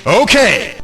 Okay!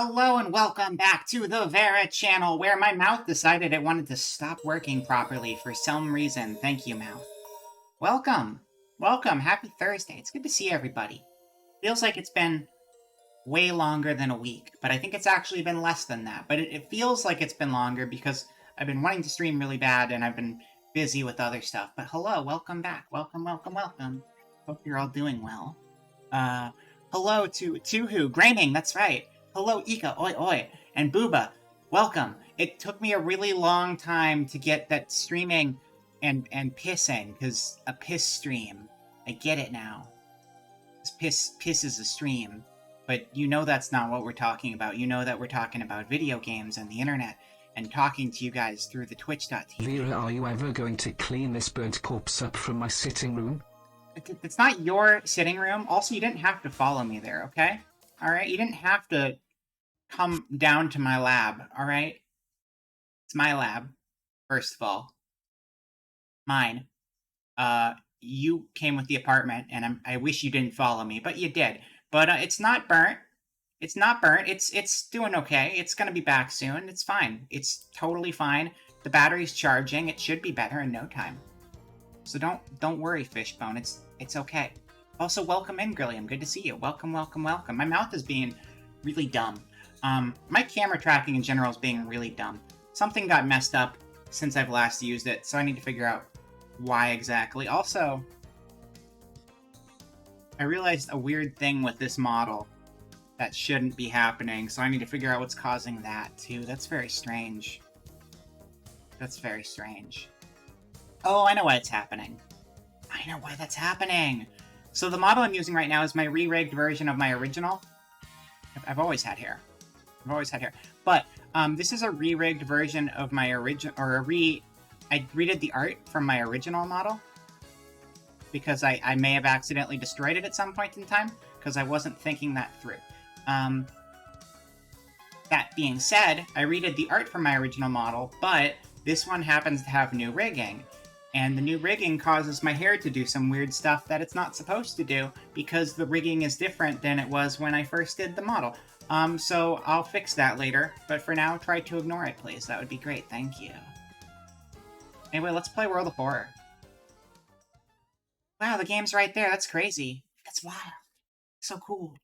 Hello and welcome back to the Vera channel, where my mouth decided it wanted to stop working properly for some reason. Thank you, mouth. Welcome. Welcome. Happy Thursday. It's good to see everybody. Feels like it's been way longer than a week, but I think it's actually been less than that. But it feels like it's been longer because I've been wanting to stream really bad and I've been busy with other stuff. But hello, welcome back. Welcome, welcome, welcome. Hope you're all doing well. Hello to Tuhu, Graining, that's right. Hello, Ika, oi oi, and Booba, welcome. It took me a really long time to get that streaming and pissing, because a piss stream. I get it now. Piss is a stream. But you know that's not what we're talking about. You know that we're talking about video games and the internet, and talking to you guys through the twitch.tv. Vera, are you ever going to clean this burnt corpse up from my sitting room? It's not your sitting room. Also, you didn't have to follow me there, okay? Alright? You didn't have to come down to my lab, alright? It's my lab, first of all. Mine. You came with the apartment, and I wish you didn't follow me, but you did. But it's not burnt. It's not burnt. It's doing okay. It's gonna be back soon. It's fine. It's totally fine. The battery's charging. It should be better in no time. So don't worry, Fishbone. It's okay. Also, welcome in, Grilliam. Good to see you. Welcome, welcome, welcome. My mouth is being really dumb. My camera tracking in general is being really dumb. Something got messed up since I've last used it, so I need to figure out why exactly. Also, I realized a weird thing with this model that shouldn't be happening, so I need to figure out what's causing that, too. That's very strange. That's very strange. Oh, I know why it's happening. I know why that's happening. So the model I'm using right now is my re-rigged version of my original. I've always had hair. I've always had hair. But this is a re-rigged version of my original, or I redid the art from my original model because I may have accidentally destroyed it at some point in time because I wasn't thinking that through. That being said, I redid the art from my original model, but this one happens to have new rigging. And the new rigging causes my hair to do some weird stuff that it's not supposed to do because the rigging is different than it was when I first did the model. So I'll fix that later, but for now, try to ignore it, please. That would be great, thank you. Anyway, let's play World of Horror. Wow, the game's right there. That's crazy. That's wild. So cool.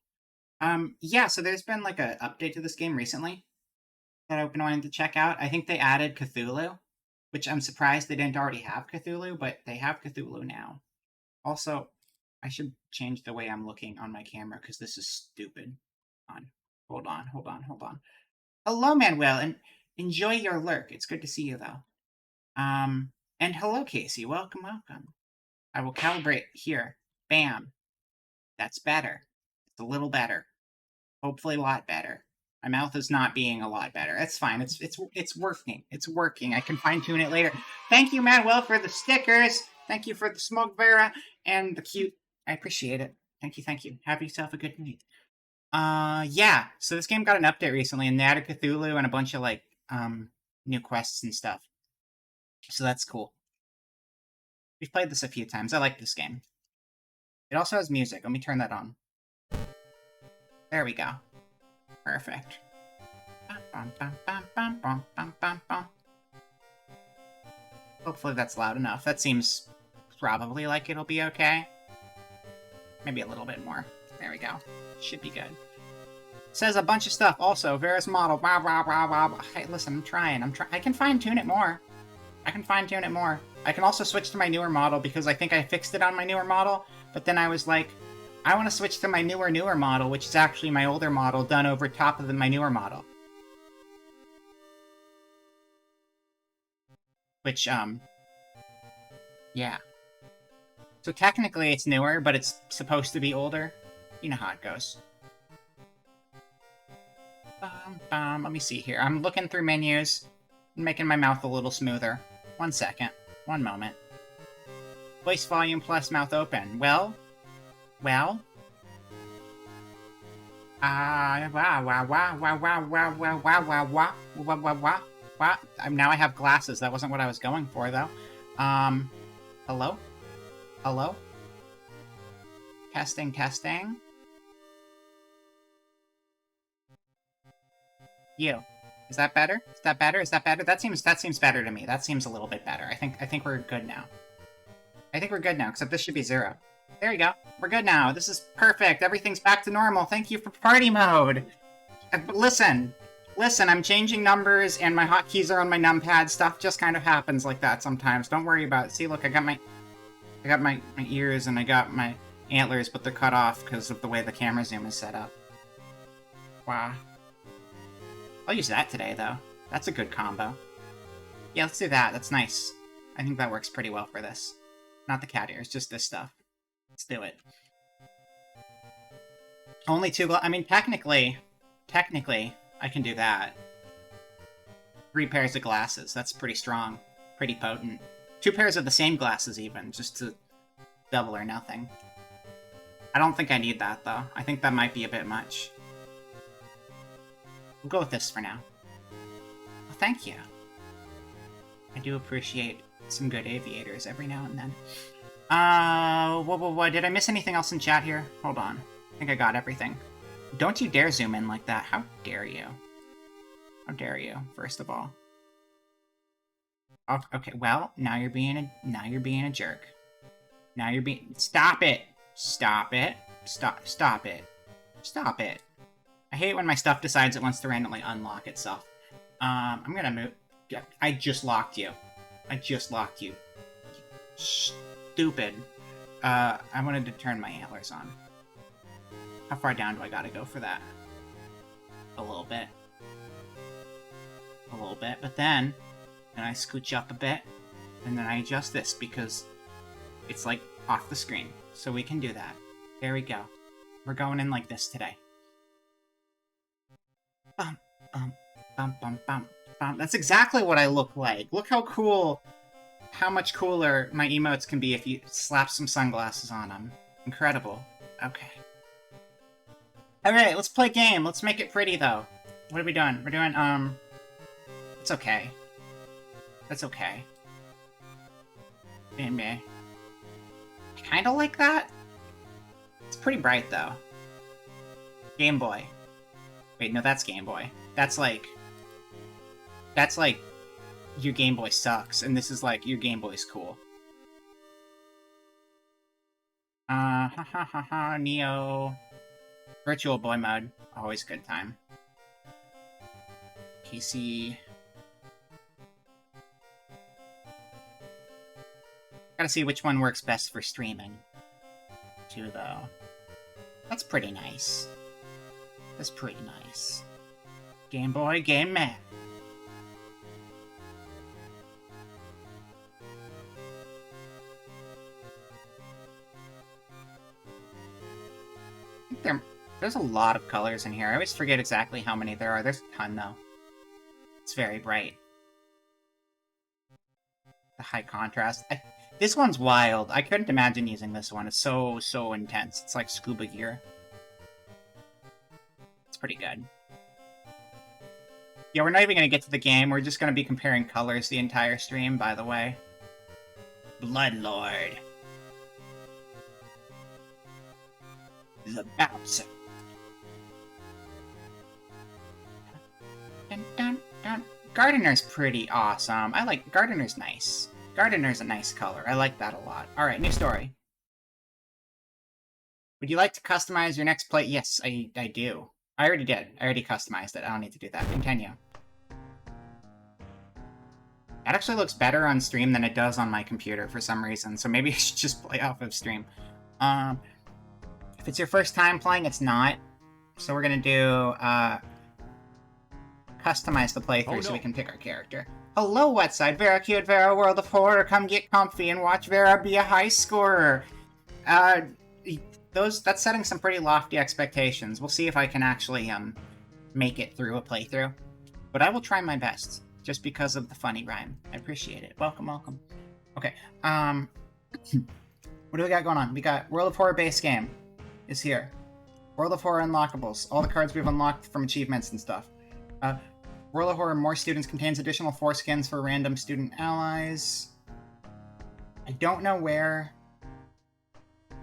Yeah, so there's been like an update to this game recently that I've been wanting to check out. I think they added Cthulhu, which I'm surprised they didn't already have Cthulhu, but they have Cthulhu now. Also, I should change the way I'm looking on my camera because this is stupid. Hold on. Hello, Manuel, and enjoy your lurk. It's good to see you, though. And hello, Casey. Welcome. I will calibrate here. Bam. That's better. It's a little better. Hopefully a lot better. My mouth is not being a lot better. That's fine. It's working. It's working. I can fine-tune it later. Thank you, Manuel, for the stickers. Thank you for the smoke Vera and the cute. I appreciate it. Thank you. Have yourself a good night. Yeah. So this game got an update recently, and they added Cthulhu and a bunch of like new quests and stuff. So that's cool. We've played this a few times. I like this game. It also has music. Let me turn that on. There we go. Perfect. Hopefully that's loud enough. That seems probably like it'll be okay. Maybe a little bit more. There we go. Should be good. It says a bunch of stuff. Also, Vera's model. Blah, blah, blah, blah, blah. Hey, listen, I'm trying. I can fine-tune it more. I can also switch to my newer model because I think I fixed it on my newer model, but then I was like, I want to switch to my newer model, which is actually my older model done over top of my newer model. Which, yeah. So technically it's newer, but it's supposed to be older. You know how it goes. Let me see here. I'm looking through menus, making my mouth a little smoother. 1 second. 1 moment. Voice volume plus mouth open. Well? Now I have glasses. That wasn't what I was going for, though. Hello? Testing. You. Is that better? Is that better? Is that better? That seems better to me. That seems a little bit better. I think we're good now. I think we're good now, except this should be 0. There you go. We're good now. This is perfect. Everything's back to normal. Thank you for party mode. Listen, I'm changing numbers and my hotkeys are on my numpad. Stuff just kind of happens like that sometimes. Don't worry about it. See, look, I got my ears and I got my antlers, but they're cut off because of the way the camera zoom is set up. Wow. I'll use that today, though. That's a good combo. Yeah, let's do that. That's nice. I think that works pretty well for this. Not the cat ears, just this stuff. Let's do it. Only 2 I mean, technically, I can do that. 3 pairs of glasses. That's pretty strong. Pretty potent. 2 pairs of the same glasses, even, just to double or nothing. I don't think I need that, though. I think that might be a bit much. We'll go with this for now. Well, thank you. I do appreciate some good aviators every now and then. What? Did I miss anything else in chat here? Hold on. I think I got everything. Don't you dare zoom in like that. How dare you? How dare you, first of all. Oh, okay, well, now you're being a jerk. Now you're being... Stop it! Stop it. Stop it. Stop it. I hate when my stuff decides it wants to randomly unlock itself. I'm gonna move... I just locked you. I just locked you. Stupid. I wanted to turn my antlers on. How far down do I gotta go for that? A little bit. A little bit, but then I scooch up a bit, and then I adjust this because it's like off the screen. So we can do that. There we go. We're going in like this today. Bum, bum, bum, bum, bum, bum. That's exactly what I look like. Look how cool, how much cooler my emotes can be if you slap some sunglasses on them. Incredible. Okay. Alright, let's play a game. Let's make it pretty, though. What are we doing? We're doing, It's okay. That's okay. Meh. Kinda like that? It's pretty bright, though. Game Boy. Wait, no, that's Game Boy. That's like, your Game Boy sucks, and this is like, your Game Boy's cool. Neo. Virtual Boy mode. Always good time. PC. Gotta see which one works best for streaming. Too, though. That's pretty nice. That's pretty nice. Game Boy, Game Man. I think there's a lot of colors in here. I always forget exactly how many there are. There's a ton, though. It's very bright. The high contrast. This one's wild. I couldn't imagine using this one. It's so intense. It's like scuba gear. It's pretty good. Yeah, we're not even going to get to the game. We're just going to be comparing colors the entire stream, by the way. Bloodlord. The bouncer. Dun, dun, dun. Gardener's pretty awesome. I like... Gardener's nice. Gardener's a nice color. I like that a lot. Alright, new story. Would you like to customize your next play? Yes, I do. I already did. I already customized it. I don't need to do that. Continue. That actually looks better on stream than it does on my computer for some reason, so maybe I should just play off of stream. If it's your first time playing, it's not. So we're gonna do, customize the playthrough so we can pick our character. Hello, Wetside. Vera cute, Vera World of Horror. Come get comfy and watch Vera be a high scorer. That's setting some pretty lofty expectations. We'll see if I can actually, make it through a playthrough. But I will try my best, just because of the funny rhyme. I appreciate it. Welcome, welcome. Okay, what do we got going on? We got World of Horror base game is here. World of Horror unlockables. All the cards we've unlocked from achievements and stuff. World of Horror More Students contains additional foreskins for random student allies. I don't know where...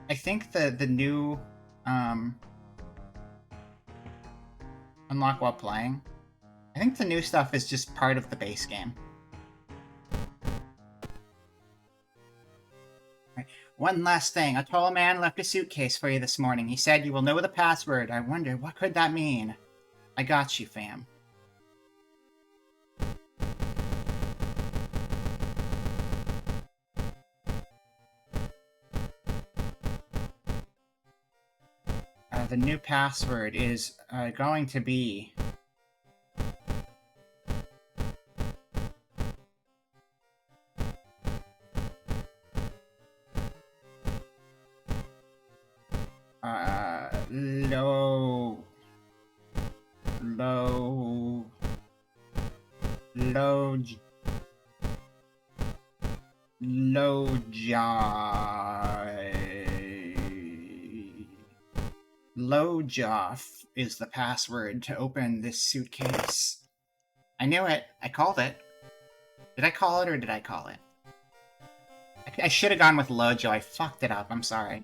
I think the new unlock while playing I think the new stuff is just part of the base game. Right. One last thing. A tall man left a suitcase for you this morning. He said you will know the password. I wonder, what could that mean? I got you, fam. The new password is going to be... Lojoff is the password to open this suitcase. I knew it. I called it. Did I call it or did I call it? I should have gone with Lojo. I fucked it up. I'm sorry.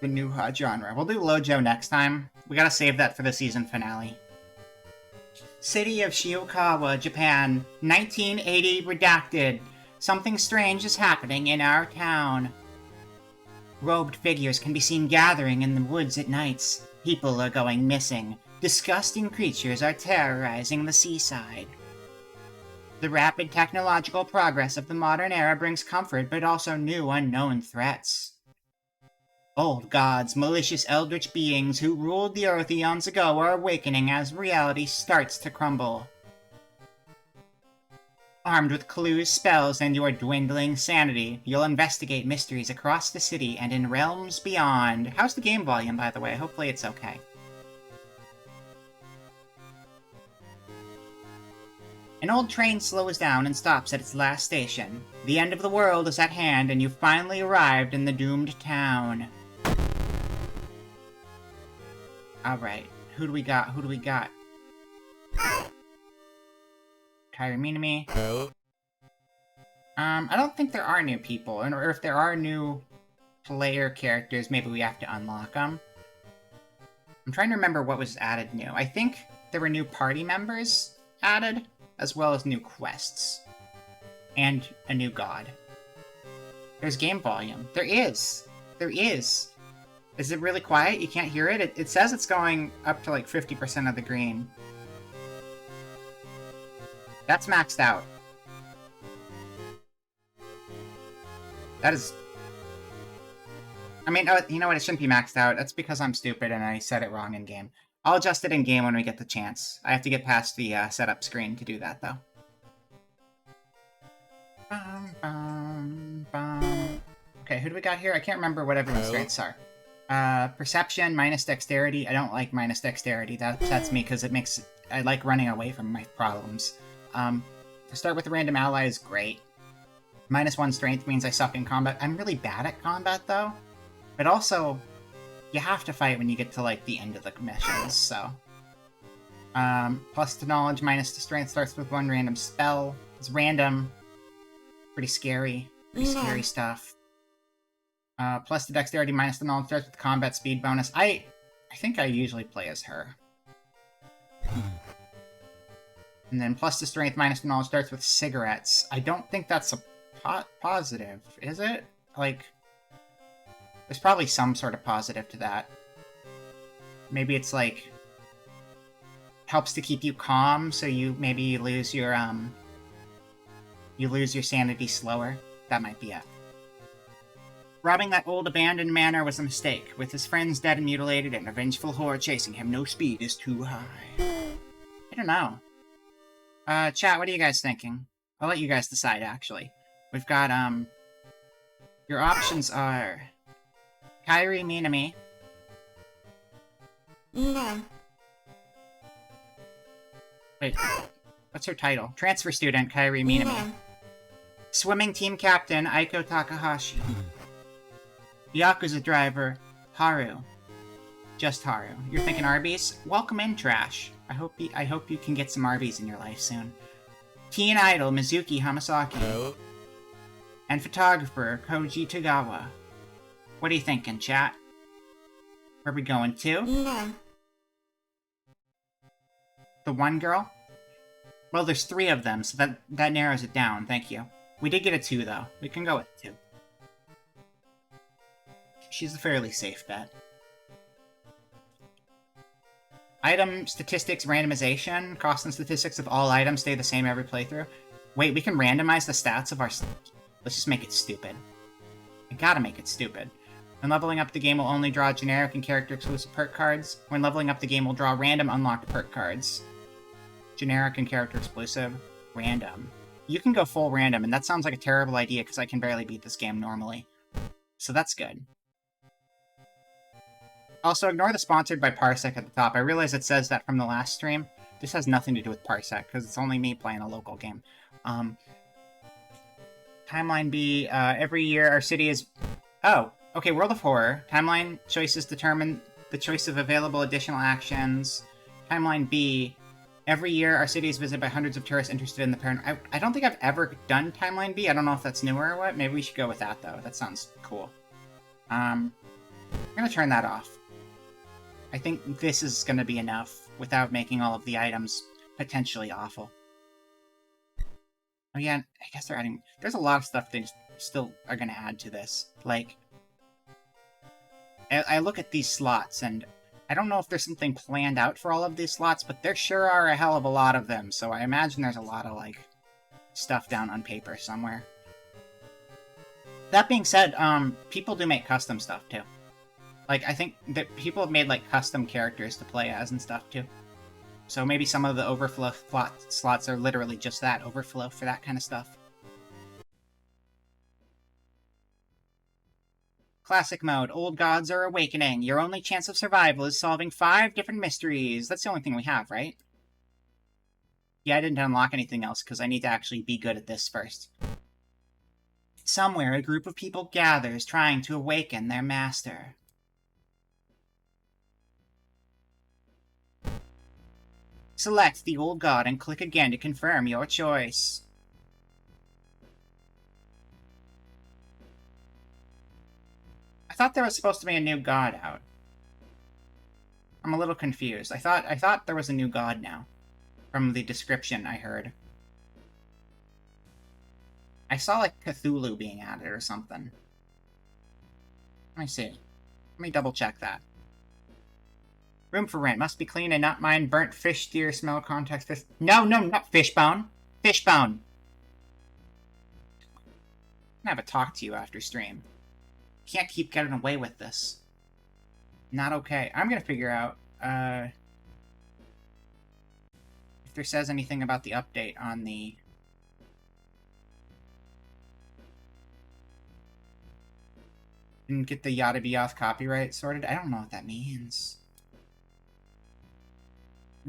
The new genre. We'll do Lojo next time. We gotta save that for the season finale. City of Shiokawa, Japan. 1980 redacted. Something strange is happening in our town. Robed figures can be seen gathering in the woods at nights. People are going missing. Disgusting creatures are terrorizing the seaside. The rapid technological progress of the modern era brings comfort, but also new unknown threats. Old gods, malicious eldritch beings who ruled the earth eons ago are awakening as reality starts to crumble. Armed with clues, spells, and your dwindling sanity, you'll investigate mysteries across the city and in realms beyond. How's the game volume, by the way? Hopefully it's okay. An old train slows down and stops at its last station. The end of the world is at hand, and you've finally arrived in the doomed town. Alright, who do we got? Who do we got? Kairi Minami. I don't think there are new people, or if there are new player characters, maybe we have to unlock them. I'm trying to remember what was added new. I think there were new party members added, as well as new quests. And a new god. There's game volume. There is! There is! Is it really quiet? You can't hear it? It says it's going up to like 50% of the green. That's maxed out. That is... I mean, oh, you know what? It shouldn't be maxed out. That's because I'm stupid and I said it wrong in-game. I'll adjust it in-game when we get the chance. I have to get past the setup screen to do that, though. Okay, who do we got here? I can't remember what everyone's strengths are. Perception, minus dexterity. I don't like minus dexterity. That's me, because it makes... I like running away from my problems. To start with a random ally is great. -1 strength means I suck in combat. I'm really bad at combat, though. But also, you have to fight when you get to, like, the end of the missions, so... plus to knowledge, minus to strength, starts with 1 random spell. It's random. Pretty scary. Pretty scary stuff. Plus to dexterity, minus to knowledge, starts with combat speed bonus. I think I usually play as her. And then plus to strength, minus to knowledge, starts with cigarettes. I don't think that's a positive, is it? Like, there's probably some sort of positive to that. Maybe it's like, helps to keep you calm, so you lose your sanity slower. That might be it. Robbing that old abandoned manor was a mistake. With his friends dead and mutilated and a vengeful horde chasing him, no speed is too high. I don't know. Chat, what are you guys thinking? I'll let you guys decide, actually. We've got, your options are... Kairi Minami. No. Wait, what's her title? Transfer student, Kairi Minami. No. Swimming team captain, Aiko Takahashi. Yakuza driver, Haru. Just Haru. You're thinking Arby's? Welcome in, trash. I hope you can get some Arby's in your life soon. Teen idol, Mizuki Hamasaki. No. And photographer, Koji Tagawa. What are you thinking, chat? Where are we going to? No. The one girl? Well, there's 3 of them, so that narrows it down. Thank you. We did get a 2, though. We can go with 2. She's a fairly safe bet. Item statistics randomization. Cost and statistics of all items stay the same every playthrough. Wait, we can randomize the stats of our... Let's just make it stupid. I gotta make it stupid. When leveling up, the game will only draw generic and character-exclusive perk cards. When leveling up, the game will draw random unlocked perk cards. Generic and character-exclusive. Random. You can go full random, and that sounds like a terrible idea because I can barely beat this game normally. So that's good. Also, ignore the sponsored by Parsec at the top. I realize it says that from the last stream. This has nothing to do with Parsec, because it's only me playing a local game. Timeline B, every year our city is... Oh, okay, World of Horror. Timeline choices determine the choice of available additional actions. Timeline B, every year our city is visited by hundreds of tourists interested in the parent... I don't think I've ever done Timeline B. I don't know if that's newer or what. Maybe we should go with that, though. That sounds cool. I'm gonna turn that off. I think this is gonna be enough without making all of the items potentially awful. Oh yeah, I guess they're adding... There's a lot of stuff they still are gonna add to this. Like, I look at these slots, and I don't know if there's something planned out for all of these slots, but there sure are a hell of a lot of them, so I imagine there's a lot of, like, stuff down on paper somewhere. That being said, people do make custom stuff, too. Like, I think that people have made, like, custom characters to play as and stuff, too. So maybe some of the overflow slots are literally just that, overflow for that kind of stuff. Classic mode. Old gods are awakening. Your only chance of survival is solving 5 different mysteries. That's the only thing we have, right? Yeah, I didn't unlock anything else because I need to actually be good at this first. Somewhere, a group of people gathers trying to awaken their master. Select the old god and click again to confirm your choice. I thought there was supposed to be a new god out. I'm a little confused. I thought there was a new god now. From the description I heard. I saw, like, Cthulhu being added or something. Let me see. Let me double check that. Room for rent. Must be clean and not mind burnt fish, deer, smell, context, fish... No, not fishbone. Fishbone. I'm gonna have a talk to you after stream. Can't keep getting away with this. Not okay. I'm gonna figure out, if there says anything about the update on the... Didn't get the Yada Bioth copyright sorted. I don't know what that means.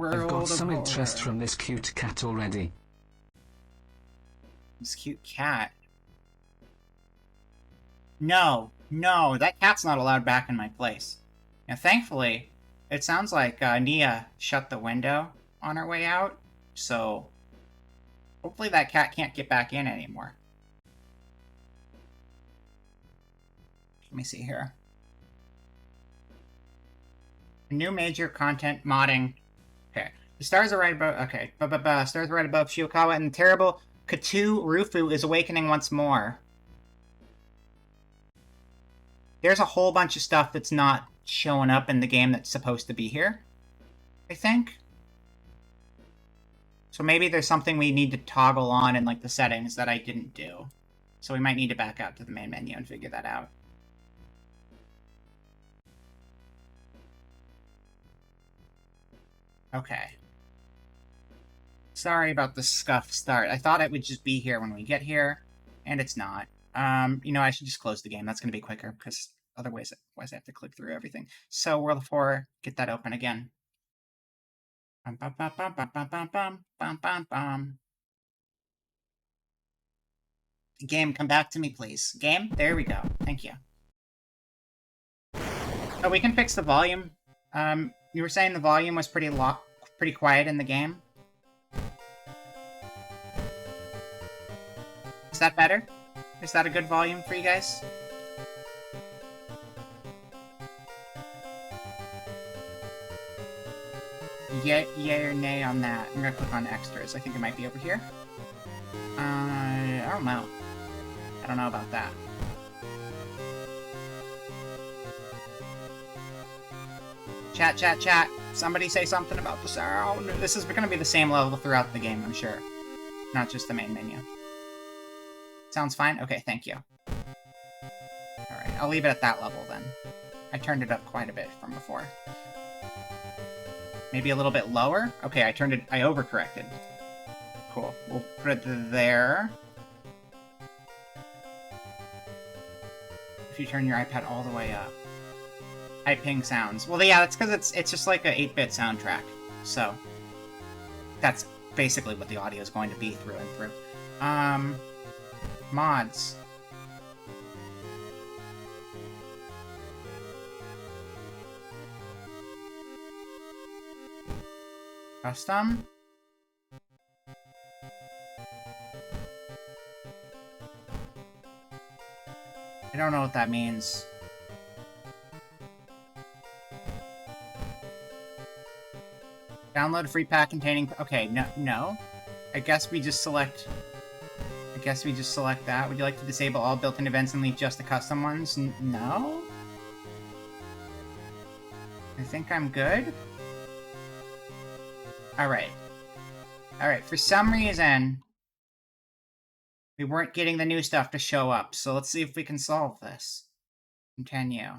I've got some interest from this cute cat already. This cute cat? No, that cat's not allowed back in my place. Now, thankfully, it sounds like Nia shut the window on her way out, so hopefully that cat can't get back in anymore. Let me see here. New major content modding. Okay. The stars are right above... Okay. Stars are right above Shiokawa, and the terrible Katu Rufu is awakening once more. There's a whole bunch of stuff that's not showing up in the game that's supposed to be here, I think. So maybe there's something we need to toggle on in, like, the settings that I didn't do. So we might need to back out to the main menu and figure that out. Okay. Sorry about the scuff start. I thought it would just be here when we get here, and it's not. You know, I should just close the game. That's going to be quicker, because otherwise I have to click through everything. So, World of Horror, get that open again. Game, come back to me, please. Game? There we go. Thank you. Oh, we can fix the volume. You were saying the volume was pretty quiet in the game. Is that better? Is that a good volume for you guys? yay or nay on that. I'm gonna click on extras. I think it might be over here. I don't know. I don't know about that. Chat. Somebody say something about the sound. This is gonna be the same level throughout the game, I'm sure. Not just the main menu. Sounds fine? Okay, thank you. Alright, I'll leave it at that level then. I turned it up quite a bit from before. Maybe a little bit lower? Okay, I overcorrected. Cool. We'll put it there. If you turn your iPad all the way up. High ping sounds. Well, yeah, that's because it's just like a 8-bit soundtrack. So, that's basically what the audio is going to be through and through. Mods. Custom? I don't know what that means. Download a free pack containing... Okay, no. I guess we just select that. Would you like to disable all built-in events and leave just the custom ones? No? I think I'm good. Alright, for some reason, we weren't getting the new stuff to show up, so let's see if we can solve this. Continue.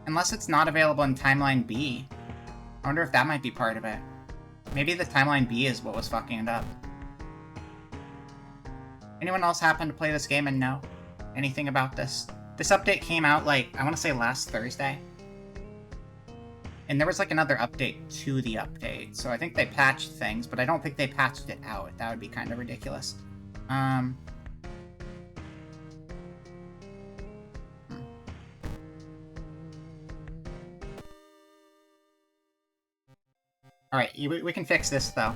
Unless it's not available in Timeline B. I wonder if that might be part of it. Maybe the Timeline B is what was fucking it up. Anyone else happen to play this game and know anything about this? This update came out, like, I want to say last Thursday. And there was, like, another update to the update. So I think they patched things, but I don't think they patched it out. That would be kind of ridiculous. Alright, we can fix this, though.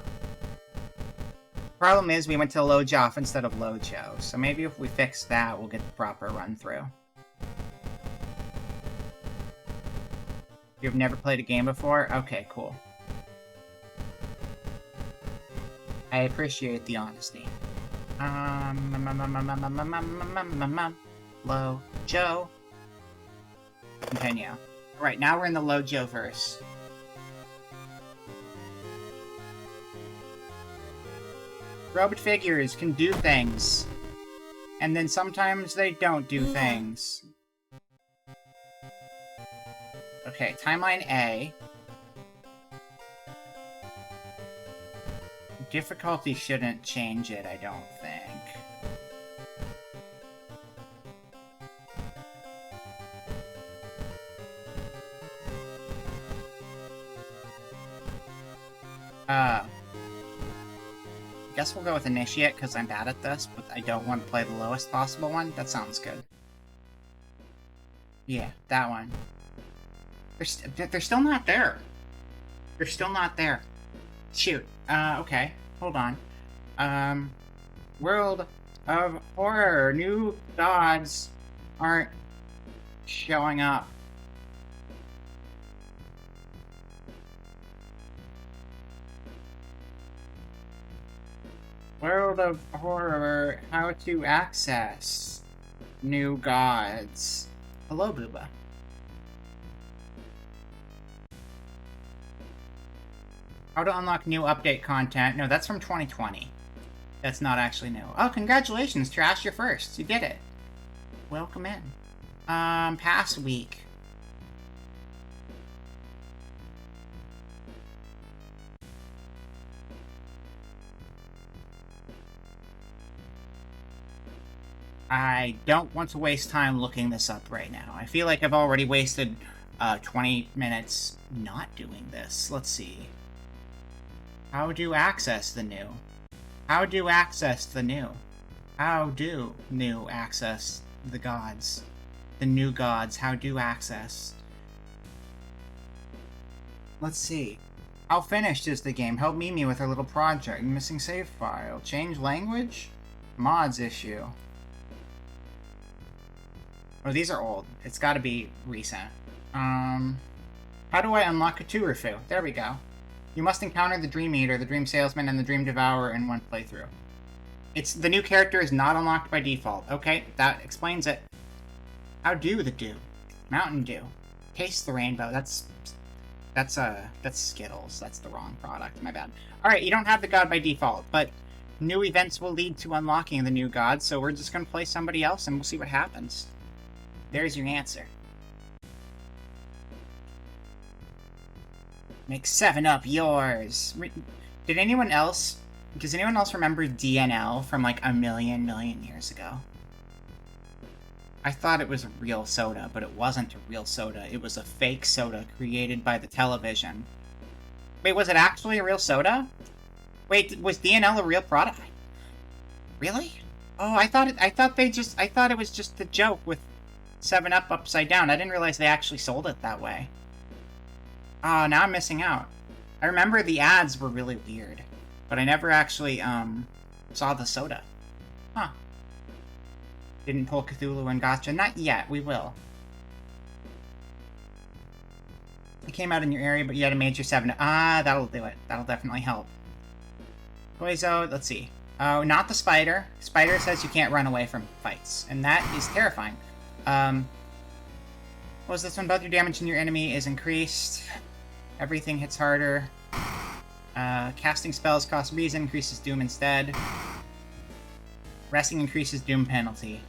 Problem is, we went to Lojoff instead of Lojo, so maybe if we fix that, we'll get the proper run-through. You've never played a game before? Okay, cool. I appreciate the honesty. Lojo. Continue. Alright, now we're in the Lojo verse. Robot figures can do things. And then sometimes they don't do things. Okay, timeline A. Difficulty shouldn't change it, I don't think. I guess we'll go with Initiate, because I'm bad at this, but I don't want to play the lowest possible one. That sounds good. Yeah, that one. They're still not there. They're still not there. Shoot. Okay. Hold on. World of Horror. New gods aren't showing up. World of Horror, how to access new gods. Hello, Booba. How to unlock new update content. No, that's from 2020. That's not actually new. Oh, congratulations, Trash, you're first. You did it. Welcome in. Past week. I don't want to waste time looking this up right now. I feel like I've already wasted 20 minutes not doing this. Let's see. How do access the new? How do access the new? How do new access the gods? The new gods, how do access? Let's see. How finished is the game? Help Mimi with her little project. Missing save file. Change language? Mods issue. Oh, these are old. It's got to be recent. How do I unlock Cthulhu? There we go. You must encounter the Dream Eater, the Dream Salesman, and the Dream Devourer in one playthrough. It's the new character is not unlocked by default. Okay, that explains it. How do the Dew? Mountain Dew. Taste the rainbow. That's Skittles. That's the wrong product. My bad. Alright, you don't have the god by default, but new events will lead to unlocking the new god, so we're just gonna play somebody else and we'll see what happens. There's your answer. Make 7-Up yours. Does anyone else remember DNL from like a million years ago? I thought it was a real soda, but it wasn't a real soda. It was a fake soda created by the television. Wait, was it actually a real soda? Wait, was DNL a real product? Really? Oh, I thought it was just a joke with 7-Up upside down. I didn't realize they actually sold it that way. Oh, now I'm missing out. I remember the ads were really weird, but I never actually, saw the soda. Huh. Didn't pull Cthulhu and gotcha. Not yet. We will. It came out in your area, but you had a major 7. Ah, that'll do it. That'll definitely help. Poizo, let's see. Oh, not the spider. Spider says you can't run away from fights, and that is terrifying. What was this one? Both your damage and your enemy is increased. Everything hits harder. Casting spells cost reason, increases doom instead. Resting increases doom penalty.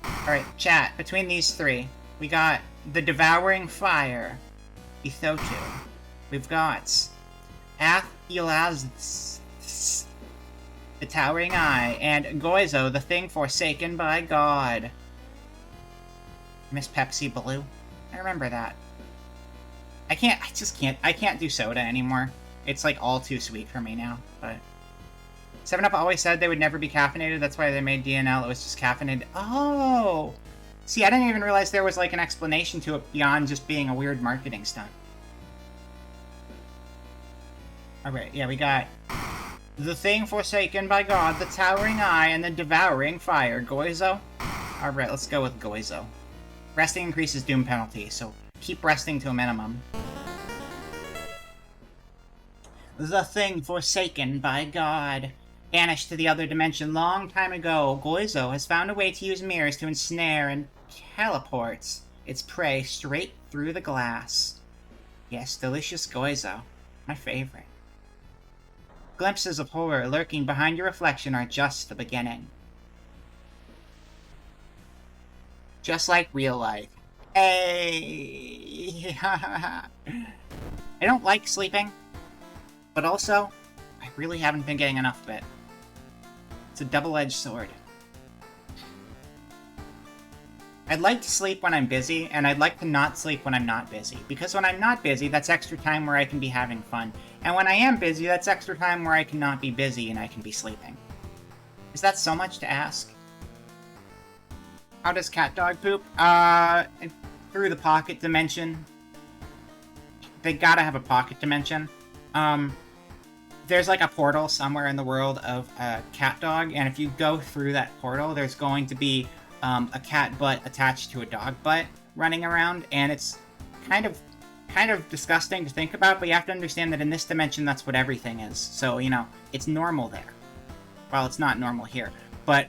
Alright, chat. Between these three, we got the Devouring Fire, Ithotu. We've got Ath-Elaz, the Towering Eye, and Goizo, the Thing Forsaken by God. Miss Pepsi Blue. I remember that. I can't do soda anymore. It's like all too sweet for me now, but 7-Up always said they would never be caffeinated, that's why they made DNL, it was just caffeinated. Oh! See, I didn't even realize there was like an explanation to it beyond just being a weird marketing stunt. Alright, yeah, we got the Thing Forsaken by God, the Towering Eye, and the Devouring Fire. Goizo? Alright, let's go with Goizo. Resting increases doom penalty, so keep resting to a minimum. The Thing Forsaken by God. Banished to the other dimension long time ago, Goizo has found a way to use mirrors to ensnare and teleport its prey straight through the glass. Yes, delicious Goizo. My favorite. Glimpses of horror lurking behind your reflection are just the beginning. Just like real life. Hey! I don't like sleeping, but also, I really haven't been getting enough of it. It's a double-edged sword. I'd like to sleep when I'm busy, and I'd like to not sleep when I'm not busy. Because when I'm not busy, that's extra time where I can be having fun. And when I am busy, that's extra time where I can not be busy and I can be sleeping. Is that so much to ask? How does cat dog poop? Through the pocket dimension. They gotta have a pocket dimension. There's like a portal somewhere in the world of a cat dog, and if you go through that portal, there's going to be a cat butt attached to a dog butt running around, and it's kind of disgusting to think about, but you have to understand that in this dimension, that's what everything is. So, you know, it's normal there. Well, it's not normal here, but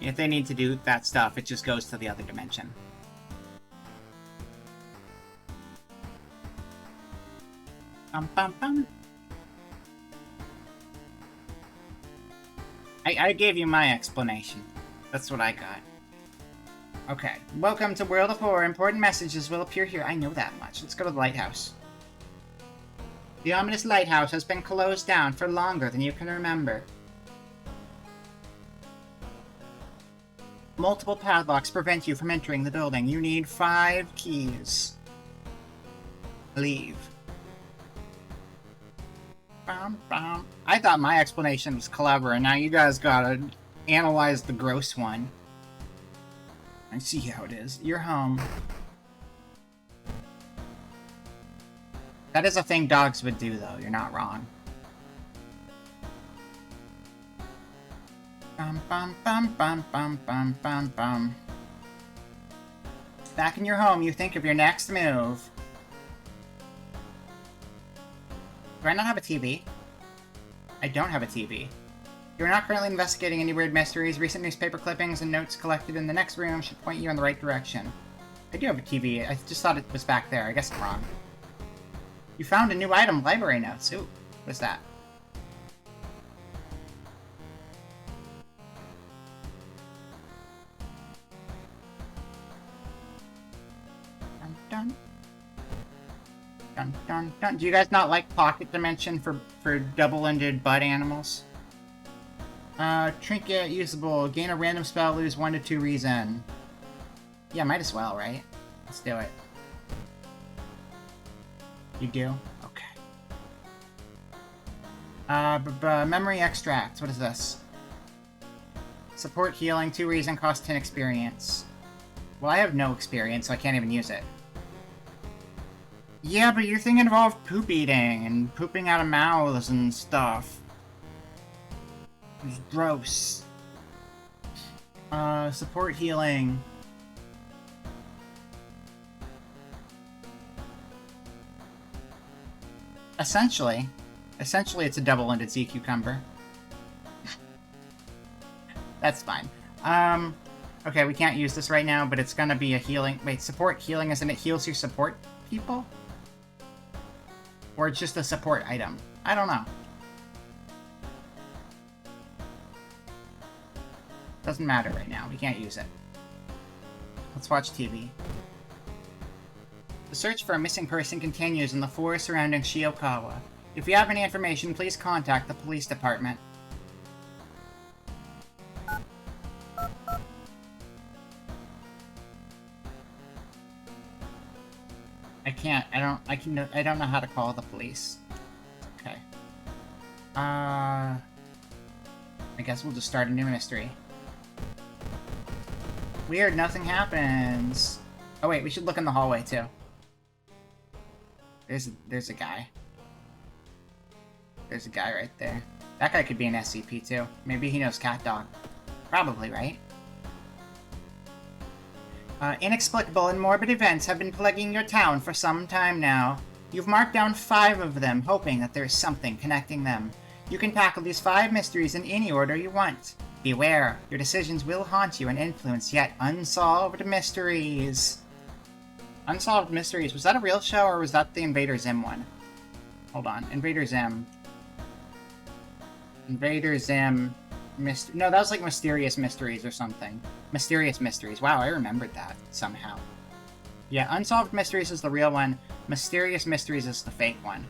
if they need to do that stuff, it just goes to the other dimension. Bum, bum, bum. I gave you my explanation. That's what I got. Okay. Welcome to World of Horror. Important messages will appear here. I know that much. Let's go to the lighthouse. The ominous lighthouse has been closed down for longer than you can remember. Multiple padlocks prevent you from entering the building. You need 5 keys. Leave. I thought my explanation was clever, and now you guys gotta analyze the gross one. I see how it is. You're home. That is a thing dogs would do, though. You're not wrong. Bum, bum, bum, bum, bum, bum, bum, bum. Back in your home, you think of your next move. Do I not have a TV? I don't have a TV. You're not currently investigating any weird mysteries. Recent newspaper clippings and notes collected in the next room should point you in the right direction. I do have a TV. I just thought it was back there. I guess I'm wrong. You found a new item, library notes. Ooh, what's that? Dun, dun. Dun, dun, dun. Do you guys not like pocket dimension for double-ended bud animals? Trinket usable. Gain a random spell, lose 1 to 2 reason. Yeah, might as well, right? Let's do it. You do? Okay. Memory extract. What is this? Support healing, 2 reason, cost 10 experience. Well, I have no experience, so I can't even use it. Yeah, but your thing involved poop eating and pooping out of mouths and stuff. It was gross. Support healing. Essentially, it's a double-ended sea cucumber. That's fine. Okay, we can't use this right now, but it's gonna be a healing... Wait, support healing, isn't it heals your support people? Or it's just a support item? I don't know. Doesn't matter right now. We can't use it. Let's watch TV. The search for a missing person continues in the forest surrounding Shiokawa. If you have any information, please contact the police department. I don't know how to call the police. Okay. I guess we'll just start a new mystery. Weird, nothing happens. Oh wait, we should look in the hallway too. There's a guy. There's a guy right there. That guy could be an SCP too. Maybe he knows cat dog. Probably, right? Inexplicable and morbid events have been plaguing your town for some time now. You've marked down 5 of them, hoping that there is something connecting them. You can tackle these 5 mysteries in any order you want. Beware, your decisions will haunt you and influence yet unsolved mysteries. Unsolved Mysteries, was that a real show or was that the Invader Zim one? Hold on, Invader Zim. Invader Zim... No, that was like Mysterious Mysteries or something. Mysterious Mysteries. Wow, I remembered that somehow. Yeah, Unsolved Mysteries is the real one. Mysterious Mysteries is the fake one.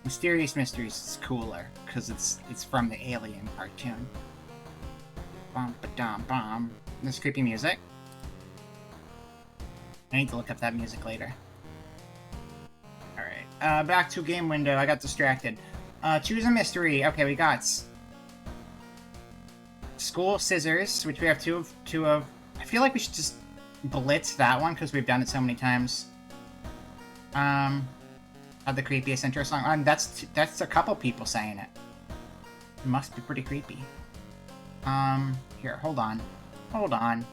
Mysterious Mysteries is cooler, because it's from the Alien cartoon. Bum-ba-dum-bum. This creepy music. I need to look up that music later. Alright, back to game window. I got distracted. Choose a mystery. Okay, we got School Scissors, which we have two of. I feel like we should just blitz that one because we've done it so many times. Had the creepiest intro song. That's a couple people saying it. It must be pretty creepy. Here, hold on. Hold on.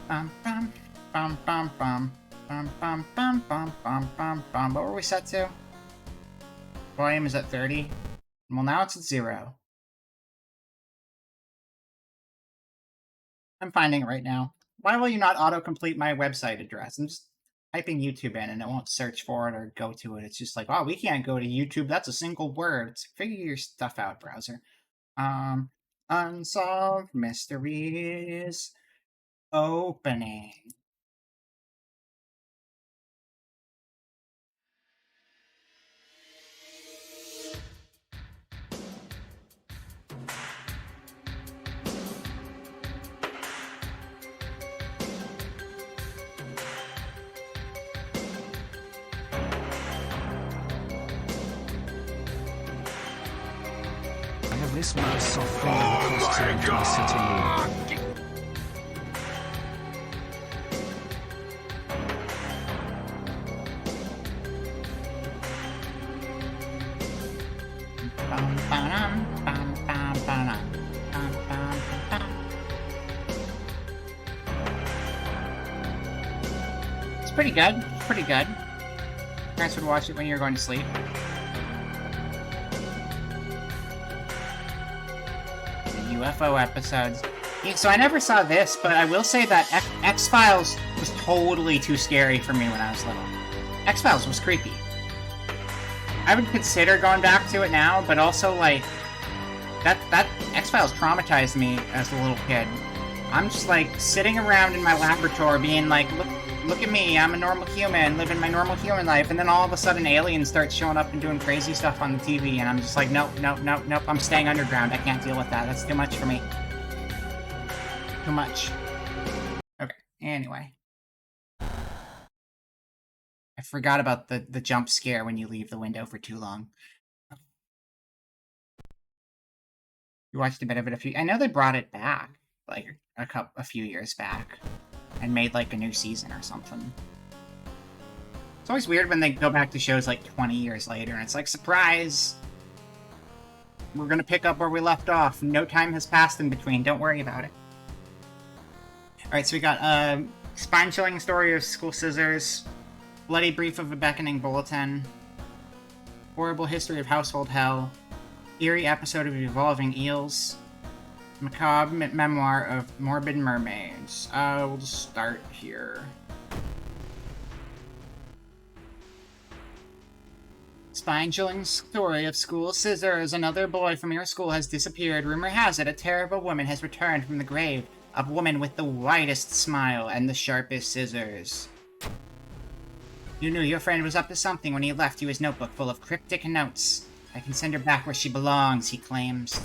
Bum bum bum bum bum. Bum bum bum bum bum bum bum. What were we set to? Volume is at 30. Well, now it's at 0. I'm finding it right now. Why will you not autocomplete my website address? I'm just typing YouTube in and it won't search for it or go to it. It's just like, oh, we can't go to YouTube. That's a single word. It's, figure your stuff out, browser. Unsolved Mysteries. Opening. I have this mouse off thing across to my sitting room. pretty good. Pretty good. Parents would watch it when you were going to sleep. The UFO episodes. So I never saw this, but I will say that X-Files was totally too scary for me when I was little. X-Files was creepy. I would consider going back to it now, but also, like, that X-Files traumatized me as a little kid. I'm just, like, sitting around in my laboratory being like, look at me, I'm a normal human, living my normal human life, and then all of a sudden aliens start showing up and doing crazy stuff on the TV, and I'm just like, nope, I'm staying underground, I can't deal with that, that's too much for me. Too much. Okay, anyway. I forgot about the jump scare when you leave the window for too long. You watched a bit of it I know they brought it back, like, a few years back, and made, like, a new season or something. It's always weird when they go back to shows, like, 20 years later, and it's like, surprise! We're gonna pick up where we left off. No time has passed in between, don't worry about it. Alright, so we got, spine-chilling story of school scissors, bloody brief of a beckoning bulletin, horrible history of household hell, eerie episode of evolving eels, macabre memoir of morbid mermaids. We'll just start here. Spine-chilling story of school scissors. Another boy from your school has disappeared. Rumor has it a terrible woman has returned from the grave. A woman with the widest smile and the sharpest scissors. You knew your friend was up to something when he left you his notebook full of cryptic notes. I can send her back where she belongs, he claims.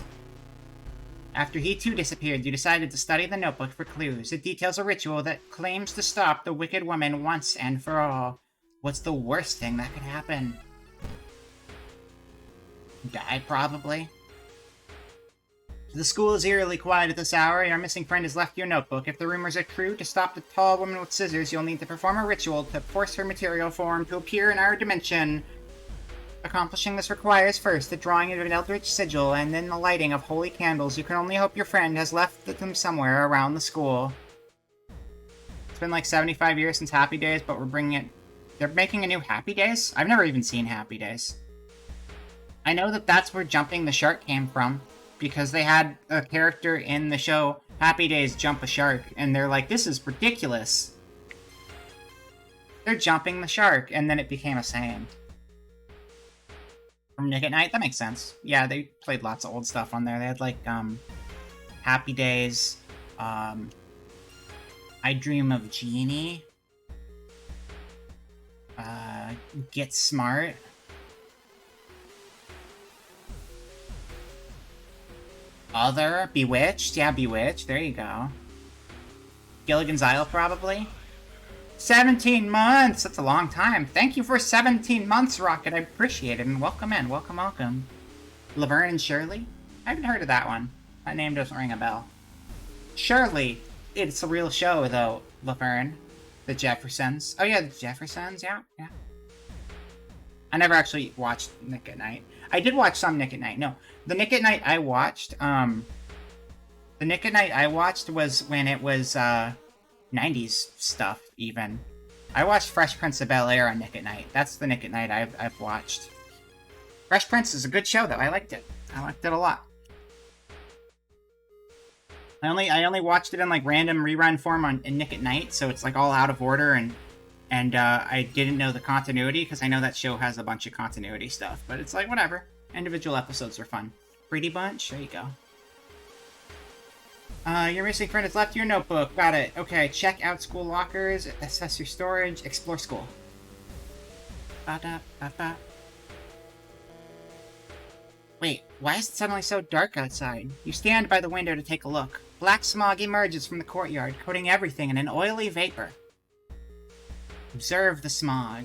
After he too disappeared, you decided to study the notebook for clues. It details a ritual that claims to stop the wicked woman once and for all. What's the worst thing that could happen? Die, probably. The school is eerily quiet at this hour. Your missing friend has left your notebook. If the rumors are true, to stop the tall woman with scissors, you'll need to perform a ritual to force her material form to appear in our dimension. Accomplishing this requires first the drawing of an eldritch sigil and then the lighting of holy candles. You can only hope your friend has left them somewhere around the school. It's been like 75 years since Happy Days, but we're bringing it... They're making a new Happy Days? I've never even seen Happy Days. I know that that's where Jumping the Shark came from, because they had a character in the show Happy Days jump a shark, and they're like, this is ridiculous. They're jumping the shark, and then it became a saying. From Nick at Night? That makes sense. Yeah, they played lots of old stuff on there. They had, like, Happy Days, I Dream of Jeannie, Get Smart. Other? Bewitched? Yeah, Bewitched. There you go. Gilligan's Isle, probably. 17 months! That's a long time. Thank you for 17 months, Rocket. I appreciate it. And welcome in. Welcome, welcome. Laverne and Shirley? I haven't heard of that one. That name doesn't ring a bell. Shirley. It's a real show, though, Laverne. The Jeffersons. Oh, yeah, the Jeffersons. Yeah, yeah. I never actually watched Nick at Night. I did watch some Nick at Night. No, the Nick at Night I watched, was when it was, 90s stuff, even. I watched Fresh Prince of Bel-Air on Nick at Night. That's the Nick at Night I've watched. Fresh Prince is a good show, though. I liked it. I liked it a lot. I only watched it in, like, random rerun form in Nick at Night, so it's, like, all out of order, and I didn't know the continuity, because I know that show has a bunch of continuity stuff, but it's like, whatever. Individual episodes are fun. Brady Bunch? There you go. Your missing friend has left your notebook. Got it. Okay, check out school lockers, assess your storage, explore school. Ba-da-ba-ba. Wait, why is it suddenly so dark outside? You stand by the window to take a look. Black smog emerges from the courtyard, coating everything in an oily vapor. Observe the smog.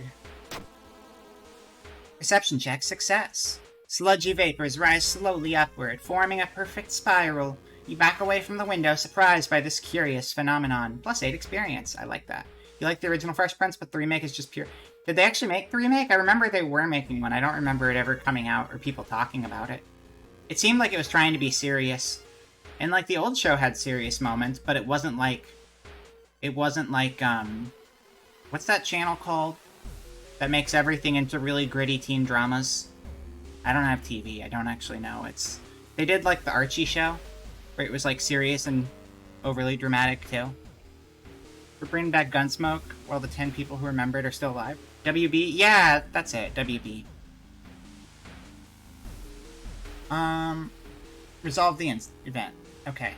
Perception check success. Sludgy vapors rise slowly upward, forming a perfect spiral. You back away from the window, surprised by this curious phenomenon. +8 experience. I like that. You like the original Fresh Prince, but the remake is just pure... Did they actually make the remake? I remember they were making one. I don't remember it ever coming out or people talking about it. It seemed like it was trying to be serious. And, like, the old show had serious moments, but it wasn't like... What's that channel called that makes everything into really gritty teen dramas? I don't have TV. I don't actually know. They did like the Archie show, where it was like serious and overly dramatic too. We're bringing back Gunsmoke while the 10 people who remembered are still alive. WB? Yeah, that's it. WB. Resolve the event. Okay.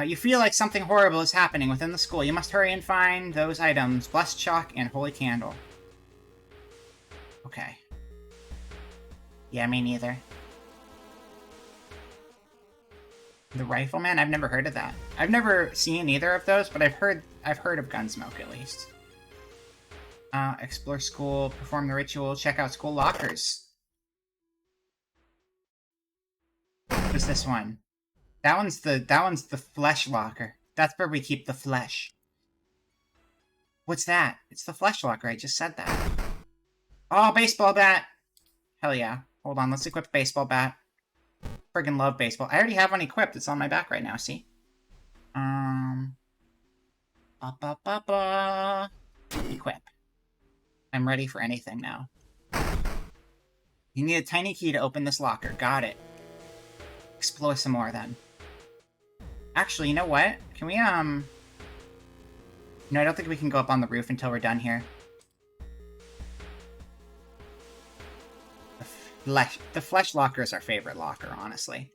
You feel like something horrible is happening within the school. You must hurry and find those items. Blessed Chalk and Holy Candle. Okay. Yeah, me neither. The Rifleman? I've never heard of that. I've never seen either of those, but I've heard of Gunsmoke at least. Explore school, perform the ritual, check out school lockers. What's this one? That one's the flesh locker. That's where we keep the flesh. What's that? It's the flesh locker. I just said that. Oh, baseball bat! Hell yeah. Hold on, let's equip baseball bat. Friggin' love baseball. I already have one equipped. It's on my back right now, see? Equip. I'm ready for anything now. You need a tiny key to open this locker. Got it. Explore some more, then. Actually, you know what? Can we, No, I don't think we can go up on the roof until we're done here. The flesh locker is our favorite locker, honestly.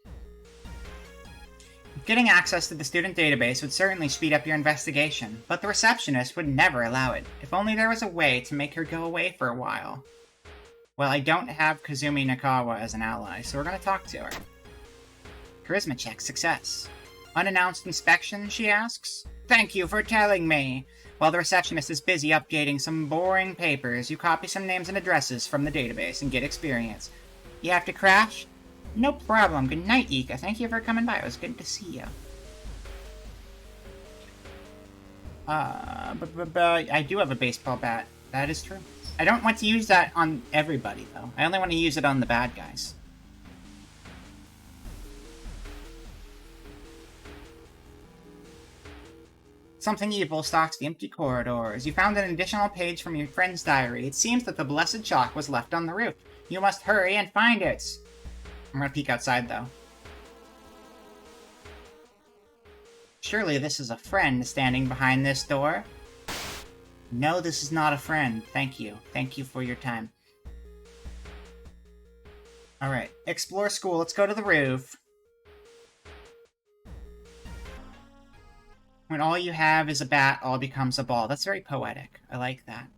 Getting access to the student database would certainly speed up your investigation, but the receptionist would never allow it. If only there was a way to make her go away for a while. Well, I don't have Kazumi Nakawa as an ally, so we're gonna talk to her. Charisma check success. Unannounced inspection, she asks? Thank you for telling me. While the receptionist is busy updating some boring papers, you copy some names and addresses from the database and get experience. You have to crash? No problem. Good night, Ika. Thank you for coming by. It was good to see you. I do have a baseball bat. That is true. I don't want to use that on everybody, though. I only want to use it on the bad guys. Something evil stalks the empty corridors. You found an additional page from your friend's diary. It seems that the blessed chalk was left on the roof. You must hurry and find it. I'm gonna peek outside, though. Surely this is a friend standing behind this door? No, this is not a friend. Thank you. Thank you for your time. Alright, explore school. Let's go to the roof. When all you have is a bat, all becomes a ball. That's very poetic. I like that.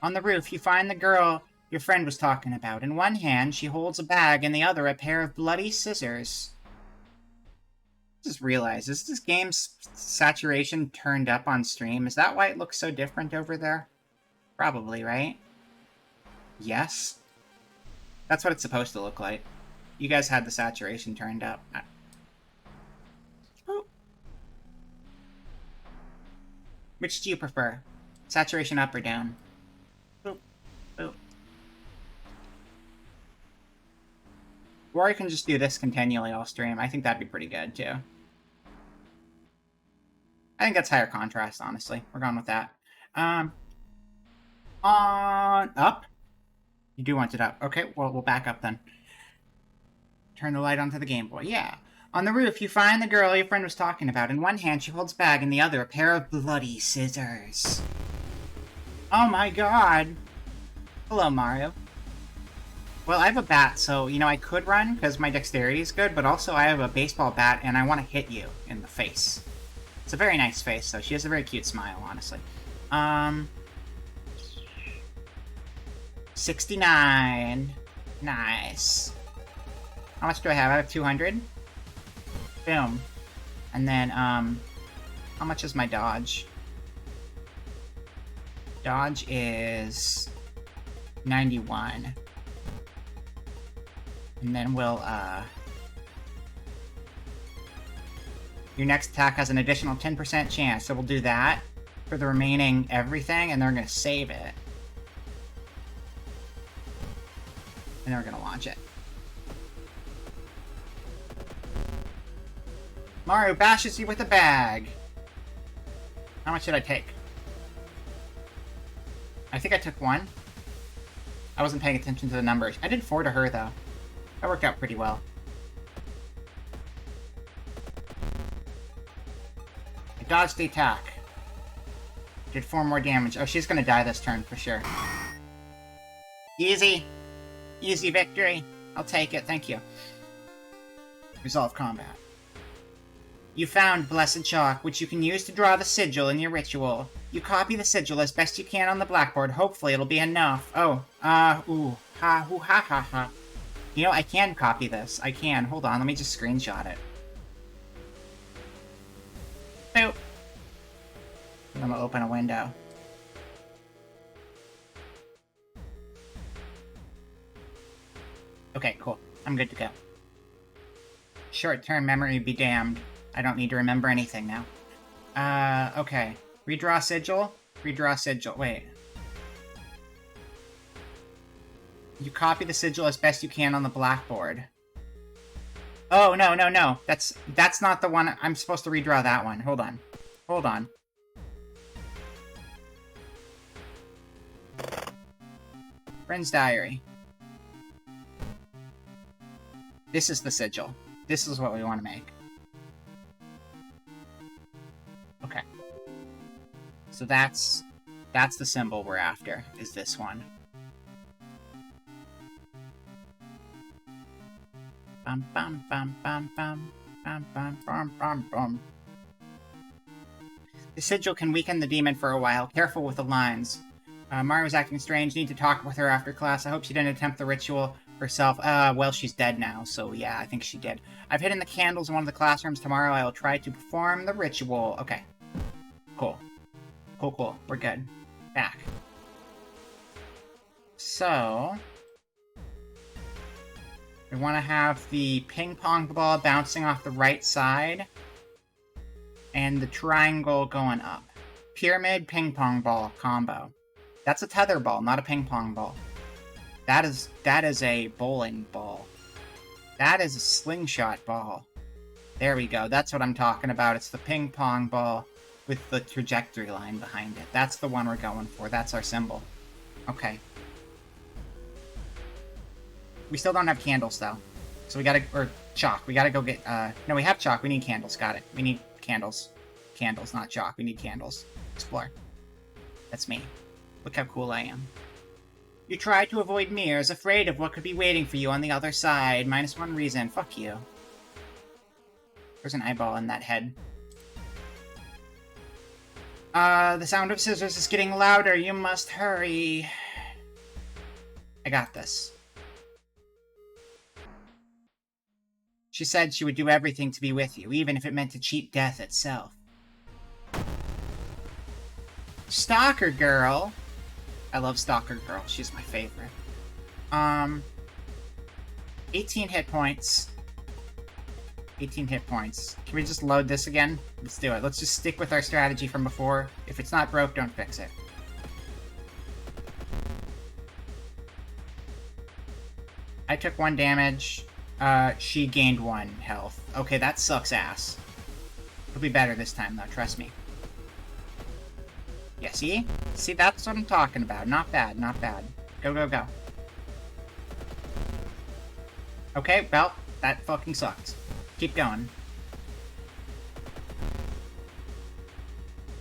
On the roof, you find the girl your friend was talking about. In one hand, she holds a bag, in the other, a pair of bloody scissors. Just realized, is this game's saturation turned up on stream? Is that why it looks so different over there? Probably, right? Yes? That's what it's supposed to look like. You guys had the saturation turned up. Oh. Which do you prefer? Saturation up or down? Boop. Boop. Or I can just do this continually all stream. I think that'd be pretty good, too. I think that's higher contrast, honestly. We're going with that. On up? You do want it up. Okay, well, we'll back up then. Turn the light onto the Game Boy. Yeah. On the roof, you find the girl your friend was talking about. In one hand, she holds a bag, in the other, a pair of bloody scissors. Oh my god. Hello, Mario. Well, I have a bat, so, you know, I could run, because my dexterity is good, but also I have a baseball bat, and I want to hit you in the face. It's a very nice face, though. She has a very cute smile, honestly. 69. Nice. How much do I have? I have 200? Boom. And then, how much is my dodge? Dodge is 91. And then we'll, your next attack has an additional 10% chance, so we'll do that for the remaining everything, and then we're going to save it. And then we're going to launch it. Mario bashes you with a bag. How much should I take? I think I took 1. I wasn't paying attention to the numbers. I did 4 to her, though. That worked out pretty well. I dodged the attack. Did 4 more damage. Oh, she's gonna die this turn for sure. Easy. Easy victory. I'll take it, thank you. Resolve combat. You found Blessed Chalk, which you can use to draw the sigil in your ritual. You copy the sigil as best you can on the blackboard. Hopefully it'll be enough. Oh, ooh. Ha, hoo, ha, ha, ha. You know, I can copy this. I can. Hold on, let me just screenshot it. Boop. I'm gonna open a window. Okay, cool. I'm good to go. Short-term memory be damned. I don't need to remember anything now. Okay. Redraw sigil. Redraw sigil. Wait. You copy the sigil as best you can on the blackboard. Oh, no, no, no. That's not the one. I'm supposed to redraw that one. Hold on. Hold on. Friend's diary. This is the sigil. This is what we want to make. Okay. So that's the symbol we're after, is this one. Bum bum bum bum bum bum bum bum bum bum. The sigil can weaken the demon for a while. Careful with the lines. Mario's acting strange. Need to talk with her after class. I hope she didn't attempt the ritual herself. Well, she's dead now, so yeah, I think she did. I've hidden the candles in one of the classrooms. Tomorrow I will try to perform the ritual. Okay. Cool. Cool, cool. We're good. Back. So... we want to have the ping-pong ball bouncing off the right side. And the triangle going up. Pyramid ping-pong ball combo. That's a tether ball, not a ping-pong ball. That is a bowling ball. That is a slingshot ball. There we go. That's what I'm talking about. It's the ping-pong ball with the trajectory line behind it. That's the one we're going for. That's our symbol. Okay. We still don't have candles, though. So we gotta... or chalk. We gotta go get... no, we have chalk. We need candles. Got it. We need candles. Candles, not chalk. We need candles. Explore. That's me. Look how cool I am. You tried to avoid mirrors, afraid of what could be waiting for you on the other side. -1 reason. Fuck you. There's an eyeball in that head. The sound of scissors is getting louder. You must hurry. I got this. She said she would do everything to be with you, even if it meant to cheat death itself. Stalker Girl. I love Stalker Girl. She's my favorite. 18 hit points. 18 hit points. Can we just load this again? Let's do it. Let's just stick with our strategy from before. If it's not broke, don't fix it. I took 1 damage. She gained 1 health. Okay, that sucks ass. It'll be better this time, though. Trust me. Yeah, see? See, that's what I'm talking about. Not bad, not bad. Go, go, go. Okay, well, that fucking sucked. Keep going.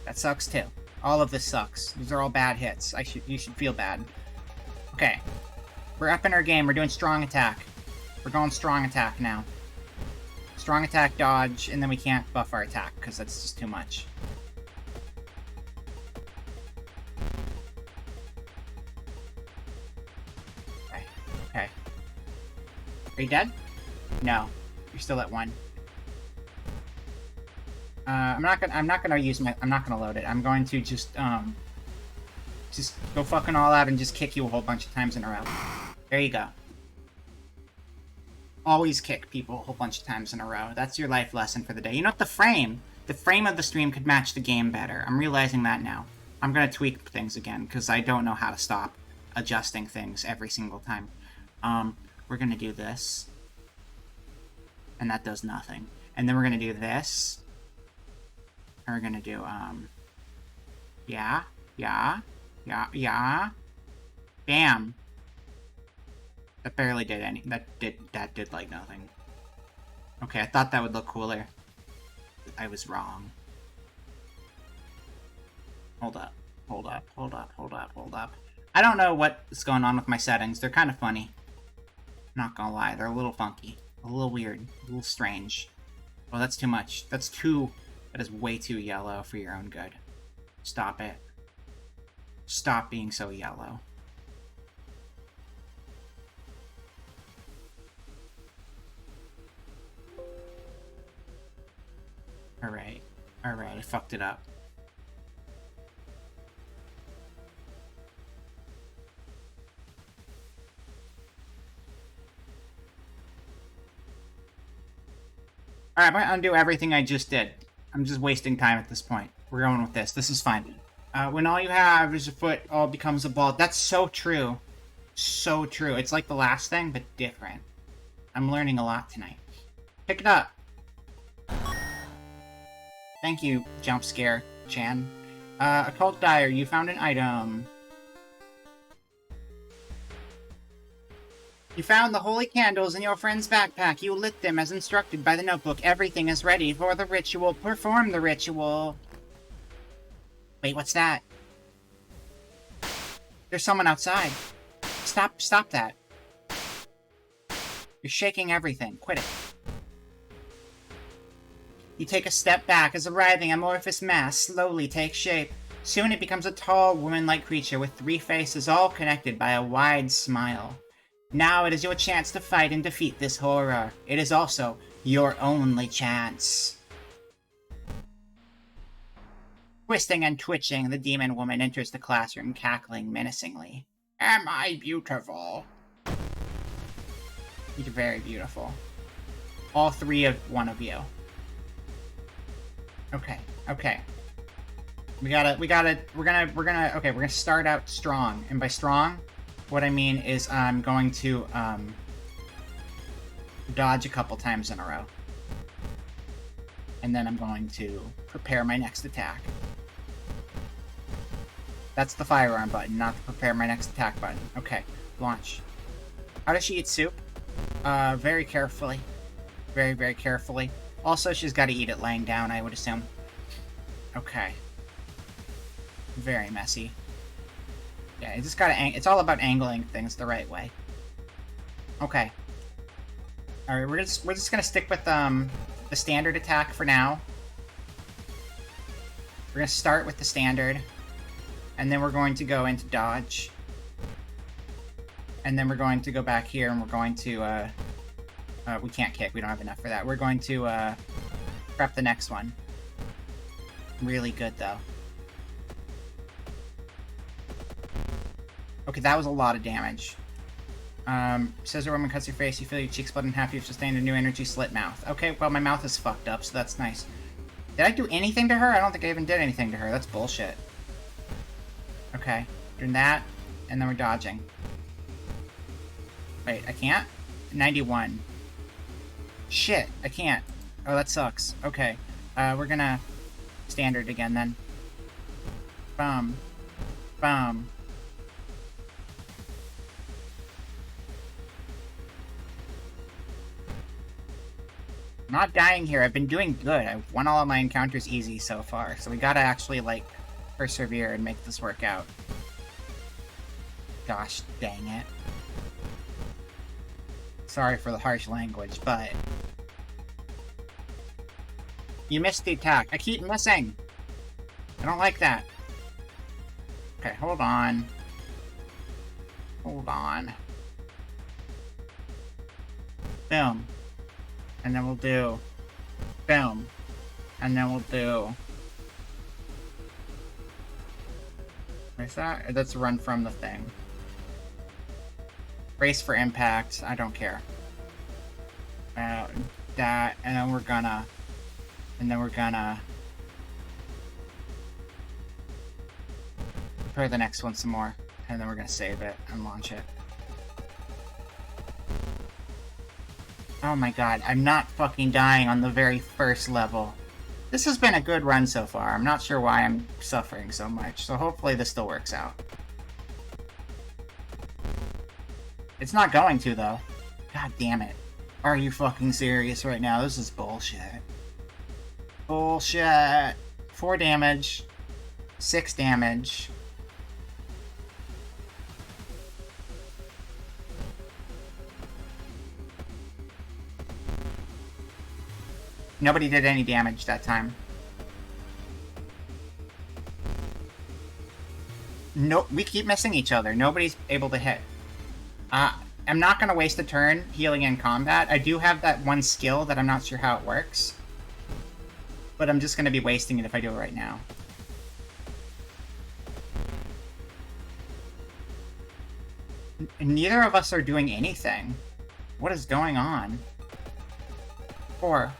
That sucks, too. All of this sucks. These are all bad hits. You should feel bad. Okay. We're upping our game. We're doing strong attack. We're going strong attack now. Strong attack, dodge, and then we can't buff our attack, because that's just too much. Okay. Okay. Are you dead? No. You're still at 1. I'm not gonna load it. I'm going to just go fucking all out and just kick you a whole bunch of times in a row. There you go. Always kick people a whole bunch of times in a row. That's your life lesson for the day. You know what? The frame of the stream could match the game better. I'm realizing that now. I'm gonna tweak things again, because I don't know how to stop adjusting things every single time. We're gonna do this. And that does nothing. And then we're gonna do this. And we're gonna do, yeah, Yeah, yeah. Bam. That barely did any. That did like nothing. Okay, I thought that would look cooler. I was wrong. Hold up. Hold up. Hold up. Hold up. Hold up. I don't know what's going on with my settings. They're kind of funny. Not gonna lie, they're a little funky. A little weird. A little strange. Well, that's too much. That is way too yellow for your own good. Stop it. Stop being so yellow. Alright. Alright, I fucked it up. Alright, I'm gonna undo everything I just did. I'm just wasting time at this point. We're going with this. This is fine. When all you have is a foot, all becomes a ball. That's so true. So true. It's like the last thing, but different. I'm learning a lot tonight. Pick it up. Thank you, jumpscare, Chan. Occult Dyer, you found an item. You found the holy candles in your friend's backpack. You lit them as instructed by the notebook. Everything is ready for the ritual. Perform the ritual. Wait, what's that? There's someone outside. Stop that. You're shaking everything. Quit it. You take a step back as a writhing amorphous mass slowly takes shape. Soon it becomes a tall, woman-like creature with 3 faces all connected by a wide smile. Now it is your chance to fight and defeat this horror. It is also your only chance. Twisting and twitching, the demon woman enters the classroom, cackling menacingly. Am I beautiful? You're very beautiful. All 3 of one of you. Okay. We're gonna start out strong. And by strong, what I mean is I'm going to, dodge a couple times in a row. And then I'm going to prepare my next attack. That's the firearm button, not the prepare my next attack button. Okay, launch. How does she eat soup? Very carefully. Very, very carefully. Also, she's got to eat it laying down, I would assume. Okay. Very messy. Yeah, you just gotta it's all about angling things the right way. Okay. Alright, we're just gonna stick with, the standard attack for now. We're gonna start with the standard. And then we're going to go into dodge. And then we're going to go back here and we're going to, we can't kick, we don't have enough for that. We're going to, prep the next one. Really good, though. Okay, that was a lot of damage. Says a woman cuts your face, you feel your cheeks split in half, you've sustained a new energy slit mouth. Okay, well, my mouth is fucked up, so that's nice. Did I do anything to her? I don't think I even did anything to her. That's bullshit. Okay, doing that, and then we're dodging. Wait, I can't? 91. Shit, I can't. Oh, that sucks. Okay, we're gonna standard again, then. Boom. Boom. I'm not dying here. I've been doing good. I've won all of my encounters easy so far, so we gotta actually, like, persevere and make this work out. Gosh dang it. Sorry for the harsh language, but... You missed the attack. I keep missing! I don't like that. Okay, hold on. Hold on. Boom. And then we'll do... Boom. And then we'll do... Where's that? That's run from the thing. Brace for impact. I don't care. That, and then we're gonna... And then we're gonna... Prepare the next one some more. And then we're gonna save it and launch it. Oh my god, I'm not fucking dying on the very first level. This has been a good run so far. I'm not sure why I'm suffering so much, so hopefully this still works out. It's not going to, though. God damn it. Are you fucking serious right now? This is bullshit. Bullshit. 4 damage. 6 damage. Nobody did any damage that time. No, we keep missing each other. Nobody's able to hit. I'm not going to waste a turn healing in combat. I do have that one skill that I'm not sure how it works. But I'm just going to be wasting it if I do it right now. Neither of us are doing anything. What is going on? 4.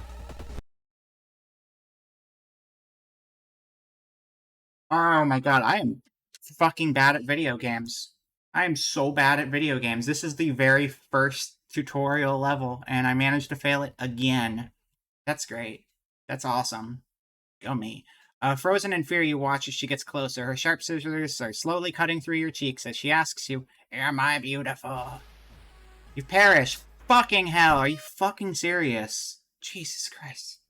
Oh my god, I am fucking bad at video games. I am so bad at video games. This is the very first tutorial level, and I managed to fail it again. That's great. That's awesome. Go me. Frozen in fear, you watch as she gets closer. Her sharp scissors are slowly cutting through your cheeks as she asks you, "Am I beautiful?" You perish. Fucking hell, are you fucking serious? Jesus Christ.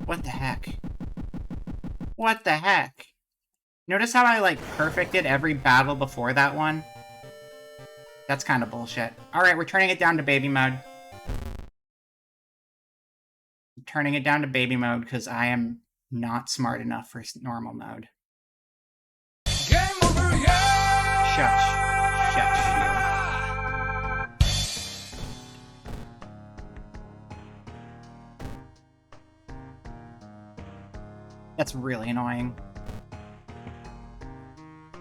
What the heck? What the heck? Notice how I, like, perfected every battle before that one? That's kind of bullshit. Alright, we're turning it down to baby mode. I'm turning it down to baby mode because I am not smart enough for normal mode. Game over, yeah! Shush. Shush. That's really annoying.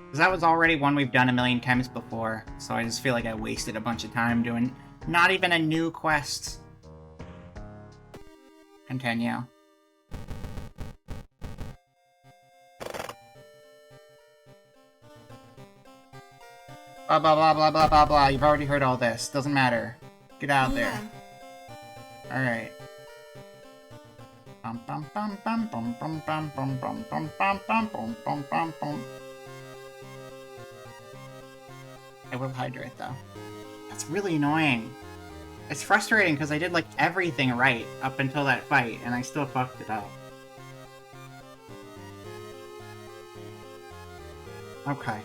Because that was already one we've done a million times before, so I just feel like I wasted a bunch of time doing not even a new quest. Continue. Blah blah blah blah blah blah blah. You've already heard all this. Doesn't matter. Get out there. Alright. Bum bum bum bum bum bum bum bum bum bum bum bum bum bum bum bum. I will hydrate though. That's really annoying. It's frustrating because I did like everything right up until that fight and I still fucked it up. Okay.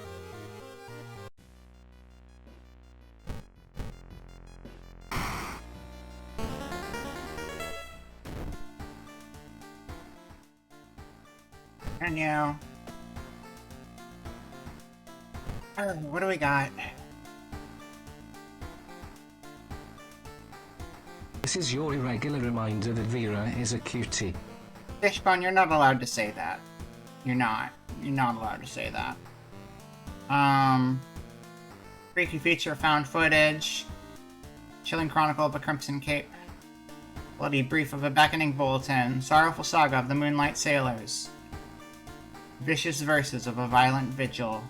And now, what do we got? This is your irregular reminder that Vera is a cutie. Fishbone, you're not allowed to say that. You're not. You're not allowed to say that. Freaky feature, found footage. Chilling chronicle of a crimson cape. Bloody brief of a beckoning bulletin. Sorrowful saga of the moonlight sailors. Vicious verses of a violent vigil.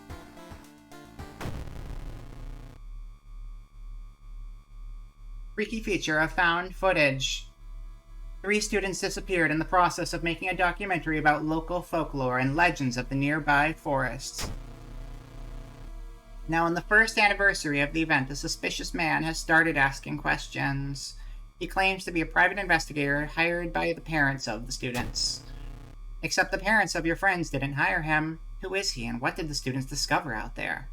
Freaky feature of found footage. 3 students disappeared in the process of making a documentary about local folklore and legends of the nearby forests. Now, on the first anniversary of the event, a suspicious man has started asking questions. He claims to be a private investigator hired by the parents of the students. Except the parents of your friends didn't hire him. Who is he, and what did the students discover out there?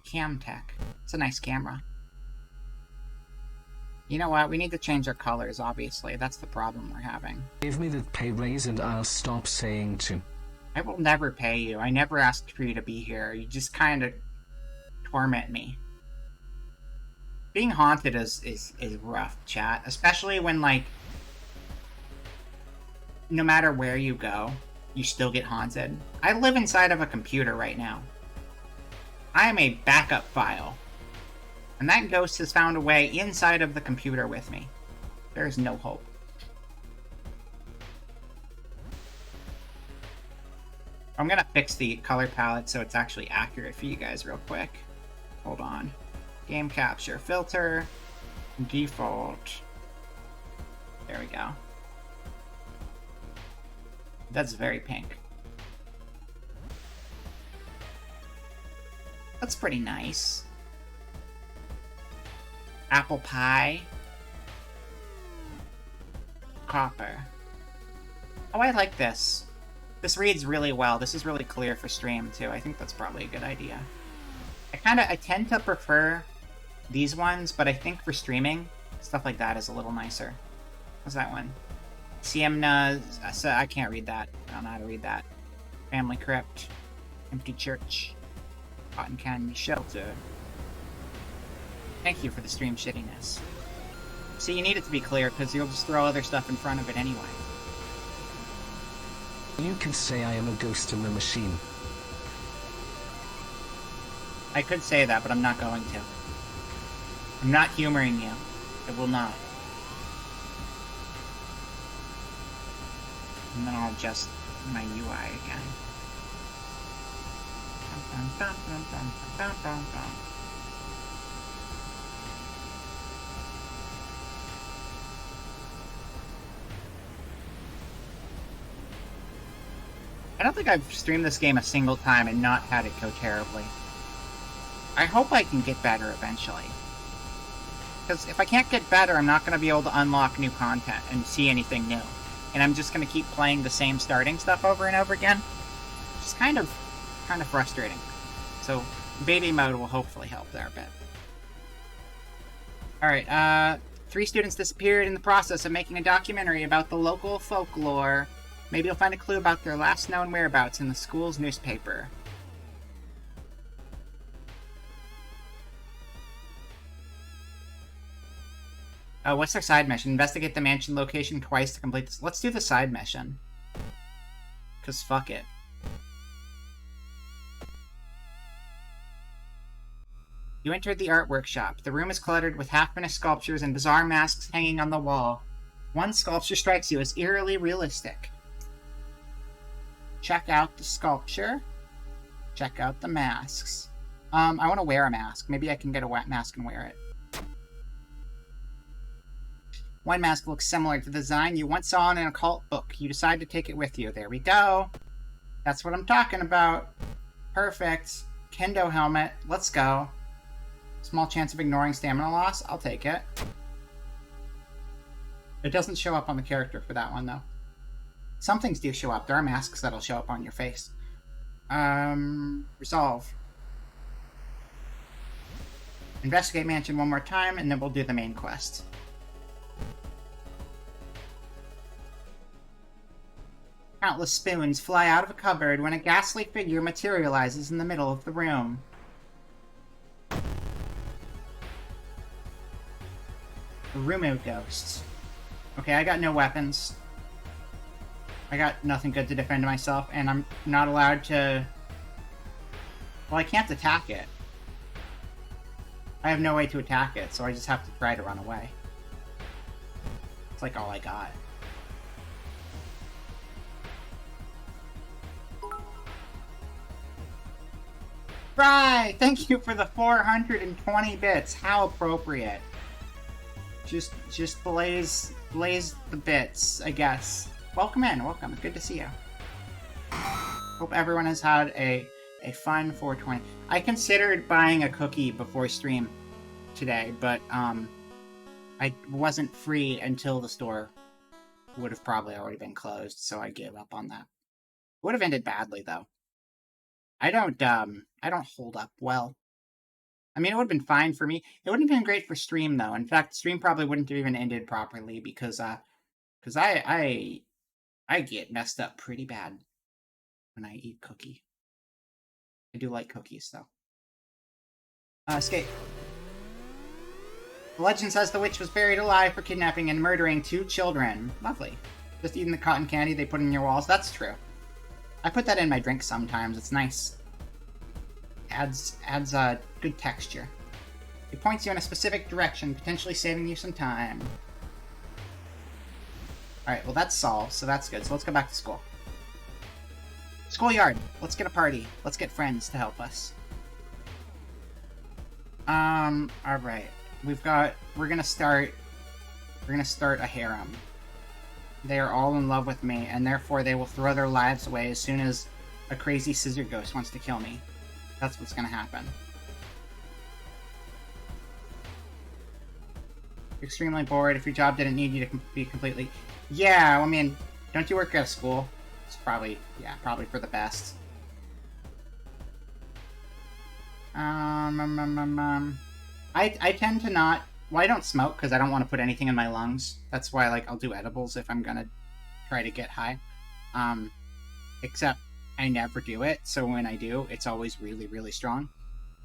Camtech. It's a nice camera. You know what? We need to change our colors, obviously. That's the problem we're having. Give me that pay raise and I'll stop saying to. I will never pay you. I never asked for you to be here. You just kind of torment me. Being haunted is rough, chat. Especially when, like, no matter where you go, you still get haunted. I live inside of a computer right now. I am a backup file. And that ghost has found a way inside of the computer with me. There is no hope. I'm gonna fix the color palette so it's actually accurate for you guys real quick. Hold on. Game capture, filter, default. There we go. That's very pink. That's pretty nice. Apple pie. Copper. Oh, I like this. This reads really well. This is really clear for stream, too. I think that's probably a good idea. I tend to prefer these ones, but I think for streaming, stuff like that is a little nicer. What's that one? Siemna... So I can't read that. I don't know how to read that. Family crypt. Empty church. Cotton candy shelter. Thank you for the stream shittiness. See, you need it to be clear, because you'll just throw other stuff in front of it anyway. You can say I am a ghost in the machine. I could say that, but I'm not going to. I'm not humoring you. I will not. And then I'll adjust my UI again. I don't think I've streamed this game a single time and not had it go terribly. I hope I can get better eventually. Because if I can't get better, I'm not going to be able to unlock new content and see anything new. And I'm just going to keep playing the same starting stuff over and over again. It's kind of frustrating. So, baby mode will hopefully help there a bit. Alright, 3 students disappeared in the process of making a documentary about the local folklore. Maybe you'll find a clue about their last known whereabouts in the school's newspaper. Oh, what's their side mission? Investigate the mansion location twice to complete this. Let's do the side mission. Because fuck it. You entered the art workshop. The room is cluttered with half-finished sculptures and bizarre masks hanging on the wall. One sculpture strikes you as eerily realistic. Check out the sculpture. Check out the masks. I want to wear a mask. Maybe I can get a wet mask and wear it. One mask looks similar to the design you once saw in an occult book. You decide to take it with you. There we go. That's what I'm talking about. Perfect. Kendo helmet. Let's go. Small chance of ignoring stamina loss. I'll take it. It doesn't show up on the character for that one, though. Some things do show up. There are masks that'll show up on your face. Resolve. Investigate mansion one more time, and then we'll do the main quest. Countless spoons fly out of a cupboard when a ghastly figure materializes in the middle of the room. Rumo ghosts. Okay, I got no weapons. I got nothing good to defend myself, and I'm not allowed to... Well, I can't attack it. I have no way to attack it, so I just have to try to run away. It's like all I got. Right! Thank you for the 420 bits. How appropriate. Just blaze the bits, I guess. Welcome in, welcome. Good to see you. Hope everyone has had a fun 420. I considered buying a cookie before stream today, but I wasn't free until the store would have probably already been closed, so I gave up on that. Would have ended badly though. I don't hold up well. I mean, it would have been fine for me. It wouldn't have been great for stream though. In fact, stream probably wouldn't have even ended properly because I get messed up pretty bad when I eat cookie. I do like cookies though. Escape. The legend says the witch was buried alive for kidnapping and murdering 2 children. Lovely. Just eating the cotton candy they put in your walls. That's true. I put that in my drink sometimes. It's nice. Adds good texture. It points you in a specific direction, potentially saving you some time. Alright, well that's solved, so that's good. So let's go back to school. Schoolyard! Let's get a party. Let's get friends to help us. Alright. We're gonna start a harem. They are all in love with me, and therefore they will throw their lives away as soon as a crazy scissor ghost wants to kill me. That's what's gonna happen. Extremely bored. If your job didn't need you to be completely... Yeah, I mean, don't you work at a school? It's probably, yeah, probably for the best. I tend to not... Well, I don't smoke because I don't want to put anything in my lungs. That's why, like, I'll do edibles if I'm gonna try to get high. Except I never do it, so when I do, it's always really, really strong.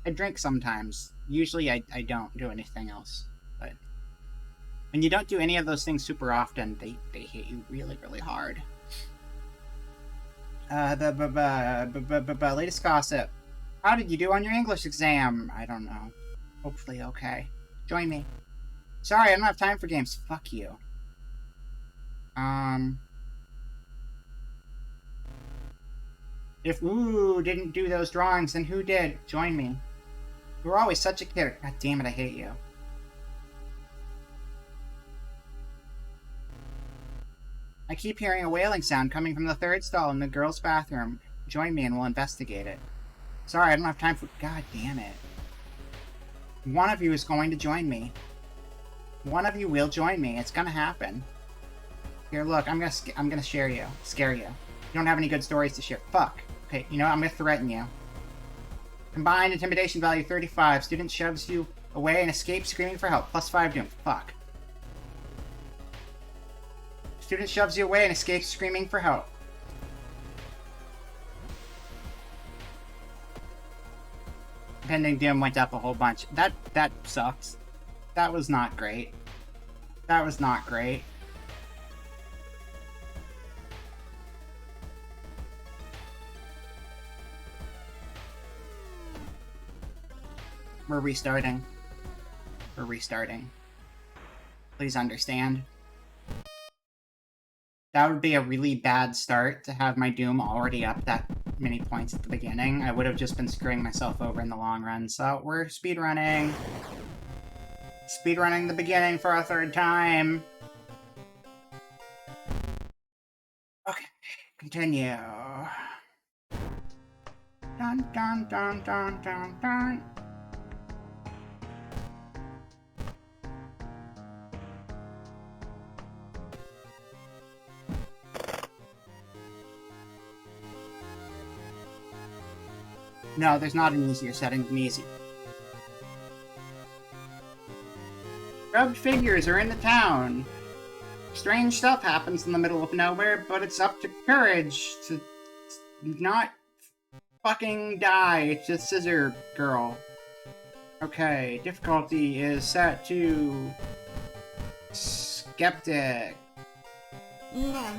I drink sometimes. Usually I don't do anything else. But when you don't do any of those things super often, they hit you really, really hard. Latest gossip. How did you do on your English exam? I don't know. Hopefully okay. Join me. Sorry, I don't have time for games. Fuck you. If Ooh didn't do those drawings, then who did? Join me. You were always such a kid. God damn it, I hate you. I keep hearing a wailing sound coming from the third stall in the girls' bathroom. Join me and we'll investigate it. Sorry, I don't have time for... God damn it. One of you is going to join me. One of you will join me. It's gonna happen. Here, look, I'm gonna scare you. You don't have any good stories to share. Fuck. Okay, you know what? I'm gonna threaten you. Combined intimidation value 35. Student shoves you away and escapes screaming for help. +5 doom. Fuck. Student shoves you away and escapes screaming for help. Pending doom went up a whole bunch. That sucks. That was not great. That was not great. We're restarting. We're restarting. Please understand. That would be a really bad start to have my Doom already up that many points at the beginning. I would have just been screwing myself over in the long run, so we're speedrunning. Speedrunning the beginning for a third time. Okay, continue. Dun dun dun dun dun dun. No, there's not an easier setting than easy. Rubbed figures are in the town. Strange stuff happens in the middle of nowhere, but it's up to courage to not fucking die. It's just Scissor Girl. Okay, difficulty is set to... Skeptic. Yeah.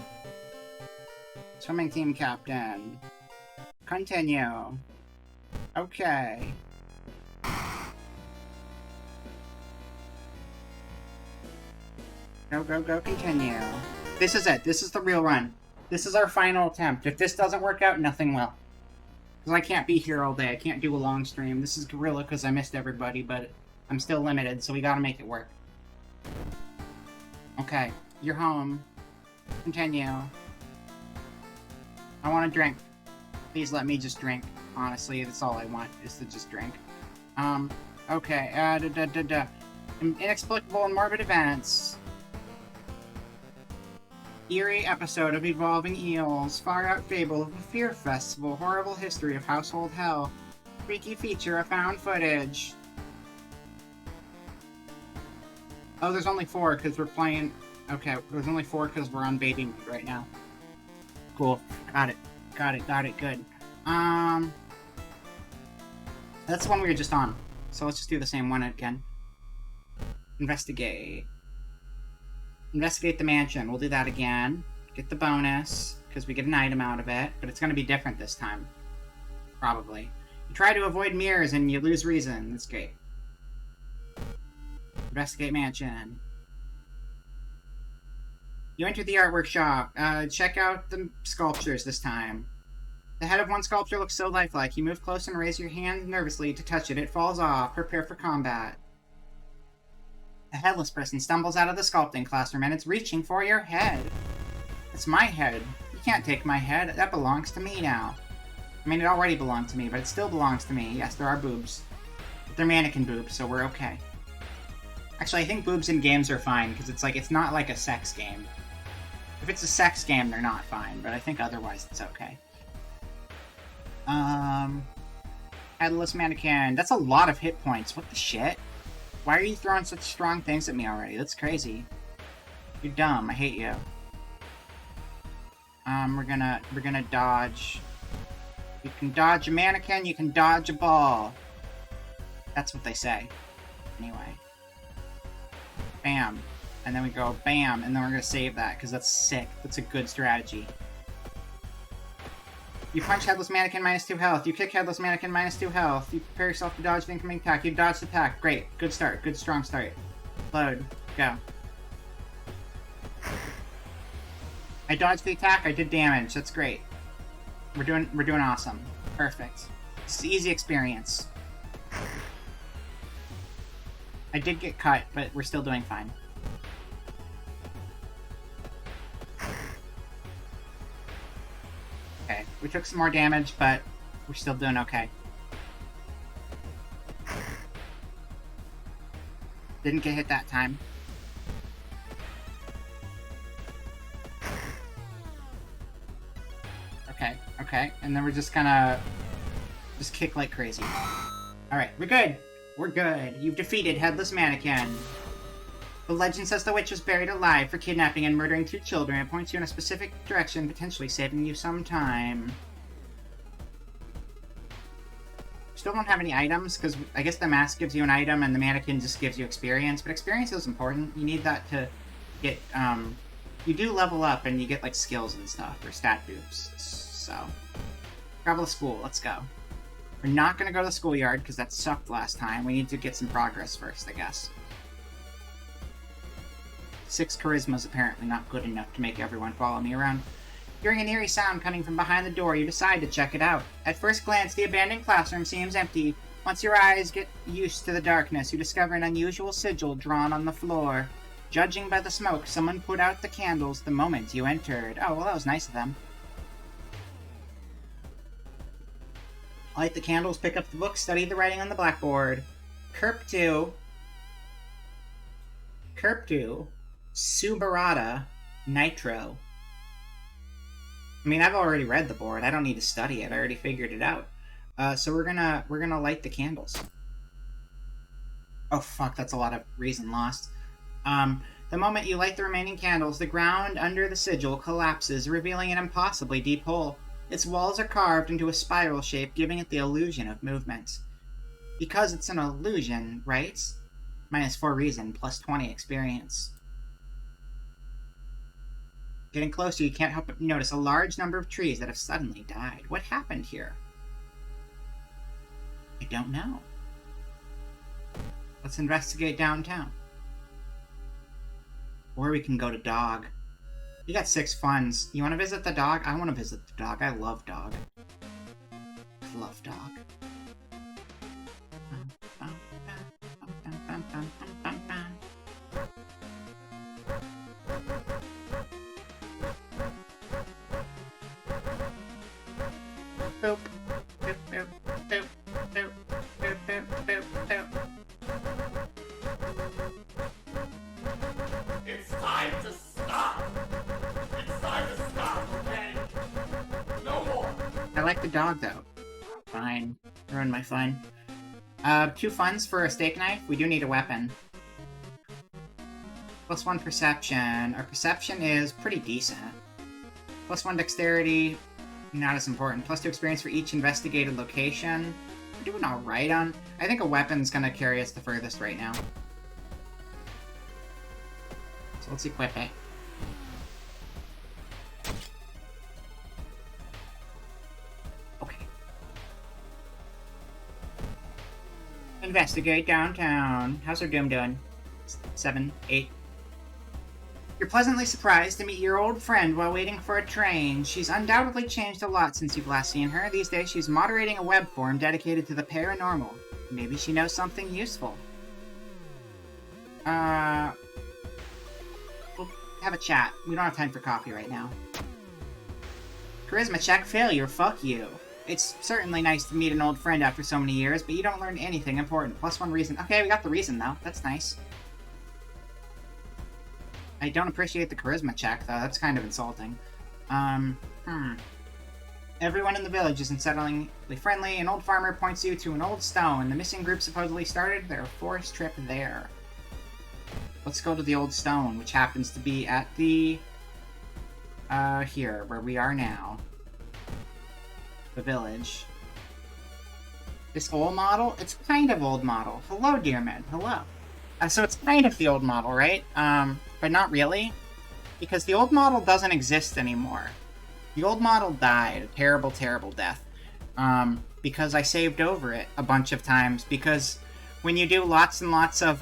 Swimming team captain. Continue. Okay. Go, go, go, continue. This is it. This is the real run. This is our final attempt. If this doesn't work out, nothing will. Because I can't be here all day. I can't do a long stream. This is Guerilla because I missed everybody, but I'm still limited, so we gotta make it work. Okay. You're home. Continue. I want a drink. Please let me just drink. Honestly, that's all I want, is to just drink. Okay, Inexplicable and morbid events. Eerie episode of Evolving Eels. Far out fable of a fear festival. Horrible history of household hell. Freaky feature of found footage. Oh, there's only 4 because we're playing... Okay, there's only 4 because we're on baiting right now. Cool. Got it. Got it. Good. That's the one we were just on. So let's just do the same one again. Investigate. Investigate the mansion. We'll do that again. Get the bonus, because we get an item out of it, but it's going to be different this time. Probably. You try to avoid mirrors and you lose reason. That's great. Investigate mansion. You enter the art workshop. Check out the sculptures this time. The head of one sculpture looks so lifelike. You move close and raise your hand nervously to touch it. It falls off. Prepare for combat. A headless person stumbles out of the sculpting classroom and it's reaching for your head. It's my head. You can't take my head. That belongs to me now. I mean, it already belonged to me, but it still belongs to me. Yes, there are boobs. But they're mannequin boobs, so we're okay. Actually, I think boobs in games are fine, because it's not like a sex game. If it's a sex game, they're not fine, but I think otherwise it's okay. Headless mannequin. That's a lot of hit points. What the shit? Why are you throwing such strong things at me already? That's crazy. You're dumb. I hate you. We're gonna dodge. You can dodge a mannequin, you can dodge a ball. That's what they say. Anyway. Bam. And then we go bam, and then we're gonna save that, because that's sick. That's a good strategy. You punch Headless Mannequin, -2 health. You kick Headless Mannequin, -2 health. You prepare yourself to dodge the incoming attack. You dodge the attack. Great. Good start. Good strong start. Load. Go. I dodged the attack. I did damage. That's great. We're doing awesome. Perfect. It's an easy experience. I did get cut, but we're still doing fine. Okay, we took some more damage, but we're still doing okay. Didn't get hit that time. Okay, and then we're just gonna kick like crazy. Alright, we're good. We're good. You've defeated Headless Mannequin. The legend says the witch was buried alive for kidnapping and murdering 2 children. It points you in a specific direction, potentially saving you some time. Still don't have any items, because I guess the mask gives you an item and the mannequin just gives you experience, but experience is important. You need that to get, you do level up and you get, like, skills and stuff, or stat boosts. So, travel to school, let's go. We're not gonna go to the schoolyard, because that sucked last time. We need to get some progress first, I guess. 6 charisma is apparently not good enough to make everyone follow me around. Hearing an eerie sound coming from behind the door, you decide to check it out. At first glance, the abandoned classroom seems empty. Once your eyes get used to the darkness, you discover an unusual sigil drawn on the floor. Judging by the smoke, someone put out the candles the moment you entered. Oh, well, that was nice of them. Light the candles, pick up the book, study the writing on the blackboard. Kerptu, Subarata, Nitro. I mean, I've already read the board. I don't need to study it. I already figured it out. So we're gonna light the candles. Oh fuck, that's a lot of reason lost. The moment you light the remaining candles, the ground under the sigil collapses, revealing an impossibly deep hole. Its walls are carved into a spiral shape, giving it the illusion of movement. Because it's an illusion, right? -4 reason, plus 20 experience. Getting closer, you can't help but notice a large number of trees that have suddenly died. What happened here? I don't know. Let's investigate downtown. Or we can go to Dog. You got 6 funds. You want to visit the dog? I want to visit the dog. I love Dog. I love Dog. Boop. Boop, boop, boop, boop, boop, boop, boop, boop. It's time to stop! It's time to stop, okay? No more! I like the dog, though. Fine. Ruined my fun. 2 funds for a steak knife. We do need a weapon. +1 perception. Our perception is pretty decent. +1 dexterity. Not as important. +2 experience for each investigated location. We're doing alright on... I think a weapon's gonna carry us the furthest right now. So let's equip it. Okay. Investigate downtown. How's our Doom doing? 7, 8. You're pleasantly surprised to meet your old friend while waiting for a train. She's undoubtedly changed a lot since you've last seen her. These days she's moderating a web forum dedicated to the paranormal. Maybe she knows something useful. We'll have a chat. We don't have time for coffee right now. Charisma check failure, fuck you. It's certainly nice to meet an old friend after so many years, but you don't learn anything important. +1 reason. Okay, we got the reason though. That's nice. I don't appreciate the charisma check, though. That's kind of insulting. Everyone in the village is unsettlingly friendly. An old farmer points you to an old stone. The missing group supposedly started their forest trip there. Let's go to the old stone, which happens to be at the... here, where we are now. The village. This old model? It's kind of old model. Hello, dear man. Hello. So it's kind of the old model, right? But not really. Because the old model doesn't exist anymore. The old model died a terrible, terrible death. Because I saved over it a bunch of times. Because when you do lots and lots of,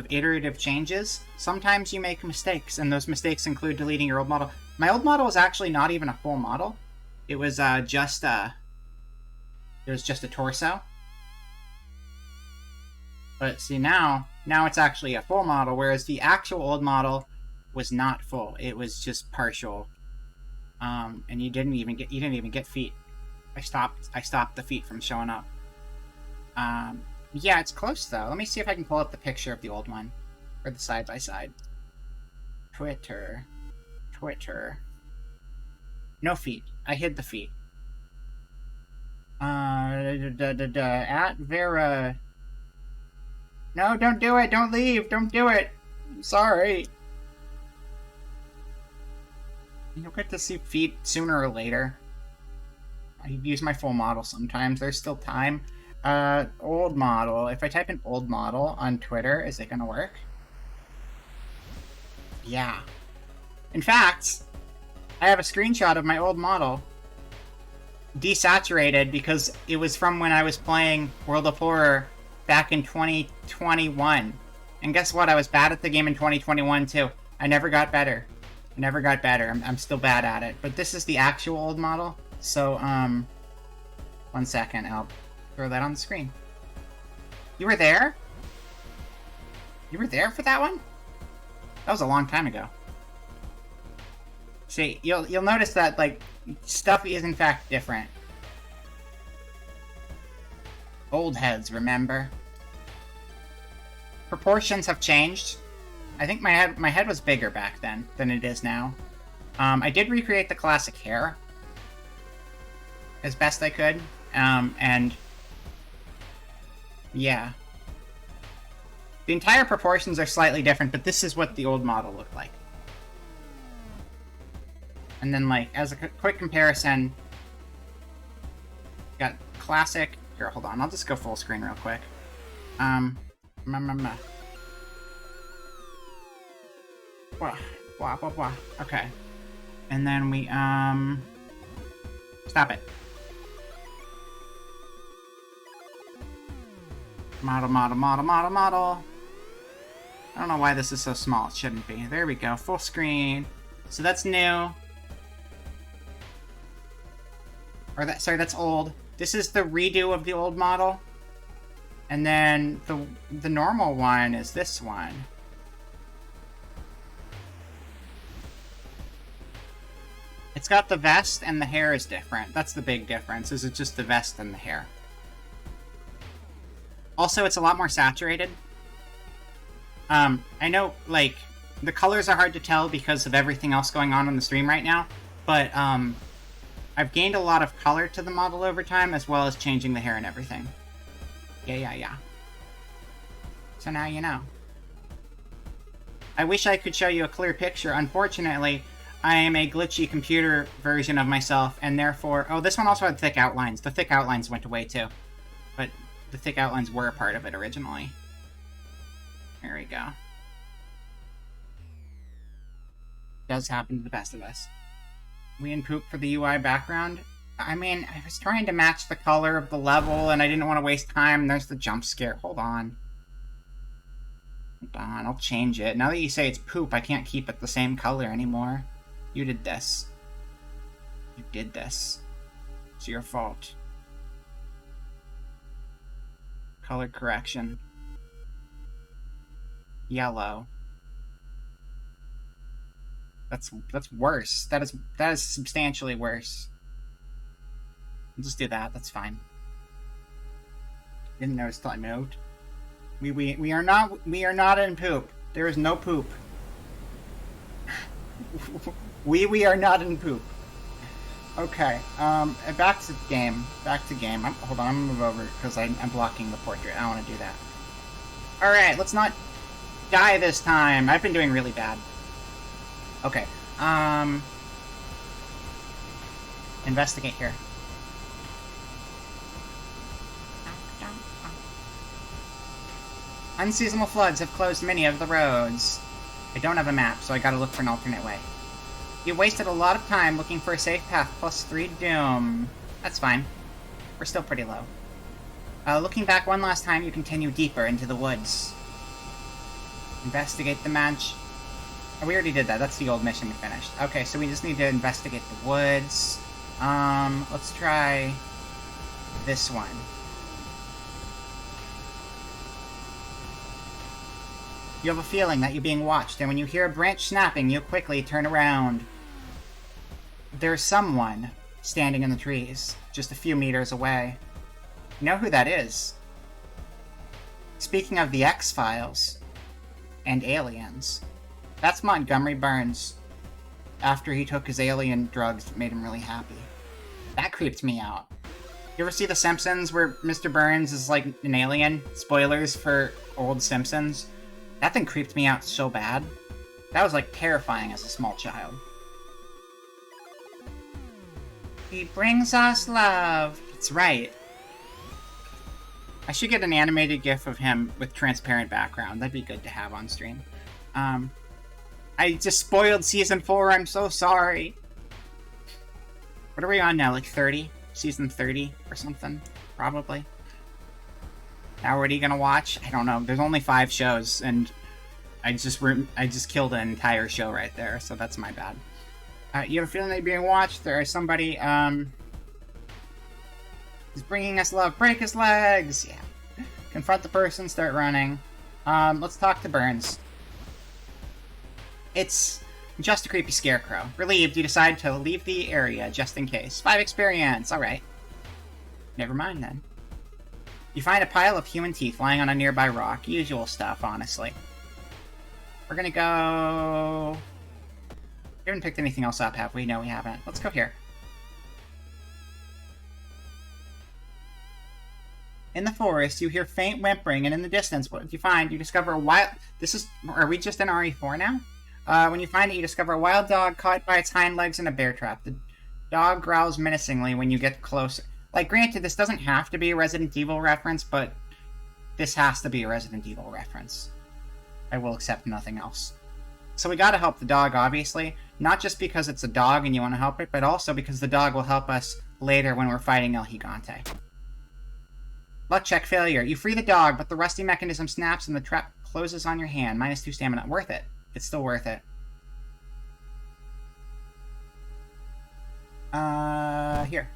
iterative changes, sometimes you make mistakes, and those mistakes include deleting your old model. My old model was actually not even a full model. It was just a torso. But see, now it's actually a full model, whereas the actual old model was not full. It was just partial. And you didn't even get feet. I stopped the feet from showing up. Yeah, it's close though. Let me see if I can pull up the picture of the old one. Or the side by side. Twitter. No feet. I hid the feet. At Vera. No, don't do it. Don't leave. Don't do it. I'm sorry. You'll get to see feet sooner or later. I use my full model sometimes. There's still time. Old model. If I type in old model on Twitter, is it gonna work? Yeah. In fact, I have a screenshot of my old model. Desaturated because it was from when I was playing World of Horror back in 2021. And guess what? I was bad at the game in 2021 too. I never got better. I'm still bad at it. But this is the actual old model. So, 1 second. I'll throw that on the screen. You were there? You were there for that one? That was a long time ago. See, you'll notice that, like, stuff is in fact different. Old heads, remember? Proportions have changed. I think my head was bigger back then than it is now. I did recreate the classic hair as best I could, and yeah. The entire proportions are slightly different, but this is what the old model looked like. And then, like, as a quick comparison, got classic. Here, hold on. I'll just go full screen real quick. Okay. And then we, stop it. Model. I don't know why this is so small. It shouldn't be. There we go. Full screen. So that's new. Sorry, that's old. This is the redo of the old model. And then the normal one is this one. It's got the vest and the hair is different. That's the big difference, is it's just the vest and the hair. Also, it's a lot more saturated. I know, like, the colors are hard to tell because of everything else going on the stream right now, but, I've gained a lot of color to the model over time, as well as changing the hair and everything. Yeah. So now you know. I wish I could show you a clear picture. Unfortunately, I am a glitchy computer version of myself, and therefore... Oh, this one also had thick outlines. The thick outlines went away, too. But the thick outlines were a part of it originally. There we go. Does happen to the best of us. We in poop for the UI background. I mean, I was trying to match the color of the level, and I didn't want to waste time. There's the jump scare. Hold on, I'll change it. Now that you say it's poop, I can't keep it the same color anymore. You did this. It's your fault. Color correction. Yellow. That's worse. That is substantially worse. I'll just do that. That's fine. Didn't notice till I moved. We are not in poop. There is no poop. we are not in poop. Okay, back to game. Hold on, I'm gonna move over because I'm blocking the portrait. I don't want to do that. Alright, let's not die this time. I've been doing really bad. Okay, investigate here. Unseasonal floods have closed many of the roads. I don't have a map, so I gotta look for an alternate way. You wasted a lot of time looking for a safe path, plus 3 doom. That's fine. We're still pretty low. Looking back one last time, you continue deeper into the woods. Investigate the match. Oh, we already did that. That's the old mission we finished. Okay, so we just need to investigate the woods. Let's try this one. You have a feeling that you're being watched, and when you hear a branch snapping, you quickly turn around. There's someone standing in the trees, just a few meters away. You know who that is? Speaking of the X-Files and aliens, that's Montgomery Burns. After he took his alien drugs that made him really happy. That creeped me out. You ever see The Simpsons where Mr. Burns is like an alien? Spoilers for old Simpsons. That thing creeped me out so bad. That was, like, terrifying as a small child. He brings us love. That's right. I should get an animated GIF of him with transparent background. That'd be good to have on stream. I just spoiled Season 4. I'm so sorry. What are we on now? Like 30? Season 30 or something? Probably. Now, what are you gonna watch? I don't know. There's only 5 shows, and I just killed an entire show right there, so that's my bad. You have a feeling that you're being watched? There is somebody, he's bringing us love. Break his legs! Yeah. Confront the person, start running. Let's talk to Burns. It's just a creepy scarecrow. Relieved, you decide to leave the area, just in case. 5 experience, alright. Never mind, then. You find a pile of human teeth lying on a nearby rock. Usual stuff, honestly. We're gonna go... We haven't picked anything else up, have we? No, we haven't. Let's go here. In the forest, you hear faint whimpering, and in the distance, what you find, you discover a wild... This is... Are we just in RE4 now? When you find it, you discover a wild dog caught by its hind legs in a bear trap. The dog growls menacingly when you get closer. Like, granted, this doesn't have to be a Resident Evil reference, but this has to be a Resident Evil reference. I will accept nothing else. So we gotta help the dog, obviously. Not just because it's a dog and you want to help it, but also because the dog will help us later when we're fighting El Gigante. Luck check failure. You free the dog, but the rusty mechanism snaps and the trap closes on your hand. -2 stamina. Worth it. It's still worth it. Here.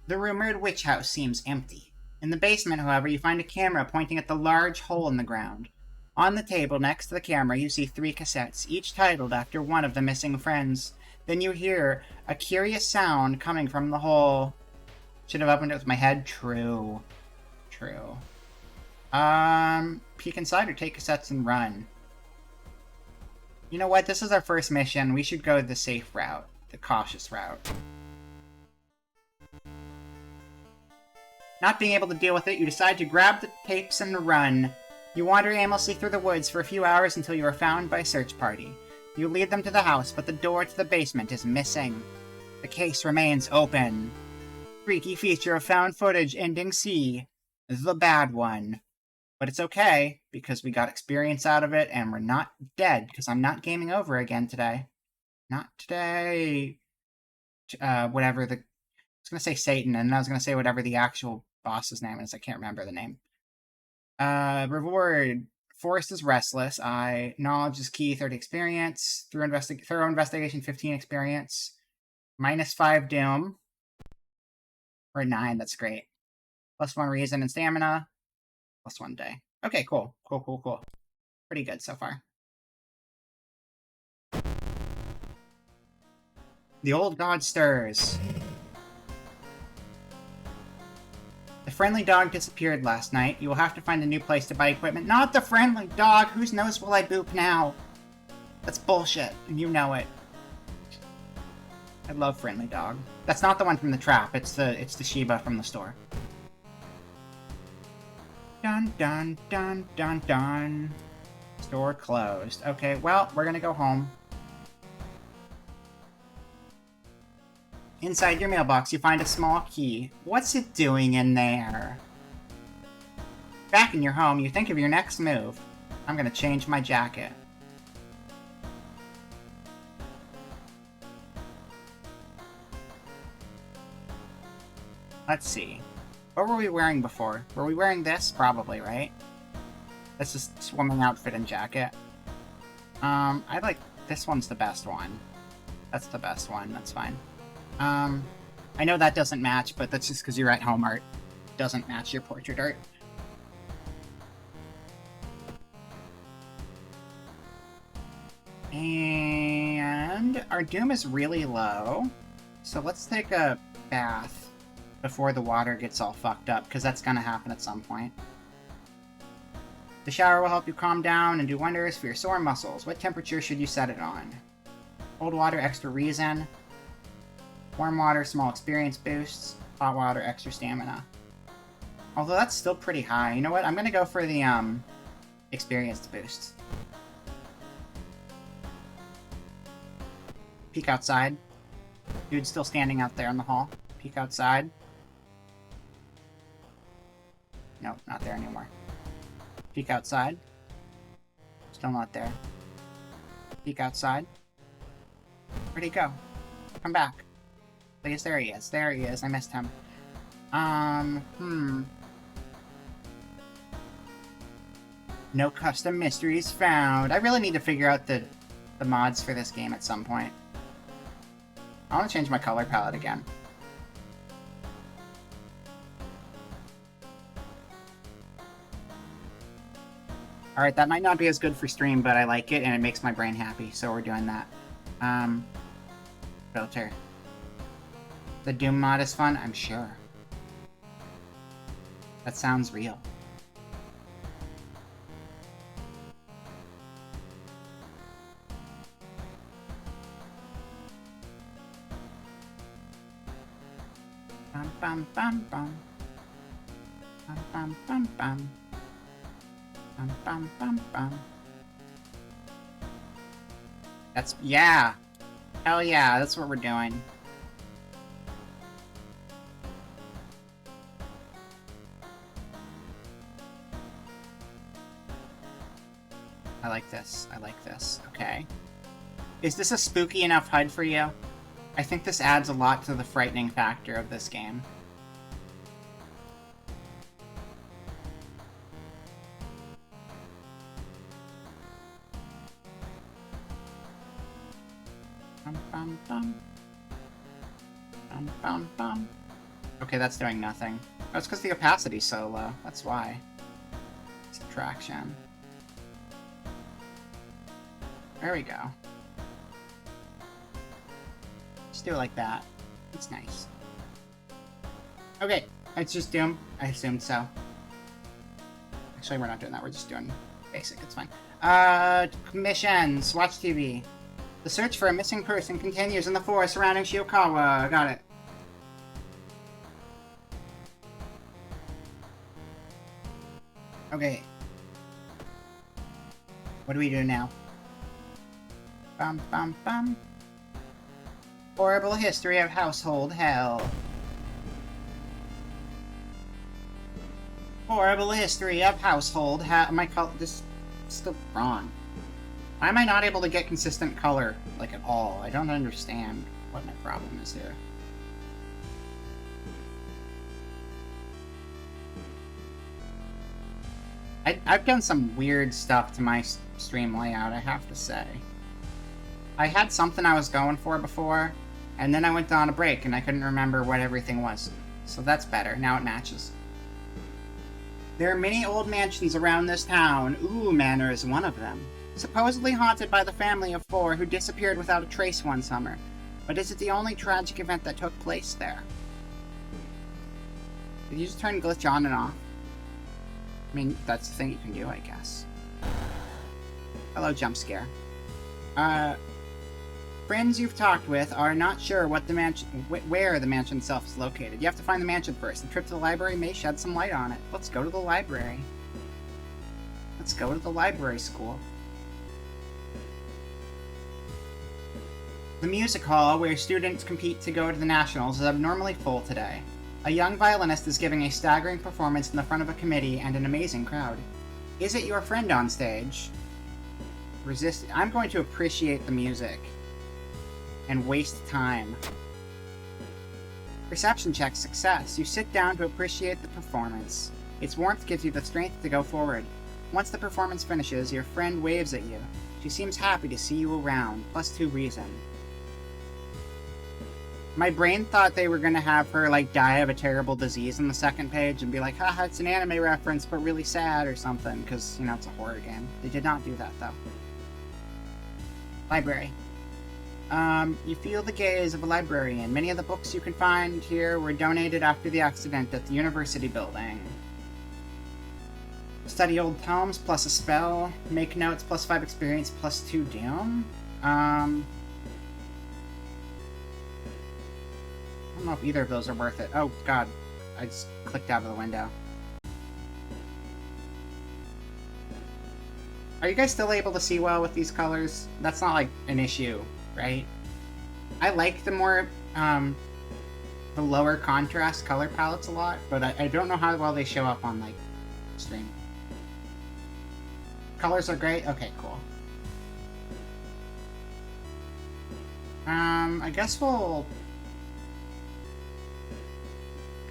The rumored witch house seems empty. In the basement, however, you find a camera pointing at the large hole in the ground. On the table next to the camera, you see 3 cassettes, each titled after one of the missing friends. Then you hear a curious sound coming from the hole. Should have opened it with my head. True. True. Peek inside or take cassettes and run. You know what? This is our first mission. We should go the safe route. The cautious route. Not being able to deal with it, you decide to grab the tapes and run. You wander aimlessly through the woods for a few hours until you are found by a search party. You lead them to the house, but the door to the basement is missing. The case remains open. Freaky feature of found footage ending C. The bad one. But it's okay, because we got experience out of it, and we're not dead, because I'm not gaming over again today. Not today. Whatever the... I was going to say Satan, and then I was going to say whatever the actual boss's name is. I can't remember the name. Reward. Forest is restless. Knowledge is key, 30 experience. Thorough investigation, 15 experience. -5 doom. Or 9, that's great. +1 reason and stamina. +1 day. Okay, cool. Cool. Pretty good so far. The old god stirs. The friendly dog disappeared last night. You will have to find a new place to buy equipment. Not the friendly dog! Whose nose will I boop now? That's bullshit, and you know it. I love friendly dog. That's not the one from the trap. It's the Shiba from the store. Dun dun dun dun dun. Store closed. Okay, well, we're gonna go home. Inside your mailbox, you find a small key. What's it doing in there? Back in your home, you think of your next move. I'm gonna change my jacket. Let's see. What were we wearing before? Were we wearing this? Probably, right? This is swimming outfit and jacket. I like... This one's the best one. That's the best one. That's fine. I know that doesn't match, but that's just because you're at home art. Doesn't match your portrait art. And our doom is really low. So let's take a bath before the water gets all fucked up, because that's gonna happen at some point. The shower will help you calm down and do wonders for your sore muscles. What temperature should you set it on? Cold water, extra reason. Warm water, small experience boosts. Hot water, extra stamina. Although that's still pretty high. You know what? I'm gonna go for the, experience boosts. Peek outside. Dude's still standing out there in the hall. Peek outside. Nope, not there anymore. Peek outside. Still not there. Peek outside. Where'd he go? Come back. Please, there he is. There he is. I missed him. No custom mysteries found. I really need to figure out the mods for this game at some point. I want to change my color palette again. Alright, that might not be as good for stream, but I like it and it makes my brain happy, so we're doing that. Filter. The Doom mod is fun? I'm sure. That sounds real. Bum bum bum bum. Bum bum bum bum. Bum bum bum bum. That's... yeah! Hell yeah, that's what we're doing. I like this. I like this. Okay. Is this a spooky enough HUD for you? I think this adds a lot to the frightening factor of this game. Bum, bum, bum. Bum, bum, bum. Okay, that's doing nothing. That's because the opacity's so low. That's why. Subtraction. There we go. Just do it like that. It's nice. Okay, it's just Doom. I assumed so. Actually, we're not doing that. We're just doing basic. It's fine. Missions. Watch TV. The search for a missing person continues in the forest surrounding Shiokawa. Got it. Okay. What do we do now? Bum bum bum. Horrible history of household hell. Horrible history of household hell. My color... this is still wrong. Why am I not able to get consistent color, like, at all? I don't understand what my problem is here. I've done some weird stuff to my stream layout, I have to say. I had something I was going for before, and then I went on a break and I couldn't remember what everything was. So that's better, now it matches. There are many old mansions around this town. Ooh, Manor is one of them. Supposedly haunted by the family of 4 who disappeared without a trace one summer. But is it the only tragic event that took place there? Did you just turn glitch on and off? I mean, that's the thing you can do, I guess. Hello, jump scare. Friends you've talked with are not sure what the mansion, where the mansion itself is located. You have to find the mansion first. The trip to the library may shed some light on it. Let's go to the library. Let's go to the library school. The music hall, where students compete to go to the nationals, is abnormally full today. A young violinist is giving a staggering performance in the front of a committee and an amazing crowd. Is it your friend on stage? Resist. I'm going to appreciate the music and waste time. Perception check success. You sit down to appreciate the performance. Its warmth gives you the strength to go forward. Once the performance finishes, your friend waves at you. She seems happy to see you around, +2 reason. My brain thought they were gonna have her, like, die of a terrible disease on the second page and be like, haha, it's an anime reference, but really sad or something, because, you know, it's a horror game. They did not do that, though. Library. You feel the gaze of a librarian. Many of the books you can find here were donated after the accident at the university building. Study old tomes, plus a spell. Make notes, +5 experience, +2 doom. I don't know if either of those are worth it. Oh, God. I just clicked out of the window. Are you guys still able to see well with these colors? That's not, like, an issue, right? I like the more, the lower contrast color palettes a lot, but I don't know how well they show up on, like, stream. Colors are great? Okay, cool. I guess we'll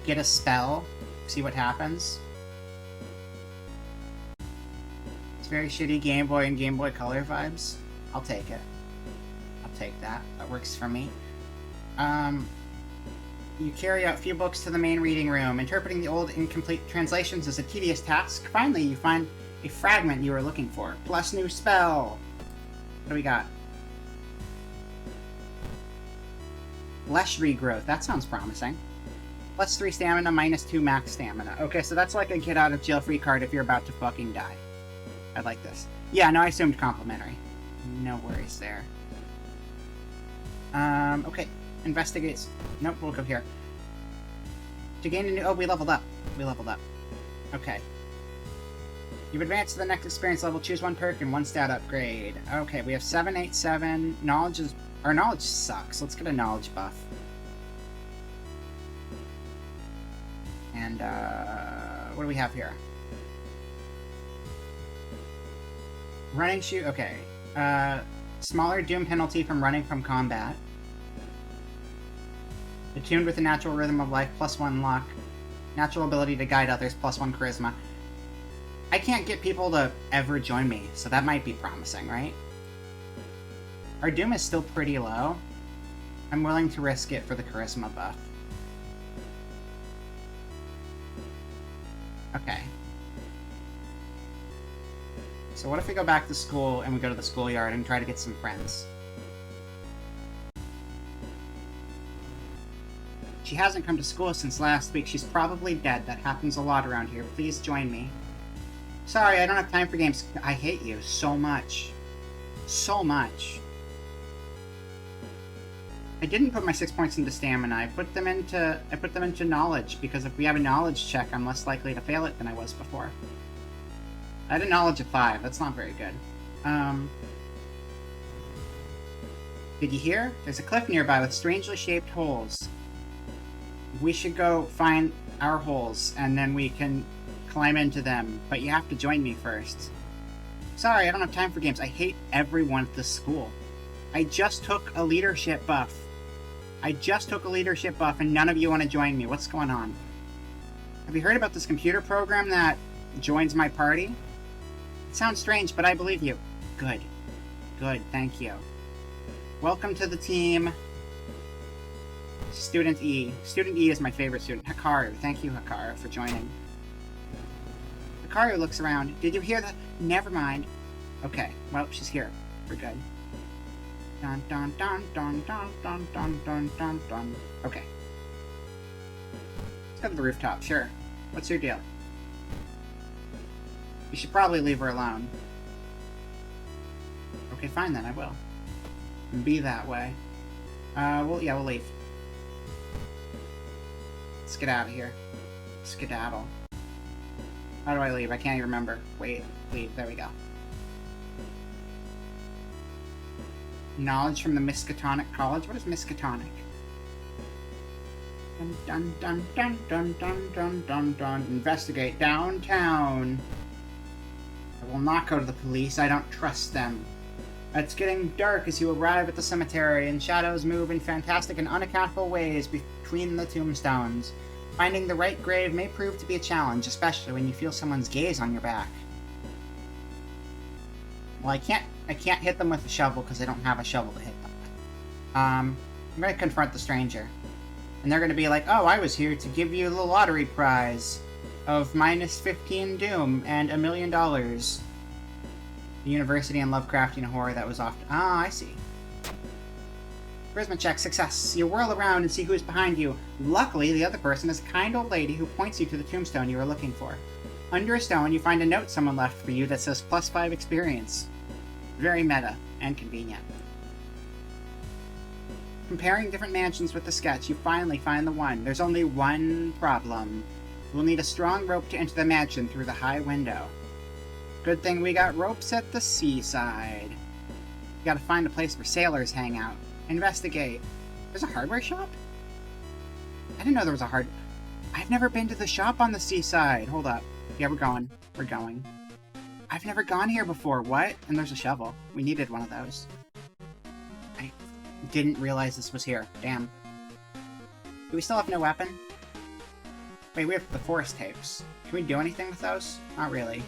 get a spell, see what happens. It's very shitty Game Boy and Game Boy Color vibes. I'll take it. I'll take that. That works for me. You carry out a few books to the main reading room. Interpreting the old incomplete translations is a tedious task. Finally, you find a fragment you were looking for. Plus new spell. What do we got? Flesh regrowth. That sounds promising. +3 stamina, -2 max stamina. Okay, so that's like a get out of jail free card if you're about to fucking die. I like this. Yeah, no, I assumed complimentary. No worries there. Okay. Investigates. Nope, we'll go here. To gain a new... Oh, we leveled up. We leveled up. Okay. You've advanced to the next experience level. Choose one perk and one stat upgrade. Okay, we have 787. Knowledge is... Our knowledge sucks. Let's get a knowledge buff. And, what do we have here? Running shoe... Okay. Smaller doom penalty from running from combat. Attuned with the natural rhythm of life, +1 luck. Natural ability to guide others, +1 charisma. I can't get people to ever join me, so that might be promising, right? Our doom is still pretty low. I'm willing to risk it for the charisma buff. Okay. So what if we go back to school and we go to the schoolyard and try to get some friends? She hasn't come to school since last week. She's probably dead. That happens a lot around here. Please join me. Sorry, I don't have time for games. I hate you so much. So much. I didn't put my 6 points into stamina. I put them into knowledge, because if we have a knowledge check, I'm less likely to fail it than I was before. I had a knowledge of 5. That's not very good. Did you hear? There's a cliff nearby with strangely shaped holes. We should go find our holes, and then we can climb into them, but you have to join me first. Sorry, I don't have time for games. I hate everyone at this school. I just took a leadership buff. And none of you want to join me. What's going on? Have you heard about this computer program that joins my party? It sounds strange, but I believe you. Good. Good, thank you. Welcome to the team. Student E. Student E is my favorite student. Hikaru. Thank you, Hikaru, for joining. Hikaru looks around. Did you hear that? Never mind. Okay, well, she's here. We're good. Dun dun dun dun dun dun dun dun dun dun. Okay. Let's go to the rooftop, sure. What's your deal? You should probably leave her alone. Okay, fine then, I will. Be that way. We'll leave. Let's get out of here. Skedaddle. How do I leave? I can't even remember. Wait, leave. There we go. Knowledge from the Miskatonic College? What is Miskatonic? Dun dun dun dun dun dun dun dun dun. Investigate downtown. I will not go to the police. I don't trust them. It's getting dark as you arrive at the cemetery, and shadows move in fantastic and unaccountable ways between the tombstones. Finding the right grave may prove to be a challenge, especially when you feel someone's gaze on your back. Well, I can't hit them with a shovel because I don't have a shovel to hit them with. I'm going to confront the stranger. And they're going to be like, oh, I was here to give you the lottery prize of -15 doom and $1 million. The university and Lovecraftian horror that was off. Ah, I see. Charisma check, success. You whirl around and see who's behind you. Luckily, the other person is a kind old lady who points you to the tombstone you were looking for. Under a stone, you find a note someone left for you that says +5 experience. Very meta and convenient. Comparing different mansions with the sketch, you finally find the one. There's only one problem. You'll need a strong rope to enter the mansion through the high window. Good thing we got ropes at the seaside. You gotta find a place where sailors hang out. Investigate. There's a hardware shop? I didn't know there was a I've never been to the shop on the seaside. Hold up. Yeah, we're going. We're going. I've never gone here before. What? And there's a shovel. We needed one of those. I didn't realize this was here. Damn. Do we still have no weapon? Wait, we have the forest tapes. Can we do anything with those? Not really.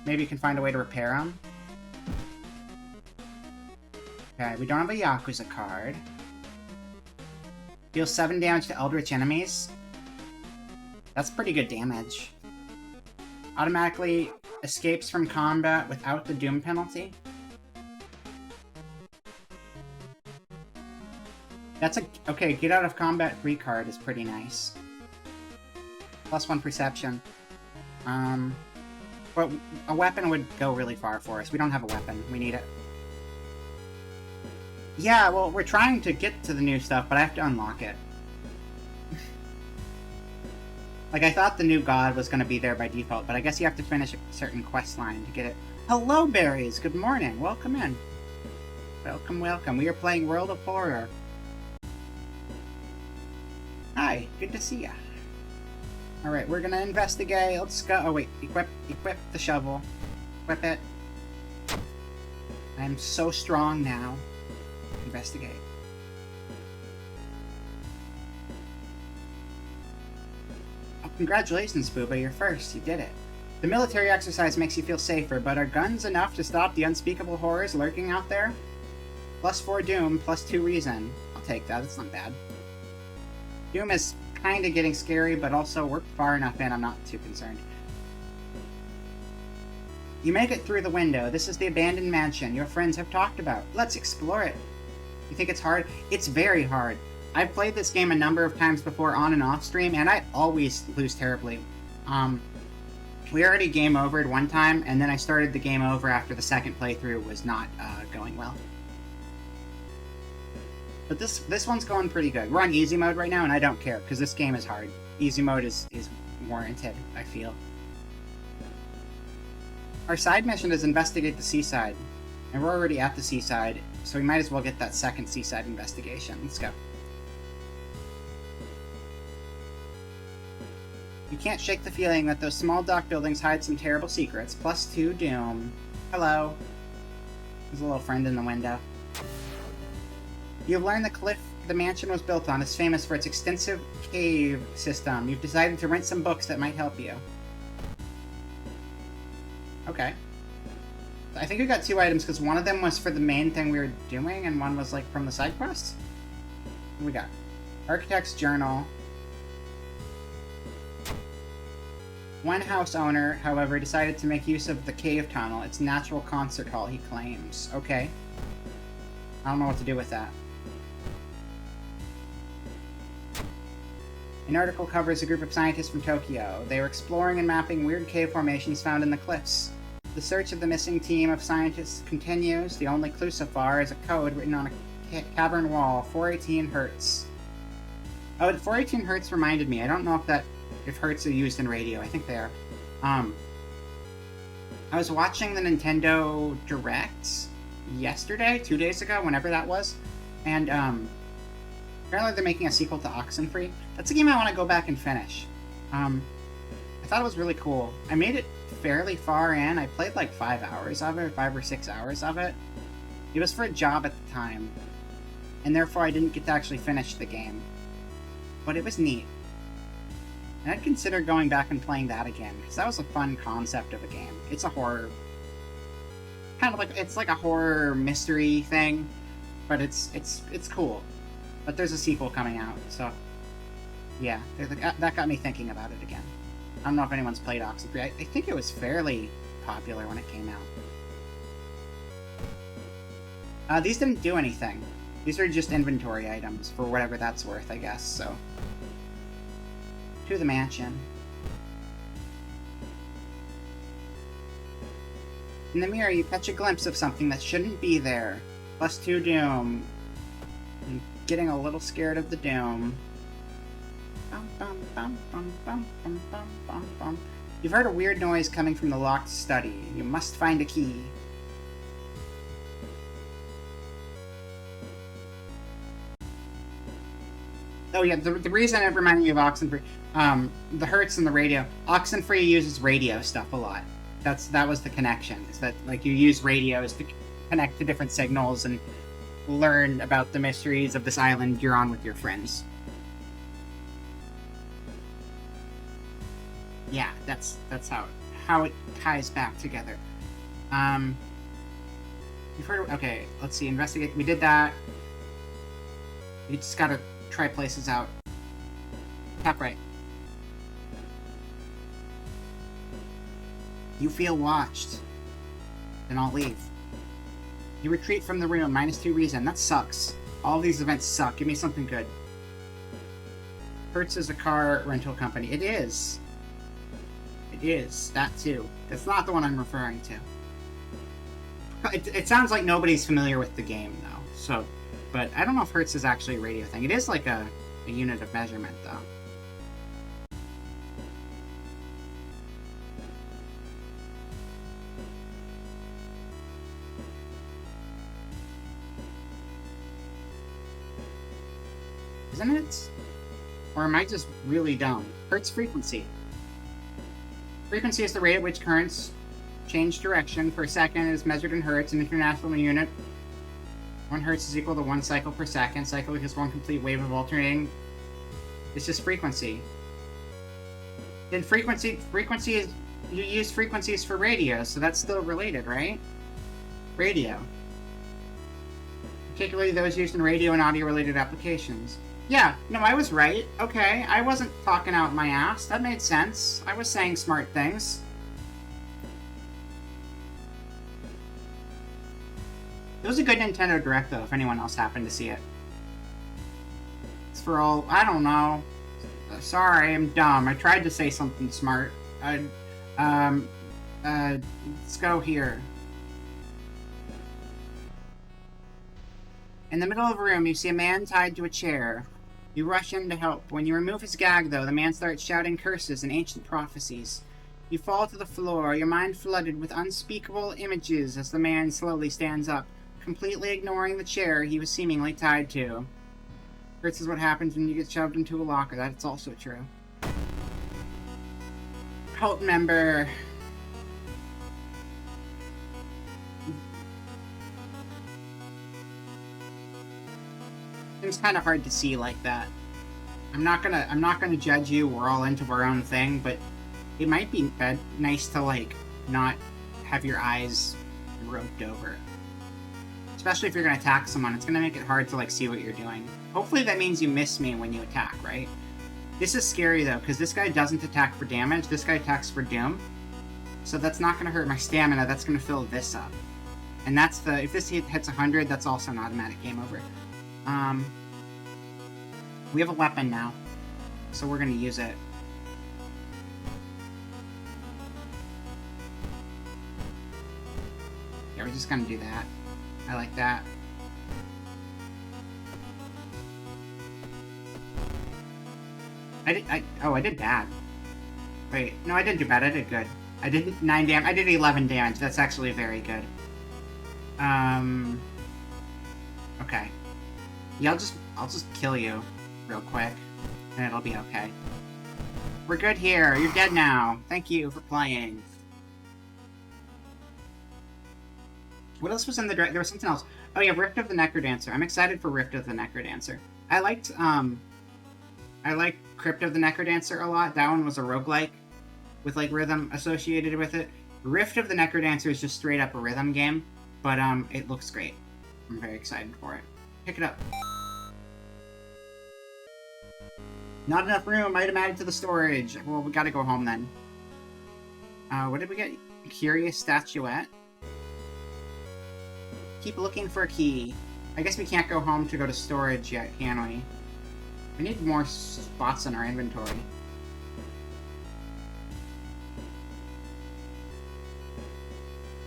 Maybe you can find a way to repair them? Okay, we don't have a Yakuza card. Deal 7 damage to Eldritch enemies. That's pretty good damage. Automatically escapes from combat without the doom penalty. That's a... Okay, get out of combat free card is pretty nice. +1 perception. But a weapon would go really far for us. We don't have a weapon. We need it. Yeah, well, we're trying to get to the new stuff, but I have to unlock it. Like, I thought the new god was going to be there by default, but I guess you have to finish a certain quest line to get it. Hello, berries! Good morning! Welcome in. Welcome, welcome. We are playing World of Horror. Hi, good to see ya. Alright, we're gonna investigate. Let's go. Oh, wait. Equip the shovel. Equip it. I'm so strong now. Investigate. Oh, congratulations, Booba. You're first. You did it. The military exercise makes you feel safer, but are guns enough to stop the unspeakable horrors lurking out there? +4 Doom, +2 Reason. I'll take that. It's not bad. Doom is kind of getting scary, but also we're far enough in, I'm not too concerned. You make it through the window. This is the abandoned mansion your friends have talked about. Let's explore it. You think it's hard? It's very hard. I've played this game a number of times before on and off stream, and I always lose terribly. We already game overed one time, and then I started the game over after the second playthrough was not going well. But this one's going pretty good. We're on easy mode right now, and I don't care, because this game is hard. Easy mode is warranted, I feel. Our side mission is investigate the seaside. And we're already at the seaside, so we might as well get that second seaside investigation. Let's go. You can't shake the feeling that those small dock buildings hide some terrible secrets. +2 Doom. Hello. There's a little friend in the window. You've learned the cliff the mansion was built on is famous for its extensive cave system. You've decided to rent some books that might help you. Okay. I think we got 2 items, because one of them was for the main thing we were doing, and one was, like, from the side quests? What do we got? Architect's Journal. One house owner, however, decided to make use of the cave tunnel. Its natural concert hall, he claims. Okay. I don't know what to do with that. An article covers a group of scientists from Tokyo. They were exploring and mapping weird cave formations found in the cliffs. The search of the missing team of scientists continues. The only clue so far is a code written on a cavern wall, 418 Hertz. Oh, 418 Hertz reminded me. I don't know if Hertz are used in radio. I think they are. I was watching the Nintendo Direct yesterday, 2 days ago, whenever that was, and apparently they're making a sequel to Oxenfree. That's a game I want to go back and finish. I thought it was really cool. I made it fairly far in. I played like 5 hours of it, 5 or 6 hours of it. It was for a job at the time, and therefore I didn't get to actually finish the game. But it was neat. And I'd consider going back and playing that again, because that was a fun concept of a game. It's a horror... kind of like... it's like a horror mystery thing, but it's cool. But there's a sequel coming out, so... yeah, that got me thinking about it again. I don't know if anyone's played Oxenfree. I think it was fairly popular when it came out. These didn't do anything. These are just inventory items, for whatever that's worth, I guess, so... to the mansion. In the mirror, you catch a glimpse of something that shouldn't be there. +2 Doom. I'm getting a little scared of the Doom. You've heard a weird noise coming from the locked study. You must find a key. Oh yeah, the reason it reminded me of Oxenfree, the Hertz and the radio. Oxenfree uses radio stuff a lot. That was the connection. Is that like you use radios to connect to different signals and learn about the mysteries of this island you're on with your friends. Yeah, that's how it ties back together. You've heard. Okay, let's see. Investigate. We did that. We just gotta try places out. Top right. You feel watched. Then I'll leave. You retreat from the room, -2 reason. That sucks. All these events suck. Give me something good. Hertz is a car rental company. It is. It is. That too. That's not the one I'm referring to. It sounds like nobody's familiar with the game, though. So, but I don't know if Hertz is actually a radio thing. It is like a unit of measurement, though. Isn't it? Or am I just really dumb? Hertz frequency. Frequency is the rate at which currents change direction per second. It is measured in hertz, an international unit. 1 hertz is equal to 1 cycle per second. Cycle is 1 complete wave of alternating. It's just frequency. Then frequency is... you use frequencies for radio, so that's still related, right? Radio. Particularly those used in radio and audio-related applications. Yeah, no, I was right. Okay, I wasn't talking out my ass. That made sense. I was saying smart things. It was a good Nintendo Direct, though, if anyone else happened to see it. It's for all... I don't know. Sorry, I'm dumb. I tried to say something smart. Let's go here. In the middle of a room, you see a man tied to a chair. You rush in to help. When you remove his gag, though, the man starts shouting curses and ancient prophecies. You fall to the floor, your mind flooded with unspeakable images as the man slowly stands up, completely ignoring the chair he was seemingly tied to. This is what happens when you get shoved into a locker. That's also true. Cult member. It's kind of hard to see like that. I'm not gonna judge you. We're all into our own thing, but it might be nice to like not have your eyes roped over. Especially if you're gonna attack someone, it's gonna make it hard to like see what you're doing. Hopefully that means you miss me when you attack, right? This is scary though, because this guy doesn't attack for damage. This guy attacks for doom. So that's not gonna hurt my stamina. That's gonna fill this up. And that's the if this hits 100, that's also an automatic game over. We have a weapon now. so we're gonna use it. Yeah, we're just gonna do that. I like that. I did bad. Wait, no, I didn't do bad. I did good. I did 9 damage. I did 11 damage. That's actually very good. Okay. Yeah, I'll just kill you real quick, and it'll be okay. We're good here. You're dead now. Thank you for playing. What else was in the direct? There was something else. Oh yeah, Rift of the Necrodancer. I'm excited for Rift of the Necrodancer. I liked Crypt of the Necrodancer a lot. That one was a roguelike with like rhythm associated with it. Rift of the Necrodancer is just straight up a rhythm game, but it looks great. I'm very excited for it. Pick it up. Not enough room. Item added to the storage. Well, we gotta go home then. What did we get? Curious statuette. Keep looking for a key. I guess we can't go home to go to storage yet, can we? We need more spots in our inventory.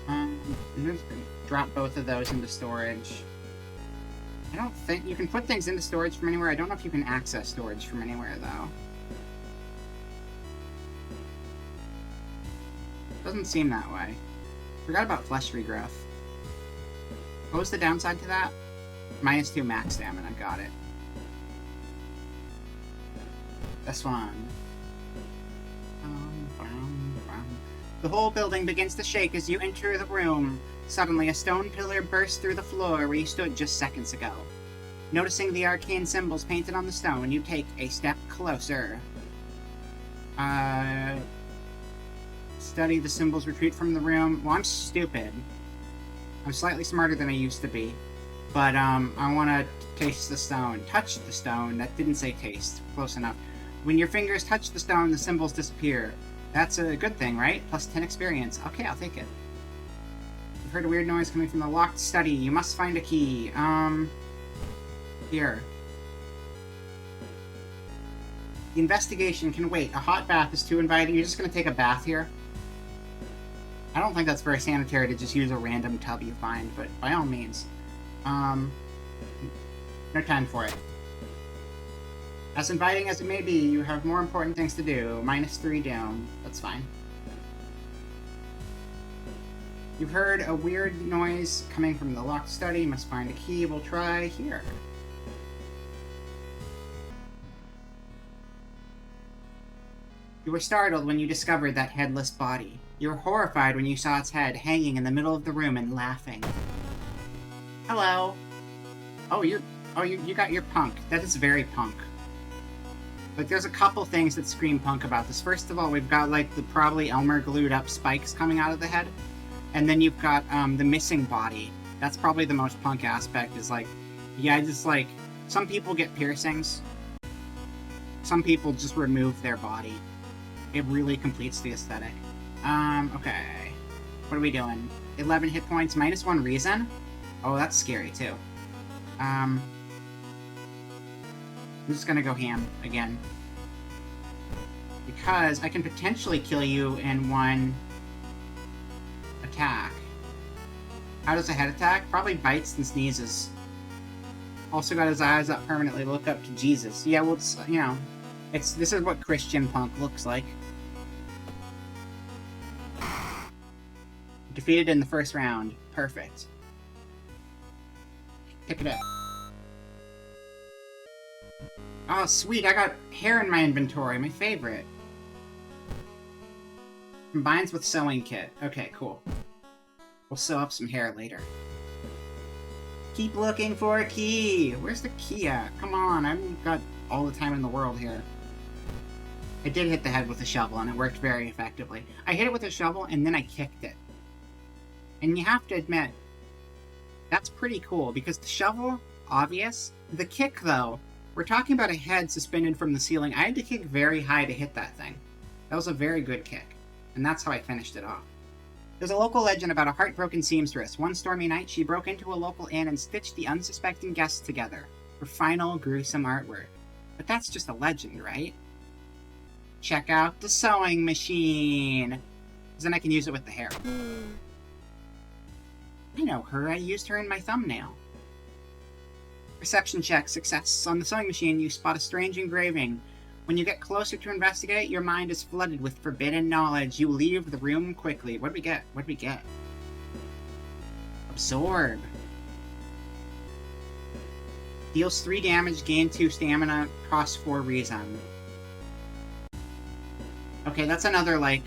I'm just gonna drop both of those into storage. I don't think you can put things into storage from anywhere. I don't know if you can access storage from anywhere, though. Doesn't seem that way. Forgot about flesh regrowth. What was the downside to that? -2 max stamina. Got it. This one. The whole building begins to shake as you enter the room. Suddenly, a stone pillar bursts through the floor where you stood just seconds ago. Noticing the arcane symbols painted on the stone, you take a step closer. Study the symbols, retreat from the room. Well, I'm stupid. I'm slightly smarter than I used to be. But, I want to taste the stone. Touch the stone. That didn't say taste. Close enough. When your fingers touch the stone, the symbols disappear. That's a good thing, right? Plus 10 experience. Okay, I'll take it. You've heard a weird noise coming from the locked study. You must find a key. Here. The investigation can wait. A hot bath is too inviting. You're just gonna take a bath here? I don't think that's very sanitary to just use a random tub you find, but by all means. No time for it. As inviting as it may be, you have more important things to do. -3 down. That's fine. You've heard a weird noise coming from the locked study. Must find a key. We'll try here. You were startled when you discovered that headless body. You were horrified when you saw its head hanging in the middle of the room and laughing. Hello. Oh, you got your punk. That is very punk. Like, there's a couple things that scream punk about this. First of all, we've got, like, the probably Elmer glued up spikes coming out of the head. And then you've got, the missing body. That's probably the most punk aspect, is, like, yeah, just, like, some people get piercings. Some people just remove their body. It really completes the aesthetic. Okay. What are we doing? 11 hit points, -1 reason? Oh, that's scary, too. I'm just gonna go ham again. Because I can potentially kill you in one attack. How does a head attack? Probably bites and sneezes. Also got his eyes up permanently, look up to Jesus. Yeah, well, it's, you know, this is what Christian punk looks like. Defeated in the first round. Perfect. Pick it up. Oh, sweet, I got hair in my inventory, my favorite. Combines with sewing kit. Okay, cool. We'll sew up some hair later. Keep looking for a key! Where's the key at? Come on, I've got all the time in the world here. I did hit the head with a shovel, and it worked very effectively. I hit it with a shovel, and then I kicked it. And you have to admit, that's pretty cool, because the shovel, obvious. The kick, though, we're talking about a head suspended from the ceiling. I had to kick very high to hit that thing. That was a very good kick, and that's how I finished it off. There's a local legend about a heartbroken seamstress. One stormy night, she broke into a local inn and stitched the unsuspecting guests together for final gruesome artwork. But that's just a legend, right? Check out the sewing machine. 'Cause then I can use it with the hair. I know her. I used her in my thumbnail. Perception check success. On the sewing machine, you spot a strange engraving. When you get closer to investigate, your mind is flooded with forbidden knowledge. You leave the room quickly. What do we get? What do we get? Absorb. Deals 3 damage, gain 2 stamina, costs 4 reason. Okay, that's another, like,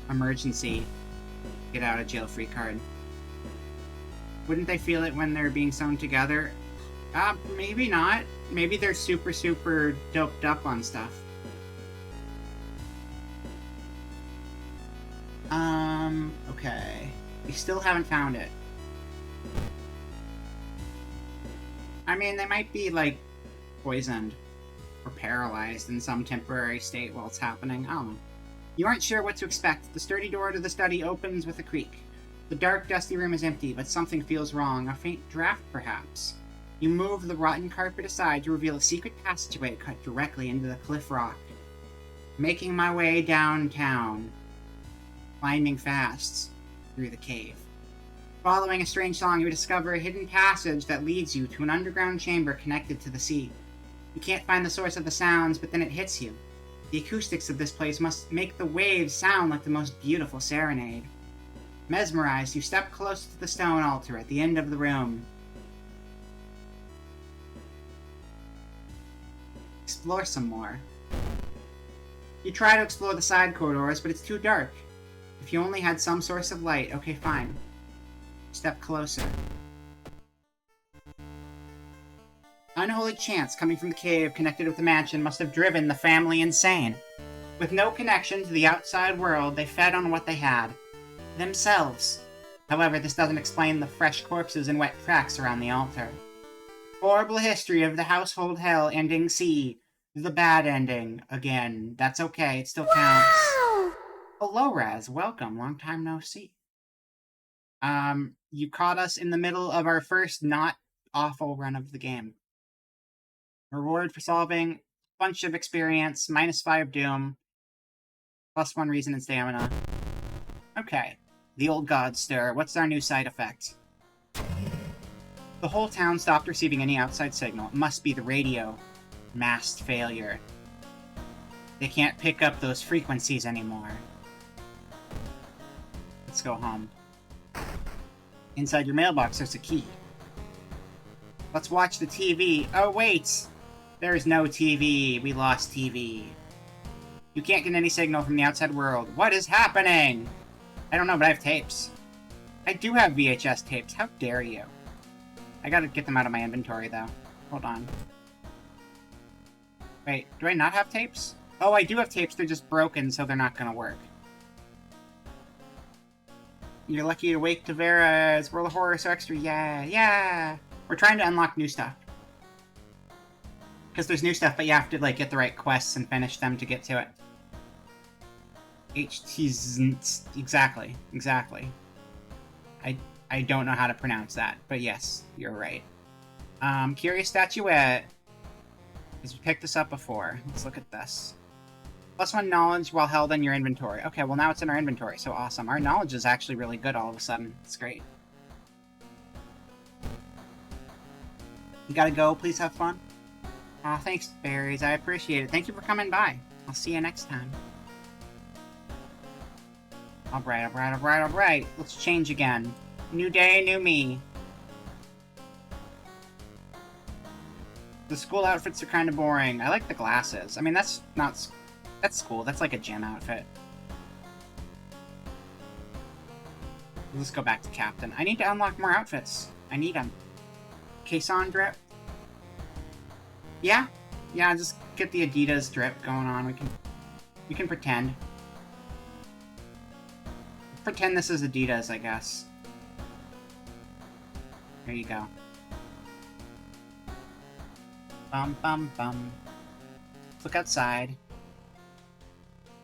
emergency get out of jail free card. Wouldn't they feel it when they're being sewn together? Maybe not. Maybe they're super, super doped up on stuff. Okay. We still haven't found it. I mean, they might be, like, poisoned or paralyzed in some temporary state while it's happening. I don't know. You aren't sure what to expect. The sturdy door to the study opens with a creak. The dark, dusty room is empty, but something feels wrong. A faint draft, perhaps. You move the rotten carpet aside to reveal a secret passageway cut directly into the cliff rock. Making my way downtown. Climbing fast through the cave. Following a strange song, you discover a hidden passage that leads you to an underground chamber connected to the sea. You can't find the source of the sounds, but then it hits you. The acoustics of this place must make the waves sound like the most beautiful serenade. Mesmerized, you step close to the stone altar at the end of the room. Explore some more. You try to explore the side corridors, but it's too dark. If you only had some source of light, okay, fine. Step closer. Unholy chants coming from the cave connected with the mansion must have driven the family insane. With no connection to the outside world, they fed on what they had. Themselves. However, this doesn't explain the fresh corpses and wet tracks around the altar. Horrible history of the household hell ending C. The bad ending. Again, that's okay, it still counts. Hello, Raz. Welcome. Long time no see. You caught us in the middle of our first not awful run of the game. Reward for solving. Bunch of experience. -5 doom. +1 reason and stamina. Okay. The old gods stir. What's our new side effect? The whole town stopped receiving any outside signal. It must be the radio. Mast failure. They can't pick up those frequencies anymore. Let's go home. Inside your mailbox, there's a key. Let's watch the TV. Oh, wait! There's no TV. We lost TV. You can't get any signal from the outside world. What is happening? I don't know, but I have tapes. I do have VHS tapes. How dare you? I gotta get them out of my inventory, though. Hold on. Wait, do I not have tapes? Oh, I do have tapes. They're just broken, so they're not gonna work. You're lucky to wake Tavera's World of Horror so extra. Yeah, yeah! We're trying to unlock new stuff. Because there's new stuff, but you have to, like, get the right quests and finish them to get to it. Exactly. I don't know how to pronounce that, but yes, you're right. Curious Statuette. Because we picked this up before. Let's look at this. +1 knowledge while held in your inventory. Okay, well now it's in our inventory, so awesome. Our knowledge is actually really good all of a sudden. It's great. You gotta go, please have fun. Aw, thanks, Berries. I appreciate it. Thank you for coming by. I'll see you next time. Alright. Let's change again. New day, new me. The school outfits are kind of boring. I like the glasses. I mean, that's cool. That's like a gym outfit. Let's go back to Captain. I need to unlock more outfits. I need them. Caisson drip. Yeah, just get the Adidas drip going on. We can pretend. Pretend this is Adidas, I guess. There you go. Bum. Let's look outside.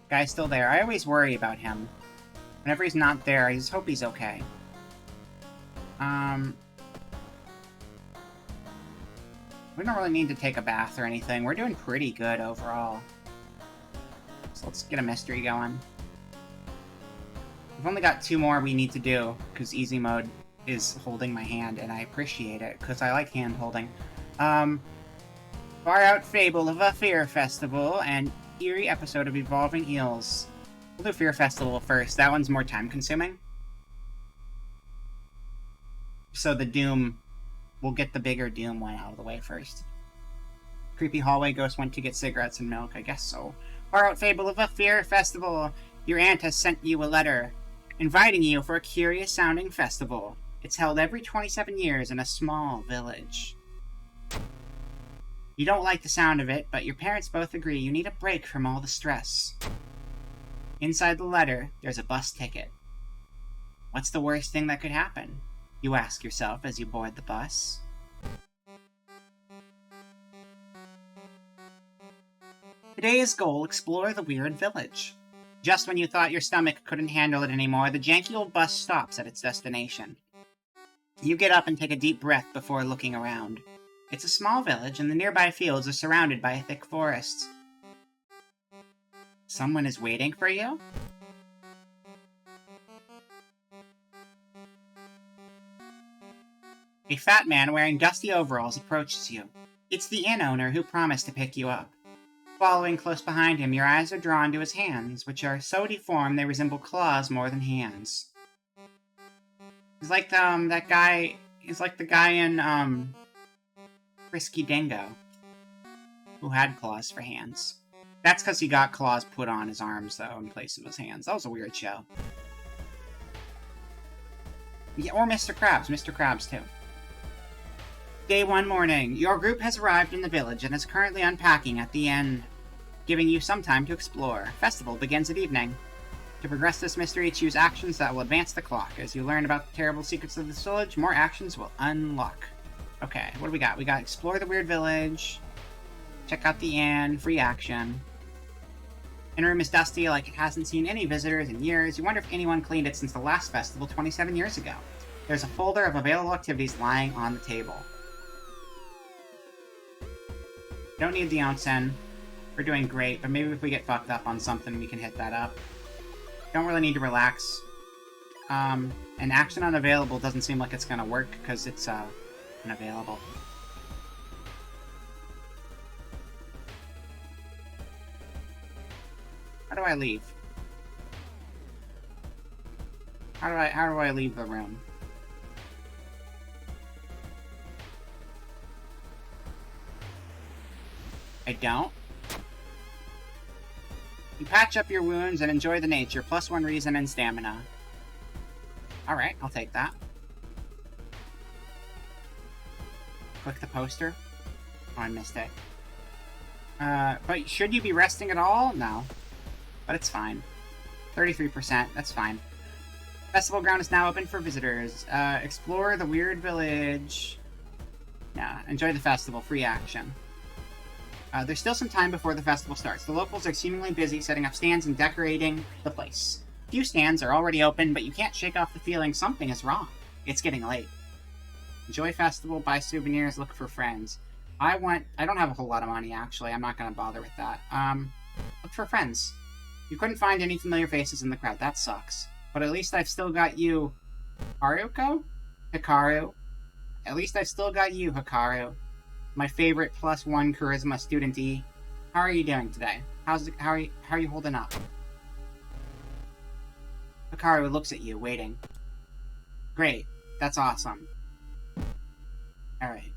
Guy's still there. I always worry about him. Whenever he's not there, I just hope he's okay. We don't really need to take a bath or anything. We're doing pretty good overall. Let's get a mystery going. We've only got 2 more we need to do, because easy mode is holding my hand, and I appreciate it, because I like hand holding. Far Out Fable of a Fear Festival, and eerie episode of Evolving Eels. We'll do Fear Festival first. That one's more time-consuming. So the Doom... We'll get the bigger Doom one out of the way first. Creepy hallway ghost went to get cigarettes and milk, I guess so. Far Out Fable of a Fear Festival. Your aunt has sent you a letter, inviting you for a curious-sounding festival. It's held every 27 years in a small village. You don't like the sound of it, but your parents both agree you need a break from all the stress. Inside the letter, there's a bus ticket. What's the worst thing that could happen? You ask yourself as you board the bus. Today's goal, explore the weird village. Just when you thought your stomach couldn't handle it anymore, the janky old bus stops at its destination. You get up and take a deep breath before looking around. It's a small village, and the nearby fields are surrounded by a thick forest. Someone is waiting for you? A fat man wearing dusty overalls approaches you. It's the inn owner who promised to pick you up. Following close behind him, your eyes are drawn to his hands, which are so deformed they resemble claws more than hands. He's like that guy. He's like the guy in Frisky Dingo, who had claws for hands. That's because he got claws put on his arms, though, in place of his hands. That was a weird show. Yeah, or Mr. Krabs. Mr. Krabs, too. Day 1 morning. Your group has arrived in the village and is currently unpacking at the inn, giving you some time to explore. Festival begins at evening. To progress this mystery, choose actions that will advance the clock. As you learn about the terrible secrets of this village, more actions will unlock. Okay, what do we got? We got explore the weird village, check out the inn, free action. Inner room is dusty, like it hasn't seen any visitors in years. You wonder if anyone cleaned it since the last festival 27 years ago. There's a folder of available activities lying on the table. Don't need the onsen. We're doing great, but maybe if we get fucked up on something, we can hit that up. Don't really need to relax. An action unavailable doesn't seem like it's gonna work, because it's, unavailable. How do I leave? How do I leave the room? I don't? You patch up your wounds and enjoy the nature, +1 reason and stamina. Alright, I'll take that. Click the poster. Oh, I missed it. But should you be resting at all? No. But it's fine. 33%, that's fine. Festival ground is now open for visitors. Explore the weird village. Nah, enjoy the festival, free action. There's still some time before the festival starts. The locals are seemingly busy setting up stands and decorating the place. Few stands are already open, but you can't shake off the feeling something is wrong. It's getting late. Enjoy festival, buy souvenirs, look for friends. I don't have a whole lot of money, actually. I'm not gonna bother with that. Look for friends. You couldn't find any familiar faces in the crowd. That sucks. But at least I've still got you... Haruko? Hikaru? At least I've still got you, Hikaru. My favorite +1 charisma student E. How are you doing today? How are you holding up? Hikaru looks at you, waiting. Great. That's awesome. Alright.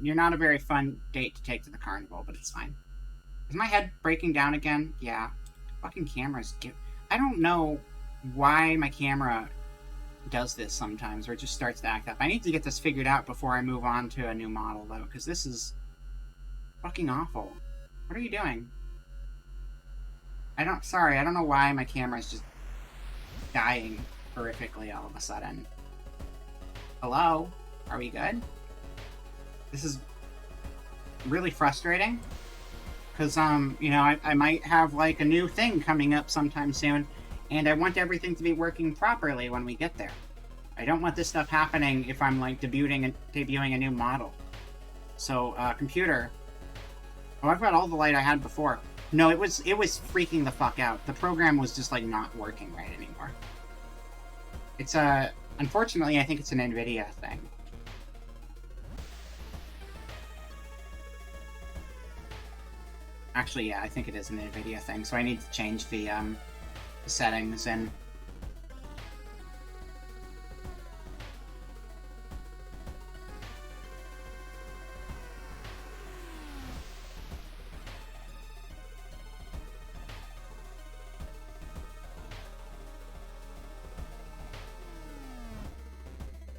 You're not a very fun date to take to the carnival, but it's fine. Is my head breaking down again? Yeah. Fucking cameras I don't know why my camera does this sometimes, or it just starts to act up. I need to get this figured out before I move on to a new model, though, because this is fucking awful. What are you doing? I don't know why my camera is just dying horrifically all of a sudden. Hello? Are we good? This is really frustrating. Because, you know, I might have, like, a new thing coming up sometime soon, and I want everything to be working properly when we get there. I don't want this stuff happening if I'm, like, debuting a new model. So, computer. Oh, I've got all the light I had before. No, it was freaking the fuck out. The program was just like not working right anymore. It's unfortunately, I think it's an NVIDIA thing. Actually, yeah, I think it is an NVIDIA thing, so I need to change the settings and...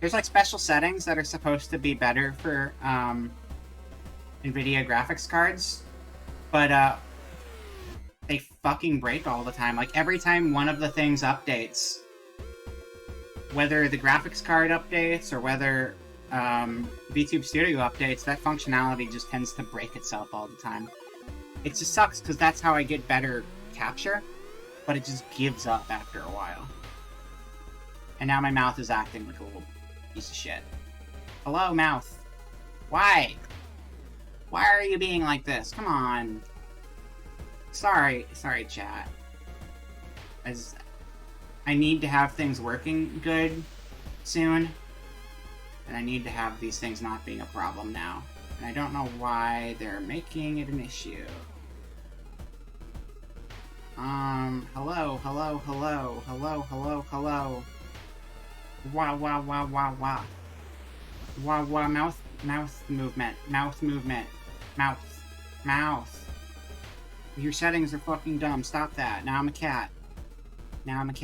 There's like special settings that are supposed to be better for NVIDIA graphics cards, but they fucking break all the time. Like every time one of the things updates, whether the graphics card updates or whether VTube Studio updates, that functionality just tends to break itself all the time. It just sucks because that's how I get better capture, but it just gives up after a while. And now my mouth is acting like a little piece of shit. Hello, mouth. Why? Why are you being like this? Come on. Sorry, chat. As I need to have things working good soon, and I need to have these things not being a problem now. And I don't know why they're making it an issue. Hello. Wow. Wow, mouth movement. Mouth. Your settings are fucking dumb. Stop that. Now I'm a cat. And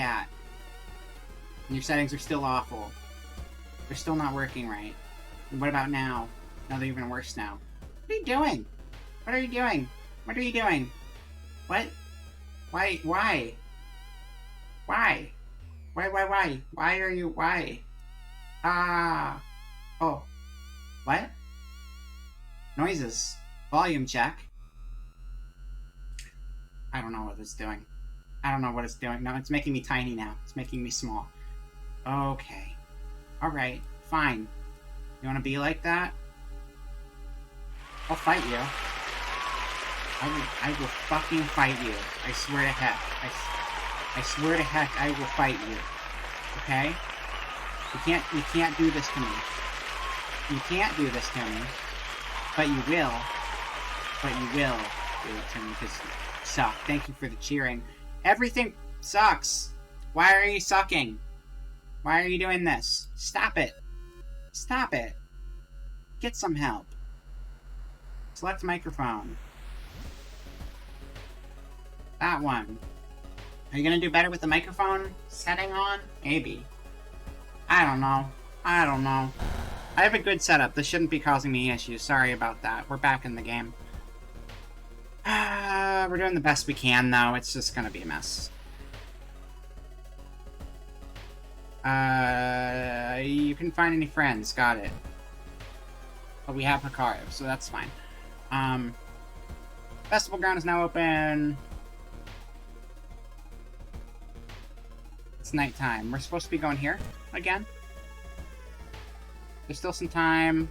your settings are still awful. They're still not working right. And what about now? No, they're even worse now. What are you doing? What are you doing? What? Why? Why are you, why? Ah. Oh. What? Noises. Volume check. I don't know what it's doing. No, it's making me tiny now. It's making me small. Okay. Alright. Fine. You wanna be like that? I'll fight you. I will fucking fight you. I swear to heck. I swear to heck I will fight you. Okay? You can't do this to me. You can't do this to me. But you will. Do it to me because you suck. Thank you for the cheering. Everything sucks. Why are you sucking? Why are you doing this? Stop it. Get some help. Select microphone. That one. Are you gonna do better with the microphone setting on? Maybe. I don't know. I have a good setup. This shouldn't be causing me issues. Sorry about that. We're back in the game. We're doing the best we can, though. It's just gonna be a mess. You couldn't find any friends. Got it. But we have Hikaru, so that's fine. Festival ground is now open. It's nighttime. We're supposed to be going here again. There's still some time.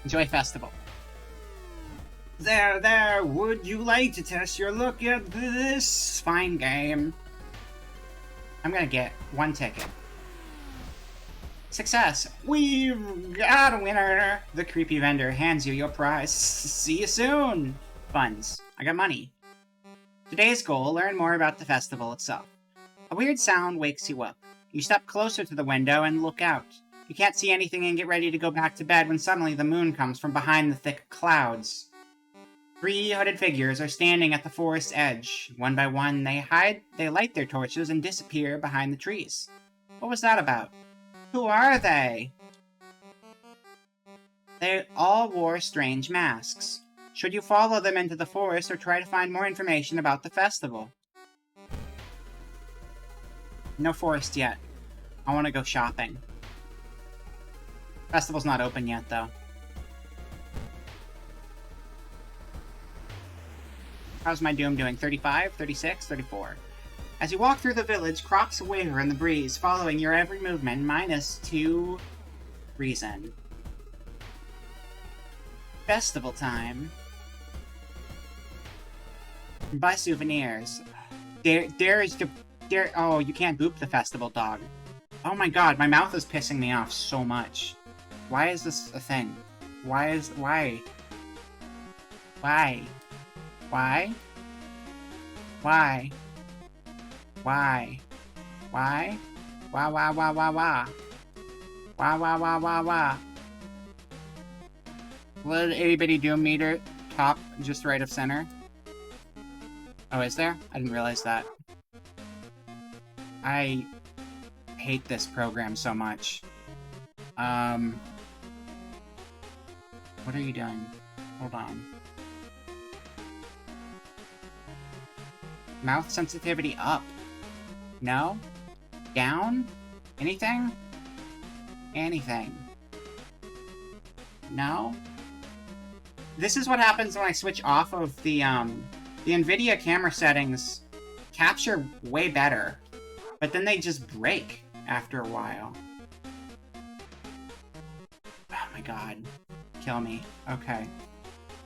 Enjoy festival. There, would you like to test your luck at this fine game? I'm gonna get one ticket. Success! We've got a winner! The creepy vendor hands you your prize. See you soon! Funds. I got money. Today's goal, learn more about the festival itself. A weird sound wakes you up. You step closer to the window and look out. You can't see anything and get ready to go back to bed when suddenly the moon comes from behind the thick clouds. 3 hooded figures are standing at the forest's edge. One by one, they light their torches and disappear behind the trees. What was that about? Who are they? They all wore strange masks. Should you follow them into the forest or try to find more information about the festival? No forest yet. I want to go shopping. Festival's not open yet, though. How's my doom doing? 35, 36, 34. As you walk through the village, crocs waver in the breeze, following your every movement, -2 reason. Festival time. Buy souvenirs. Oh, you can't boop the festival dog. Oh my god, my mouth is pissing me off so much. Why is this a thing? Why? Why? Why? Why? Why? Why? Why? Wah wah wah wah wah. Wah wah wah wah wah. Little itty bitty doom meter top just right of center. Oh, is there? I didn't realize that. I hate this program so much. What are you doing? Hold on. Mouth sensitivity up. No? Down? Anything? Anything? No? This is what happens when I switch off of the NVIDIA camera settings. Capture way better, but then they just break after a while. Oh my god. Kill me. Okay.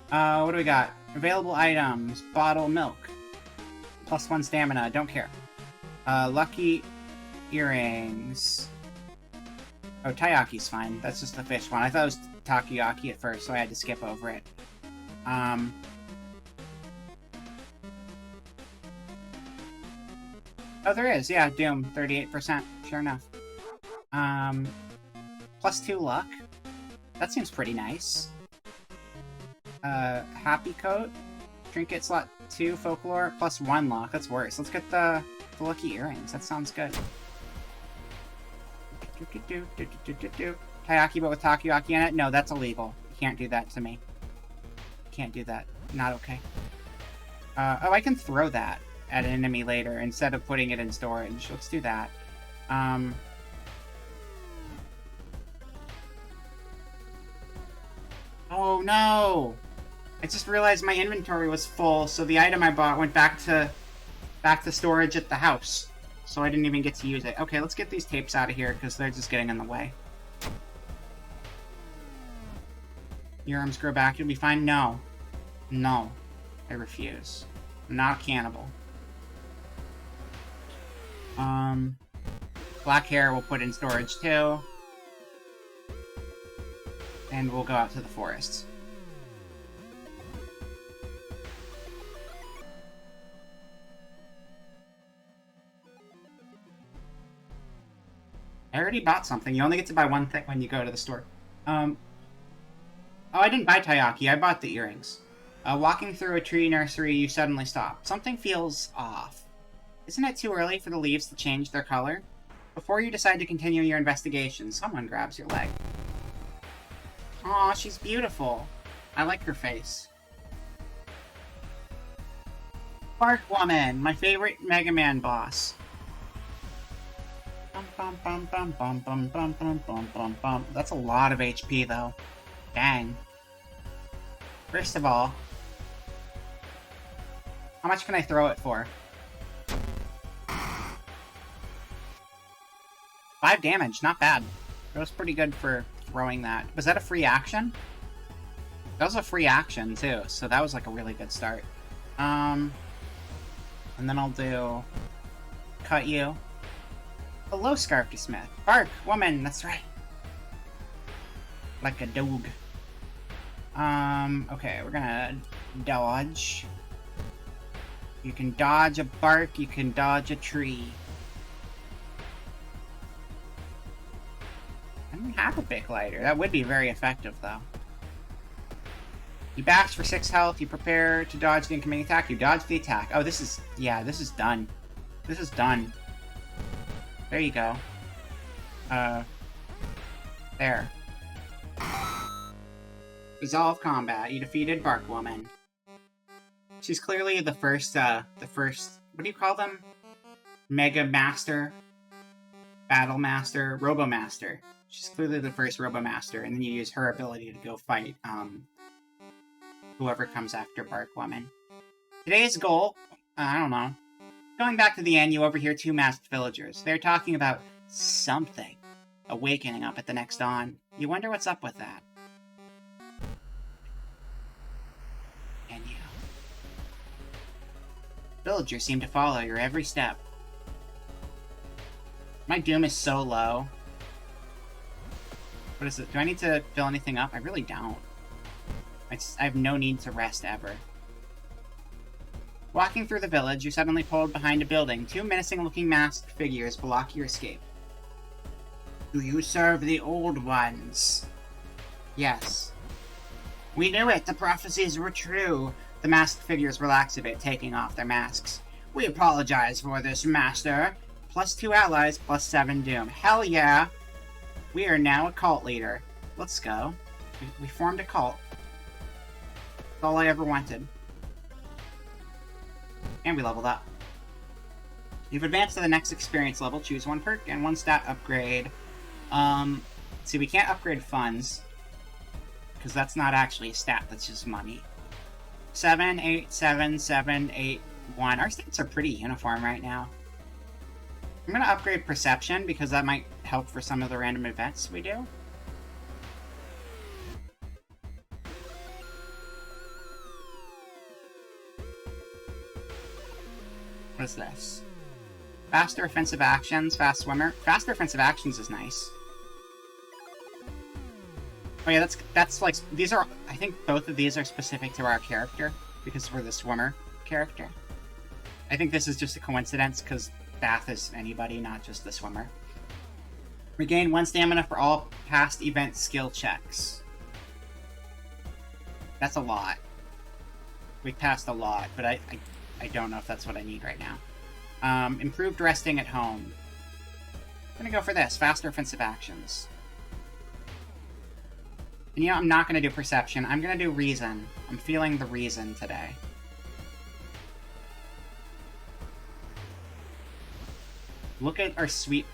What do we got? Available items. Bottle milk. +1 stamina. Don't care. Lucky earrings. Oh, Taiyaki's fine. That's just the fish one. I thought it was Takoyaki at first, so I had to skip over it. Oh, there is. Yeah, Doom. 38%. Sure enough. +2 luck. That seems pretty nice. Happy Coat. Trinket slot 2, Folklore, +1 luck. That's worse. Let's get the lucky earrings. That sounds good. Taiyaki but with Takoyaki in it? No, that's illegal. You can't do that to me. Can't do that. Not okay. Oh, I can throw that at an enemy later instead of putting it in storage. Let's do that. Oh no! I just realized my inventory was full, so the item I bought went back to storage at the house. So I didn't even get to use it. Okay, let's get these tapes out of here, because they're just getting in the way. Your arms grow back, you'll be fine? No. No. I refuse. I'm not a cannibal. Black hair we'll put in storage too. And we'll go out to the forest. I already bought something. You only get to buy one thing when you go to the store. Oh, I didn't buy Taiyaki. I bought the earrings. Walking through a tree nursery, you suddenly stop. Something feels off. Isn't it too early for the leaves to change their color? Before you decide to continue your investigation, someone grabs your leg. Aw, she's beautiful. I like her face. Bark Woman, my favorite Mega Man boss. Bum, bum, bum, bum, bum, bum, bum, bum, bum, bum. That's a lot of HP, though. Dang. First of all, how much can I throw it for? 5 damage, not bad. That was pretty good for throwing that. Was that a free action? That was a free action, too, so that was like a really good start. And then I'll do... Cut you. Hello, Scarfy Smith. Bark, woman, that's right. Like a dog. Okay, we're gonna dodge. You can dodge a bark, you can dodge a tree. I don't have a big lighter. That would be very effective, though. You bash for 6 health, you prepare to dodge the incoming attack, you dodge the attack. Oh, this is... yeah, this is done. This is done. There you go. There. Resolve combat. You defeated Bark Woman. She's clearly the first, what do you call them? Mega Master? Battle Master? Robo Master. She's clearly the first Robo Master, and then you use her ability to go fight, whoever comes after Bark Woman. Today's goal, I don't know. Going back to the end, you overhear 2 masked villagers. They're talking about something awakening up at the next dawn. You wonder what's up with that. And you. Villagers seem to follow your every step. My doom is so low. What is it? Do I need to fill anything up? I really don't. I have no need to rest ever. Walking through the village, you're suddenly pulled behind a building. Two menacing-looking masked figures block your escape. Do you serve the Old Ones? Yes. We knew it! The prophecies were true! The masked figures relax a bit, taking off their masks. We apologize for this, Master. +2 allies, +7 doom. Hell yeah! We are now a cult leader. Let's go. We formed a cult. That's all I ever wanted. And we leveled up. You've advanced to the next experience level. Choose one perk and one stat upgrade. See, we can't upgrade funds. Because that's not actually a stat, that's just money. 7, 8, 7, 7, 8, 1. Our stats are pretty uniform right now. I'm gonna upgrade perception because that might help for some of the random events we do. What is this? Faster offensive actions, fast swimmer. Faster offensive actions is nice. Oh yeah, that's like, these are, I think both of these are specific to our character, because we're the swimmer character. I think this is just a coincidence, because Bath is anybody, not just the swimmer. Regain 1 stamina for all past event skill checks. That's a lot. We've passed a lot, but I don't know if that's what I need right now. Improved resting at home. I'm gonna go for this, faster offensive actions. And you know, I'm not gonna do perception, I'm gonna do reason. I'm feeling the reason today. Look at our sweet,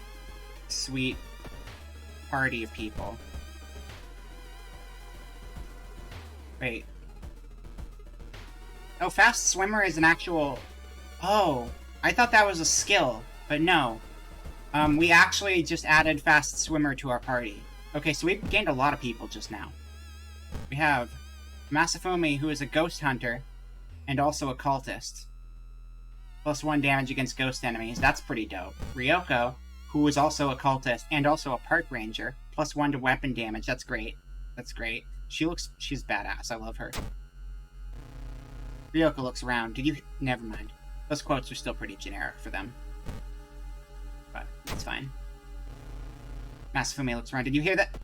sweet party of people. Wait. Oh, fast swimmer is an actual... Oh, I thought that was a skill, but no. We actually just added fast swimmer to our party. Okay, so we've gained a lot of people just now. We have Masafumi, who is a ghost hunter, and also a cultist. +1 damage against ghost enemies. That's pretty dope. Ryoko, who is also a cultist and also a park ranger. +1 to weapon damage. That's great. That's great. She's badass. I love her. Ryoko looks around. Did you... Never mind. Those quotes are still pretty generic for them. But, it's fine. Masafumi looks around. Did you hear that?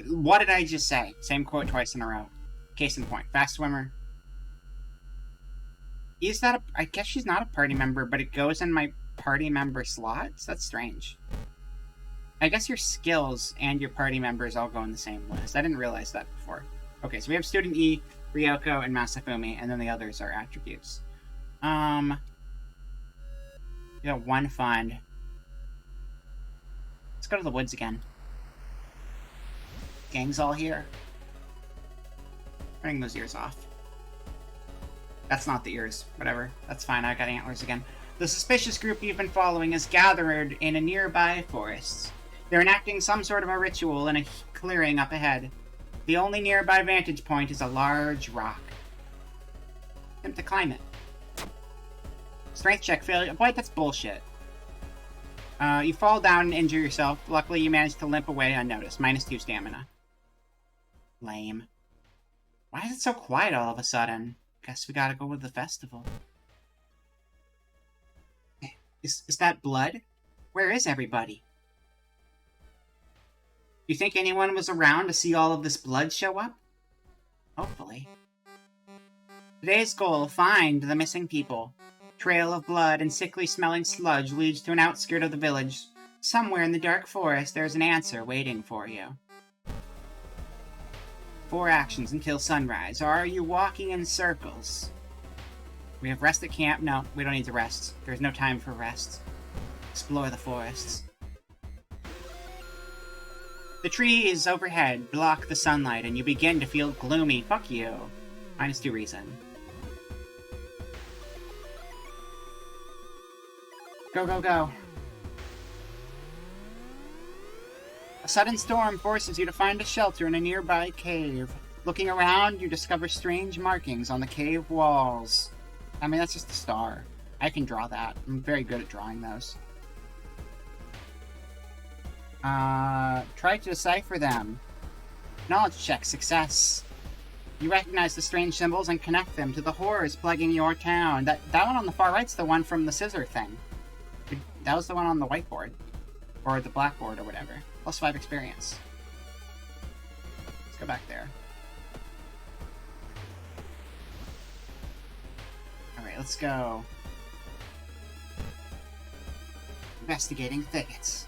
What did I just say? Same quote twice in a row. Case in point. Fast swimmer. Is that a... I guess she's not a party member, but it goes in my party member slots? That's strange. I guess your skills and your party members all go in the same list. I didn't realize that before. Okay, so we have Student E, Ryoko, and Masafumi, and then the others are attributes. We got one fund. Let's go to the woods again. Gang's all here. Bring those ears off. That's not the ears. Whatever. That's fine. I got antlers again. The suspicious group you've been following is gathered in a nearby forest. They're enacting some sort of a ritual in a clearing up ahead. The only nearby vantage point is a large rock. Attempt to climb it. Strength check failure. Boy, that's bullshit. You fall down and injure yourself. Luckily, you manage to limp away unnoticed. -2 stamina. Lame. Why is it so quiet all of a sudden? Guess we gotta go with the festival. Is that blood? Where is everybody? You think anyone was around to see all of this blood show up? Hopefully. Today's goal, find the missing people. Trail of blood and sickly smelling sludge leads to an outskirt of the village. Somewhere in the dark forest, there's an answer waiting for you. 4 actions until sunrise. Are you walking in circles? We have rest at camp. No, we don't need to rest. There's no time for rest. Explore the forests. The trees overhead block the sunlight and you begin to feel gloomy. Fuck you. -2 reason. Go, go, go. A sudden storm forces you to find a shelter in a nearby cave. Looking around, you discover strange markings on the cave walls. I mean, that's just a star. I can draw that. I'm very good at drawing those. Try to decipher them. Knowledge check success. You recognize the strange symbols and connect them to the horrors plaguing your town. That one on the far right's the one from the scissor thing. That was the one on the whiteboard. Or the blackboard or whatever. +5 experience. Let's go back there. Alright, let's go. Investigating thickets.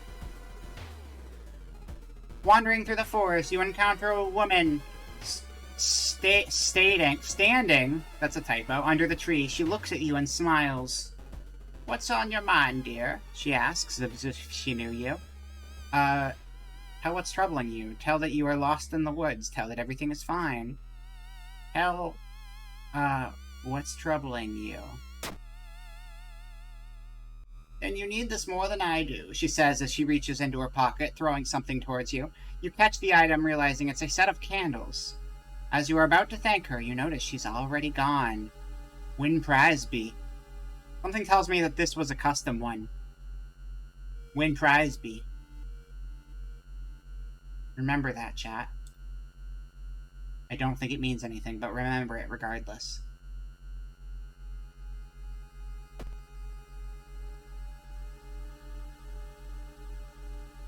Wandering through the forest, you encounter a woman standing, that's a typo, under the tree. She looks at you and smiles. What's on your mind, dear? She asks, as if she knew you. What's troubling you? Tell that you are lost in the woods. Tell that everything is fine. Tell, what's troubling you? Then you need this more than I do, she says as she reaches into her pocket, throwing something towards you. You catch the item, realizing it's a set of candles. As you are about to thank her, you notice she's already gone. Win Prisby. Something tells me that this was a custom one. Win Prisby. Remember that, chat. I don't think it means anything, but remember it regardless.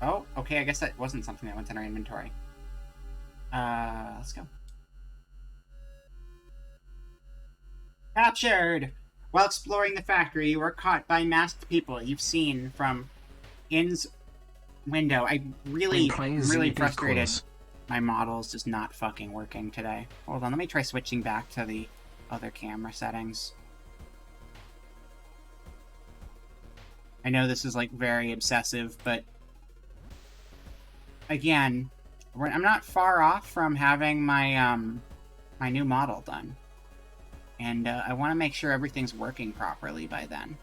Oh, okay, I guess that wasn't something that went in our inventory. Let's go. Captured! While exploring the factory, you are caught by masked people you've seen from In's window. I'm really frustrated. My model's just not fucking working today. Hold on, let me try switching back to the other camera settings. I know this is, like, very obsessive, but again, I'm not far off from having my, my new model done. And, I want to make sure everything's working properly by then.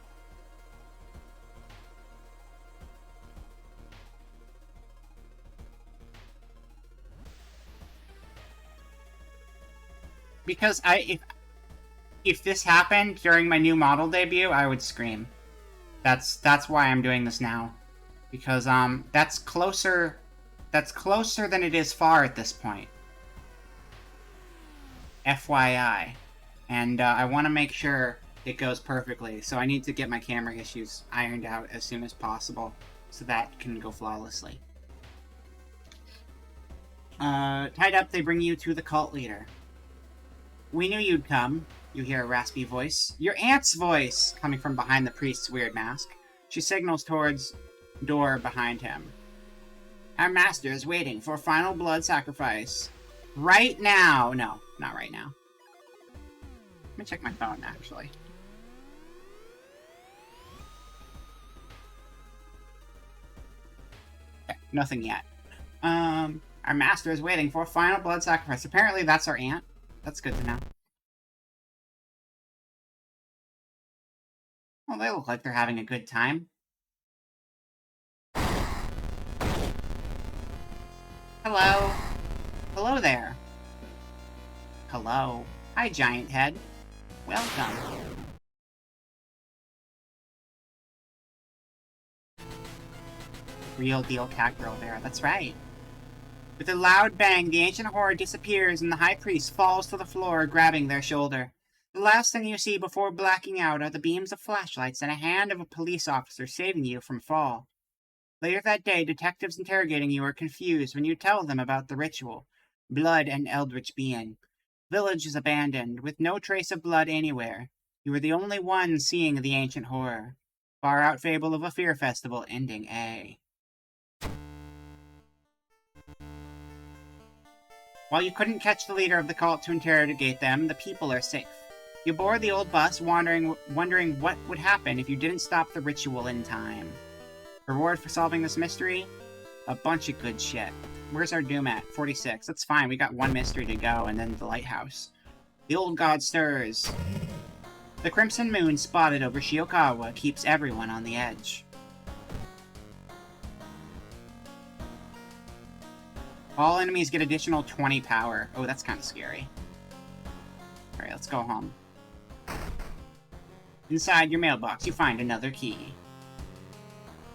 Because if this happened during my new model debut, I would scream. That's why I'm doing this now. Because, that's closer than it is far at this point. FYI. And I want to make sure it goes perfectly, so I need to get my camera issues ironed out as soon as possible, so that can go flawlessly. Tied up, they bring you to the cult leader. We knew you'd come, you hear a raspy voice. Your aunt's voice! Coming from behind the priest's weird mask. She signals towards door behind him. Our master is waiting for final blood sacrifice. Right now! No, not right now. Let me check my phone, actually. Okay, nothing yet. Our master is waiting for final blood sacrifice. Apparently that's our aunt. That's good to know. Well, they look like they're having a good time. Hello. Hello there. Hello. Hi, giant head. Welcome. Real deal cat girl there, that's right. With a loud bang, the ancient horror disappears and the high priest falls to the floor, grabbing their shoulder. The last thing you see before blacking out are the beams of flashlights and a hand of a police officer saving you from fall. Later that day, detectives interrogating you are confused when you tell them about the ritual. Blood and eldritch being. Village is abandoned, with no trace of blood anywhere. You are the only one seeing the ancient horror. Far out fable of a fear festival ending A. While you couldn't catch the leader of the cult to interrogate them, the people are safe. You board the old bus, wondering what would happen if you didn't stop the ritual in time. Reward for solving this mystery? A bunch of good shit. Where's our doom at? 46. That's fine, we got one mystery to go, and then the lighthouse. The old god stirs. The crimson moon spotted over Shiokawa keeps everyone on the edge. All enemies get additional 20 power. Oh, that's kind of scary. Alright, let's go home. Inside your mailbox, you find another key.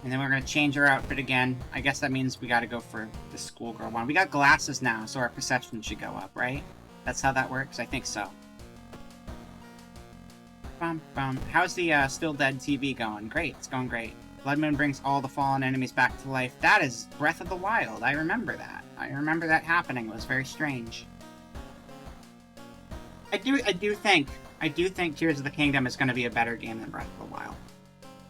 And then we're gonna change our outfit again. I guess that means we gotta go for the schoolgirl one. We got glasses now, so our perception should go up, right? That's how that works? I think so. Bum, bum. How's the Still Dead TV going? Great, it's going great. Blood Moon brings all the fallen enemies back to life. That is Breath of the Wild. I remember that. I remember that happening. It was very strange. I do think Tears of the Kingdom is going to be a better game than Breath of the Wild.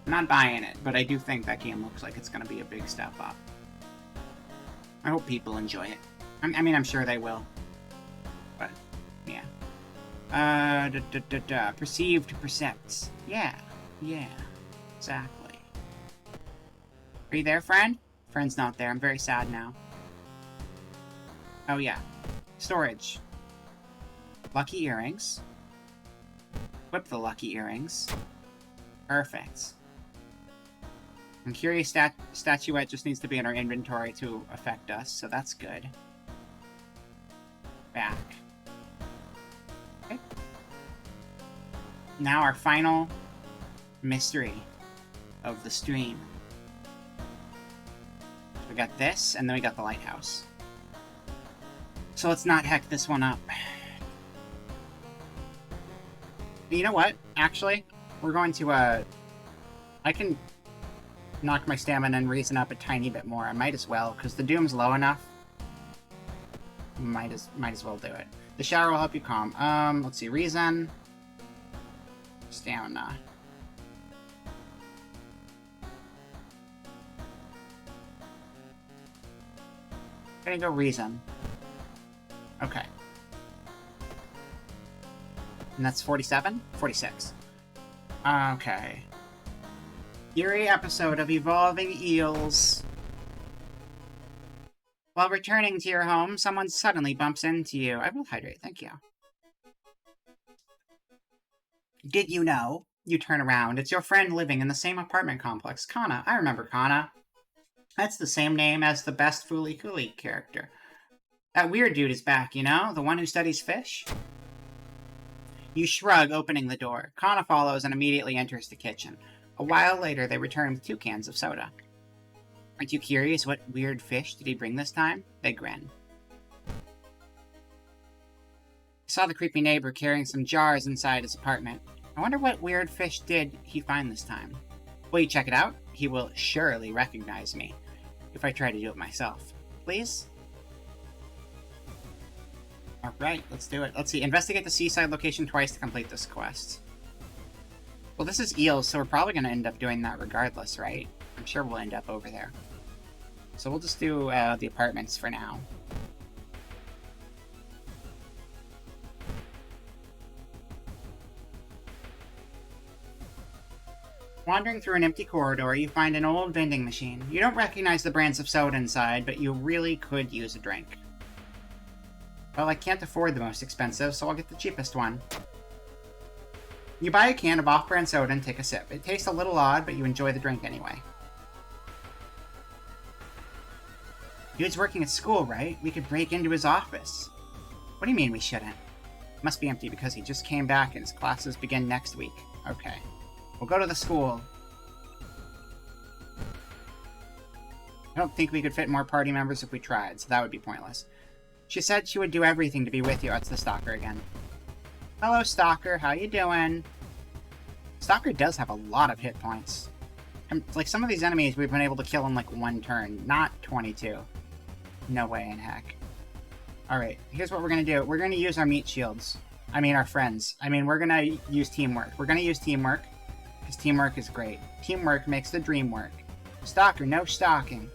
I'm not buying it, but I do think that game looks like it's going to be a big step up. I hope people enjoy it. I mean, I'm sure they will. But, yeah. Perceived percepts. Yeah. Exactly. Are you there, friend? Friend's not there. I'm very sad now. Oh, yeah. Storage. Lucky earrings. Equip the lucky earrings. Perfect. And Curious Statuette just needs to be in our inventory to affect us, so that's good. Back. Okay. Now our final mystery of the stream. We got this, and then we got the lighthouse. So let's not heck this one up. You know what? Actually, we're going to, I can knock my stamina and reason up a tiny bit more. I might as well, because the doom's low enough. Might as well do it. The shower will help you calm. Let's see. Reason. Stamina. Gonna go reason. Okay. And that's 47? 46. Okay. Eerie episode of Evolving Eels. While returning to your home, someone suddenly bumps into you. I will hydrate, thank you. Did you know? You turn around. It's your friend living in the same apartment complex. Kana. I remember Kana. That's the same name as the best Fooly Cooly character. That weird dude is back, you know? The one who studies fish? You shrug, opening the door. Kana follows and immediately enters the kitchen. A while later, they return with 2 cans of soda. Aren't you curious what weird fish did he bring this time? They grin. I saw the creepy neighbor carrying some jars inside his apartment. I wonder what weird fish did he find this time. Will you check it out? He will surely recognize me if I try to do it myself. Please? Alright, let's do it. Let's see. Investigate the seaside location twice to complete this quest. Well, this is eels, so we're probably going to end up doing that regardless, right? I'm sure we'll end up over there. So we'll just do the apartments for now. Wandering through an empty corridor, you find an old vending machine. You don't recognize the brands of soda inside, but you really could use a drink. Well, I can't afford the most expensive, so I'll get the cheapest one. You buy a can of off-brand soda and take a sip. It tastes a little odd, but you enjoy the drink anyway. Dude's working at school, right? We could break into his office. What do you mean we shouldn't? Must be empty because he just came back and his classes begin next week. Okay. We'll go to the school. I don't think we could fit more party members if we tried, so that would be pointless. She said she would do everything to be with you. That's the Stalker again. Hello, Stalker. How you doing? Stalker does have a lot of hit points. And, like, some of these enemies we've been able to kill in, like, 1 turn. Not 22. No way in heck. Alright, here's what we're gonna do. We're gonna use our meat shields. I mean, our friends. I mean, we're gonna use teamwork. We're gonna use teamwork. Because teamwork is great. Teamwork makes the dream work. Stalker, no stalking.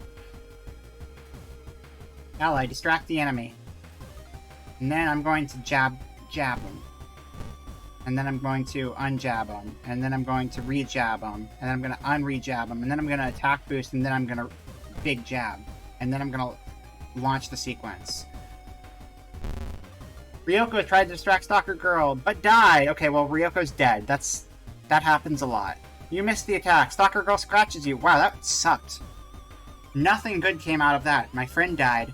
Ally, distract the enemy. And then I'm going to jab him. And then I'm going to unjab him. And then I'm going to re-jab him. And then I'm going to unre-jab him. And then I'm going to attack boost. And then I'm going to big jab. And then I'm going to launch the sequence. Ryoko tried to distract Stalker Girl, but died. Okay, well, Ryoko's dead. That happens a lot. You missed the attack. Stalker Girl scratches you. Wow, that sucked. Nothing good came out of that. My friend died.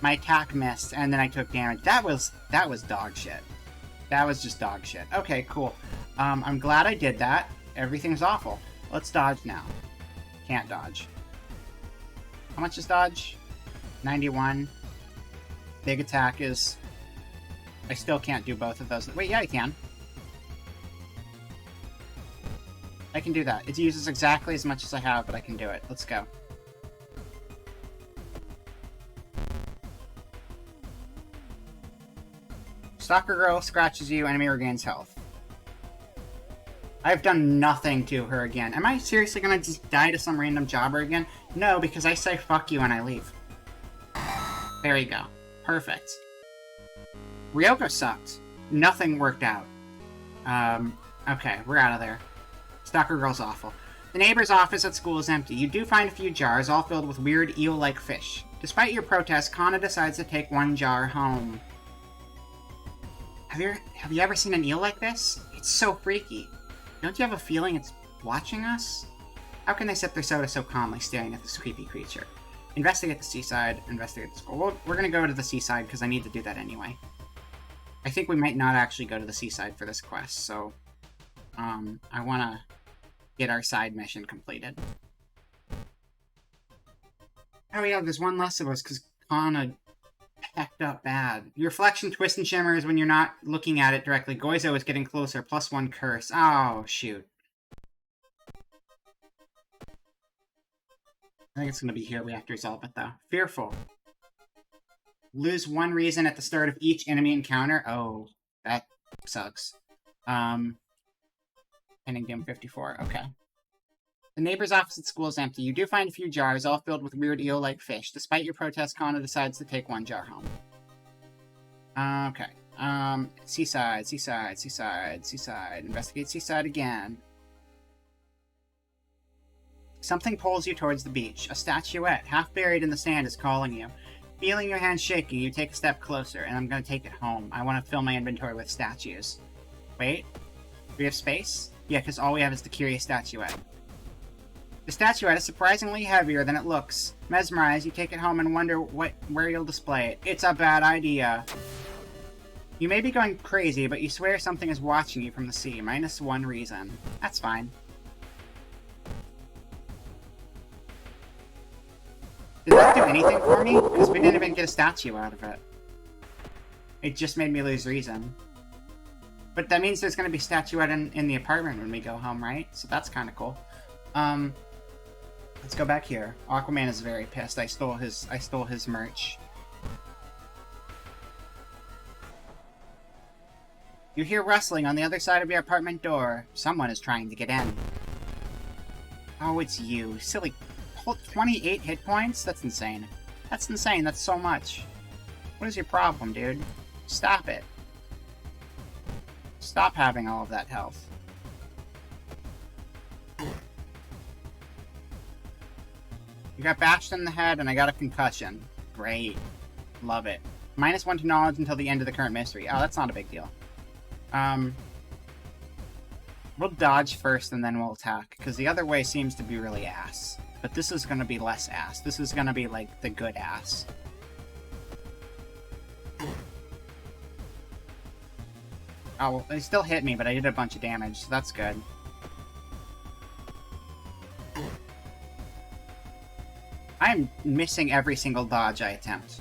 My attack missed, and then I took damage. That was dog shit. That was just dog shit. Okay, cool. I'm glad I did that. Everything's awful. Let's dodge now. Can't dodge. How much is dodge? 91. Big attack is... I still can't do both of those. Wait, yeah, I can. I can do that. It uses exactly as much as I have, but I can do it. Let's go. Stalker Girl scratches you, enemy regains health. I've done nothing to her again. Am I seriously gonna just die to some random jobber again? No, because I say fuck you and I leave. There you go. Perfect. Ryoko sucked. Nothing worked out. Okay, we're out of there. Stalker Girl's awful. The neighbor's office at school is empty. You do find a few jars, all filled with weird eel-like fish. Despite your protest, Kana decides to take one jar home. Have you ever seen an eel like this? It's so freaky. Don't you have a feeling it's watching us? How can they sip their soda so calmly, staring at this creepy creature? Investigate the seaside, investigate the school. Well, we're gonna go to the seaside, because I need to do that anyway. I think we might not actually go to the seaside for this quest, so... I wanna get our side mission completed. Oh yeah, there's one less of us, because Kana packed up bad. Your reflection twists and shimmers when you're not looking at it directly. Goizo is getting closer, +1 curse. Oh, shoot. I think it's going to be here. We have to resolve it, though. Fearful. Lose 1 reason at the start of each enemy encounter. Oh, that sucks. Pending Doom 54. Okay. The neighbor's office at school is empty. You do find a few jars, all filled with weird eel-like fish. Despite your protest, Kana decides to take 1 jar home. Okay. Seaside, seaside, seaside, seaside. Investigate seaside again. Something pulls you towards the beach. A statuette, half buried in the sand, is calling you. Feeling your hand shaking, you take a step closer, and I'm going to take it home. I want to fill my inventory with statues. Wait. Do we have space? Yeah, because all we have is the curious statuette. The statuette is surprisingly heavier than it looks. Mesmerized, you take it home and wonder where you'll display it. It's a bad idea. You may be going crazy, but you swear something is watching you from the sea. -1 reason. That's fine. Did that do anything for me? Because we didn't even get a statue out of it. It just made me lose reason. But that means there's going to be statuette in the apartment when we go home, right? So that's kind of cool. Let's go back here. Aquaman is very pissed. I stole his merch. You hear rustling on the other side of your apartment door. Someone is trying to get in. Oh, it's you. Silly. 28 hit points? That's insane. That's insane. That's so much. What is your problem, dude? Stop it. Stop having all of that health. You got bashed in the head, and I got a concussion. Great. Love it. -1 to knowledge until the end of the current mystery. Oh, that's not a big deal. We'll dodge first, and then we'll attack, because the other way seems to be really ass. But this is going to be less ass. This is going to be, like, the good ass. Oh, well, they still hit me, but I did a bunch of damage, so that's good. I'm missing every single dodge I attempt.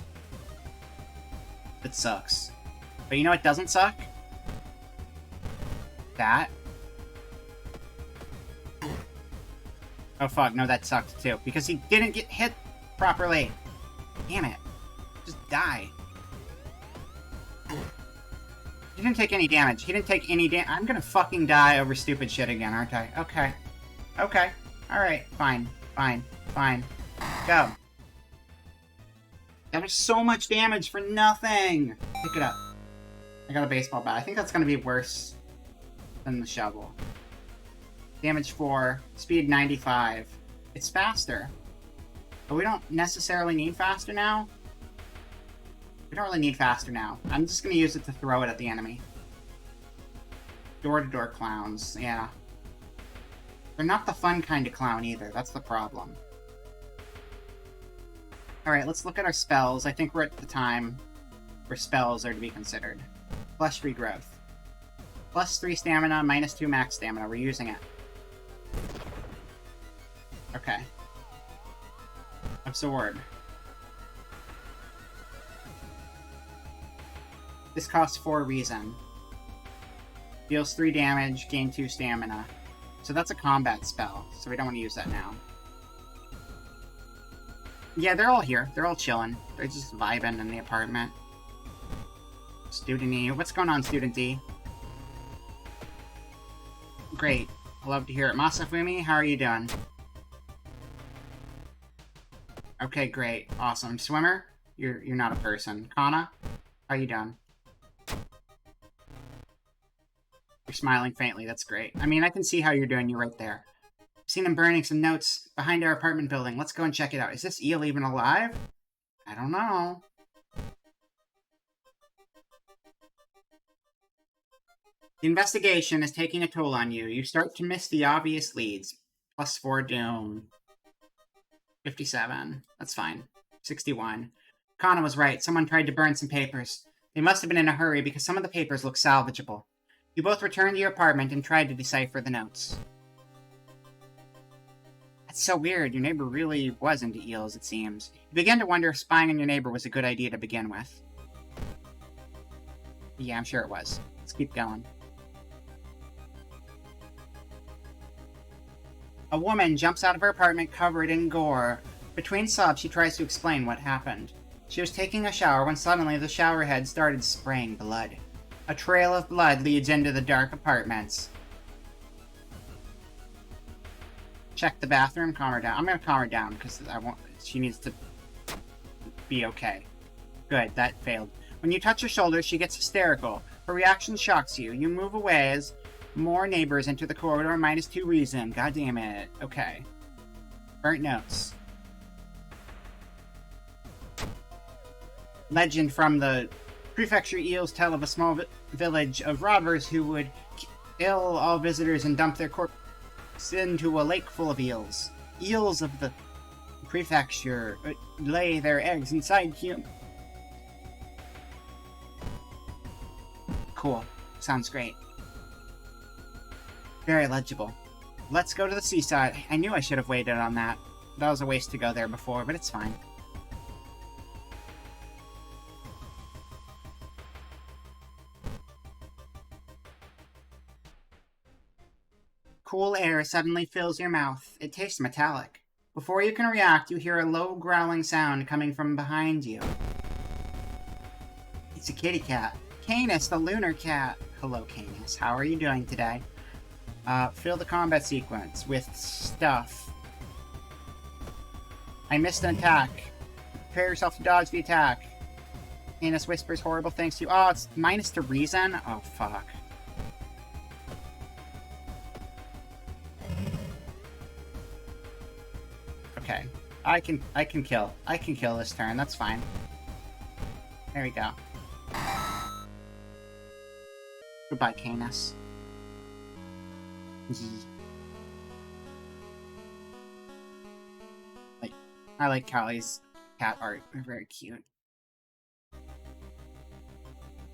It sucks. But you know what doesn't suck? That. Oh fuck, no, that sucked too. Because he didn't get hit properly. Damn it. Just die. He didn't take any damage. He didn't take any damage. I'm gonna fucking die over stupid shit again, aren't I? Okay. Okay. Alright, fine. Fine. Fine. Go. That was so much damage for nothing! Pick it up. I got a baseball bat. I think that's gonna be worse than the shovel. Damage 4. Speed 95. It's faster. But we don't necessarily need faster now. We don't really need faster now. I'm just gonna use it to throw it at the enemy. Door-to-door clowns. Yeah. They're not the fun kind of clown either. That's the problem. Alright, let's look at our spells. I think we're at the time where spells are to be considered. Flesh regrowth. Plus 3 stamina, minus 2 max stamina. We're using it. Okay. Absorb. This costs 4 reason. Deals 3 damage, gain 2 stamina. So that's a combat spell, so we don't want to use that now. Yeah, they're all here. They're all chilling. They're just vibing in the apartment. Student E. What's going on, Student E? Great. I love to hear it. Masafumi, how are you doing? Okay, great. Awesome. Swimmer, you're not a person. Kana, how are you doing? You're smiling faintly. That's great. I mean, I can see how you're doing. You're right there. I've seen him burning some notes behind our apartment building. Let's go and check it out. Is this eel even alive? I don't know. The investigation is taking a toll on you. You start to miss the obvious leads. Plus 4 doom. 57. That's fine. 61. Kana was right. Someone tried to burn some papers. They must have been in a hurry because some of the papers look salvageable. You both returned to your apartment and tried to decipher the notes. That's so weird. Your neighbor really was into eels, it seems. You began to wonder if spying on your neighbor was a good idea to begin with. Yeah, I'm sure it was. Let's keep going. A woman jumps out of her apartment covered in gore. Between sobs, she tries to explain what happened. She was taking a shower when suddenly the shower head started spraying blood. A trail of blood leads into the dark apartments. Check the bathroom, calm her down. I'm gonna calm her down because she needs to be okay. Good, that failed. When you touch her shoulder, she gets hysterical. Her reaction shocks you. You move away as more neighbors enter the corridor, minus 2 reason. God damn it. Okay. Burnt notes. Legend from the prefecture eels tell of a small village of robbers who would kill all visitors and dump their corpses into a lake full of eels. Eels of the prefecture lay their eggs inside humans. Cool. Sounds great. Very legible. Let's go to the seaside. I knew I should have waited on that. That was a waste to go there before, but it's fine. Cool air suddenly fills your mouth. It tastes metallic. Before you can react, you hear a low growling sound coming from behind you. It's a kitty cat. Canis, the lunar cat. Hello, Canis. How are you doing today? Fill the combat sequence with stuff. I missed an attack. Prepare yourself to dodge the attack. Canis whispers horrible things to you. Oh, it's minus to reason? Oh, fuck. Okay. I can kill. I can kill this turn. That's fine. There we go. Goodbye, Canis. I like Callie's cat art. They're very cute.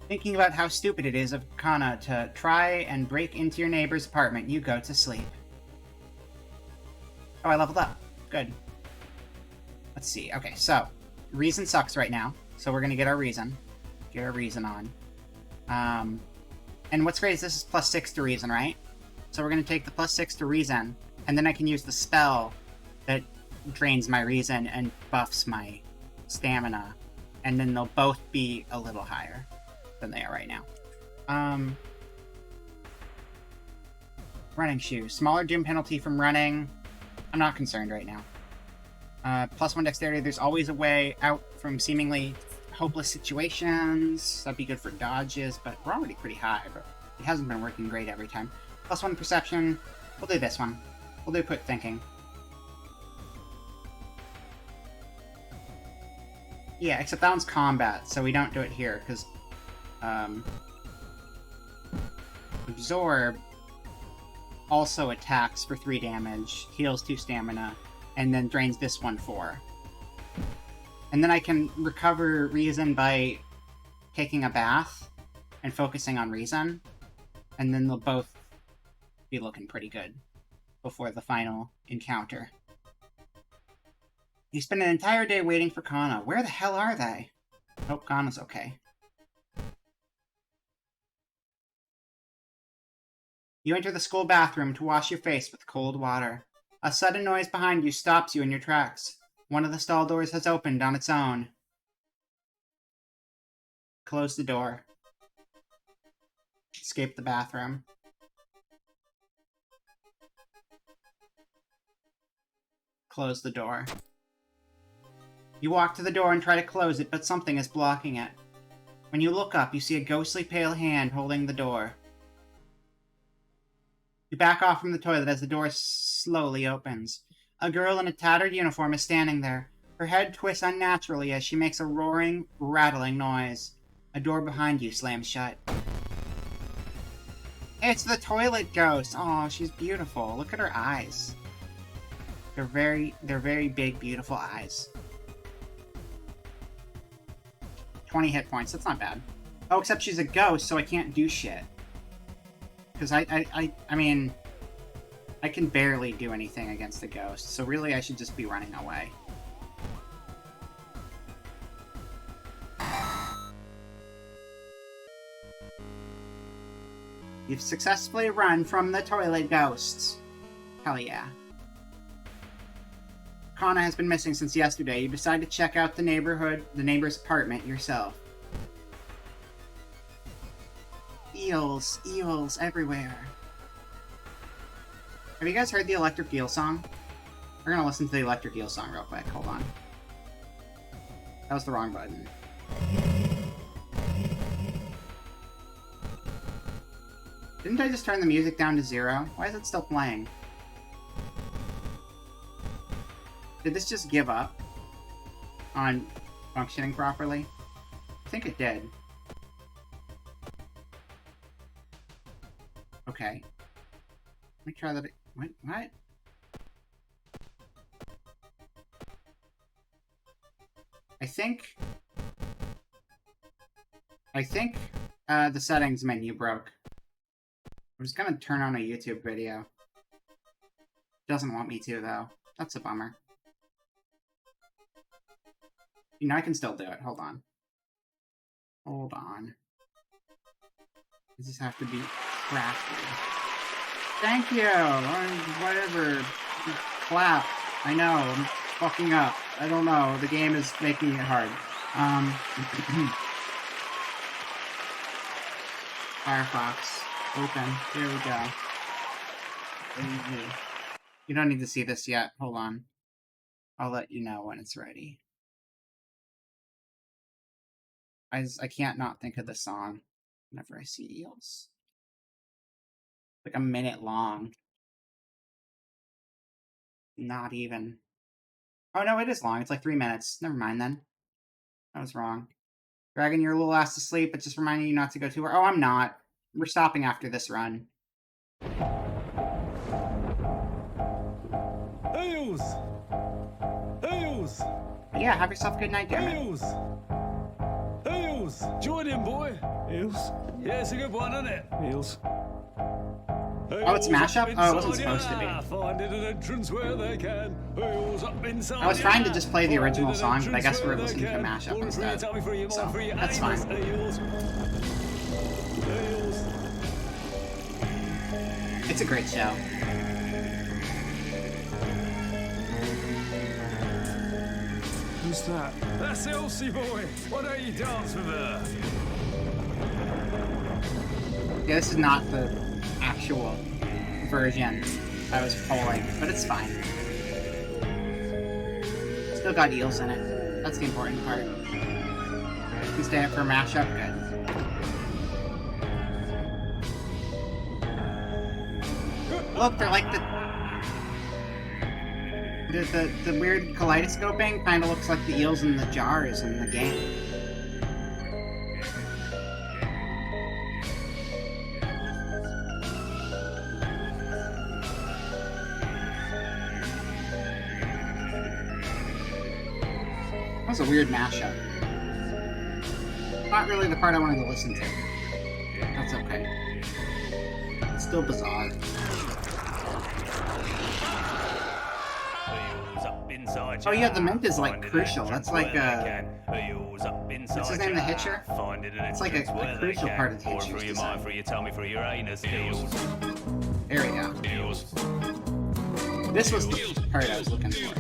Thinking about how stupid it is of Kana to try and break into your neighbor's apartment, you go to sleep. Oh, I leveled up. Good. Let's see. Okay, so reason sucks right now, so we're gonna get our reason. Get our reason on. And what's great is this is plus 6 to reason, right? So we're gonna take the plus 6 to reason, and then I can use the spell that drains my reason and buffs my stamina, and then they'll both be a little higher than they are right now. Running shoes. Smaller doom penalty from running. I'm not concerned right now. Plus 1 dexterity. There's always a way out from seemingly hopeless situations. That'd be good for dodges, but we're already pretty high, but it hasn't been working great every time. Plus 1 perception. We'll do this one. We'll do quick thinking. Yeah, except that one's combat, so we don't do it here, because Absorb also attacks for 3 damage, heals 2 stamina, and then drains this one 4. And then I can recover reason by taking a bath and focusing on reason. And then they'll both be looking pretty good before the final encounter. You spend an entire day waiting for Kana. Where the hell are they? Hope Kana's okay. You enter the school bathroom to wash your face with cold water. A sudden noise behind you stops you in your tracks. One of the stall doors has opened on its own. Close the door. Escape the bathroom. Close the door. You walk to the door and try to close it, but something is blocking it. When you look up, you see a ghostly pale hand holding the door. You back off from the toilet as the door slowly opens. A girl in a tattered uniform is standing there. Her head twists unnaturally as she makes a roaring, rattling noise. A door behind you slams shut. It's the toilet ghost! Aw, she's beautiful. Look at her eyes. They're very big, beautiful eyes. 20 hit points, that's not bad. Oh, except she's a ghost, so I can't do shit. Because I mean, I can barely do anything against the ghost, so really I should just be running away. You've successfully run from the toilet ghosts. Hell yeah. Kana has been missing since yesterday. You decide to check out the neighbor's apartment yourself. Eels everywhere. Have you guys heard the Electric Eel song? We're gonna listen to the Electric Eel song real quick. Hold on. That was the wrong button. Didn't I just turn the music down to 0? Why is it still playing? Did this just give up on functioning properly? I think it did. Okay. Let me try that. What? I think the settings menu broke. I'm just gonna turn on a YouTube video. Doesn't want me to, though. That's a bummer. You know, I can still do it. Hold on. Hold on. Does this have to be crafted? Thank you! Whatever. Clap. I know. I'm fucking up. I don't know. The game is making it hard. Firefox. Open. Here we go. You don't need to see this yet. Hold on. I'll let you know when it's ready. I can't not think of the song whenever I see eels. Like a minute long. Not even. Oh no, it is long. It's like 3 minutes. Never mind then. I was wrong. Dragging your little ass to sleep, but just reminding you not to go too hard. Oh, I'm not. We're stopping after this run. Eels! Eels! Yeah, have yourself a good night, damn it. Eels! Eels! Join in, boy! Eels? Yeah, it's a good one, isn't it? Eels. Oh, it's mashup? Oh, it wasn't supposed to be. Finding an entrance where they can. Eels up inside. I was trying to just play the original song, but I guess we're listening to a mashup instead. So, that's fine. It's a great show. Who's that? That's Elsie, boy. Why don't you dance with her? Yeah, this is not the actual version I was pulling, but it's fine. Still got eels in it. That's the important part. You can stay up for a mashup, good. Look, they're like the weird kaleidoscoping kind of looks like the eels in the jars in the game. That was a weird mashup. Not really the part I wanted to listen to. That's okay. still bizarre. Oh yeah, the mint is like crucial. That's like what's his name, the Hitcher? It's like a crucial part of the Hitcher's design. There we go. This was the part I was looking for.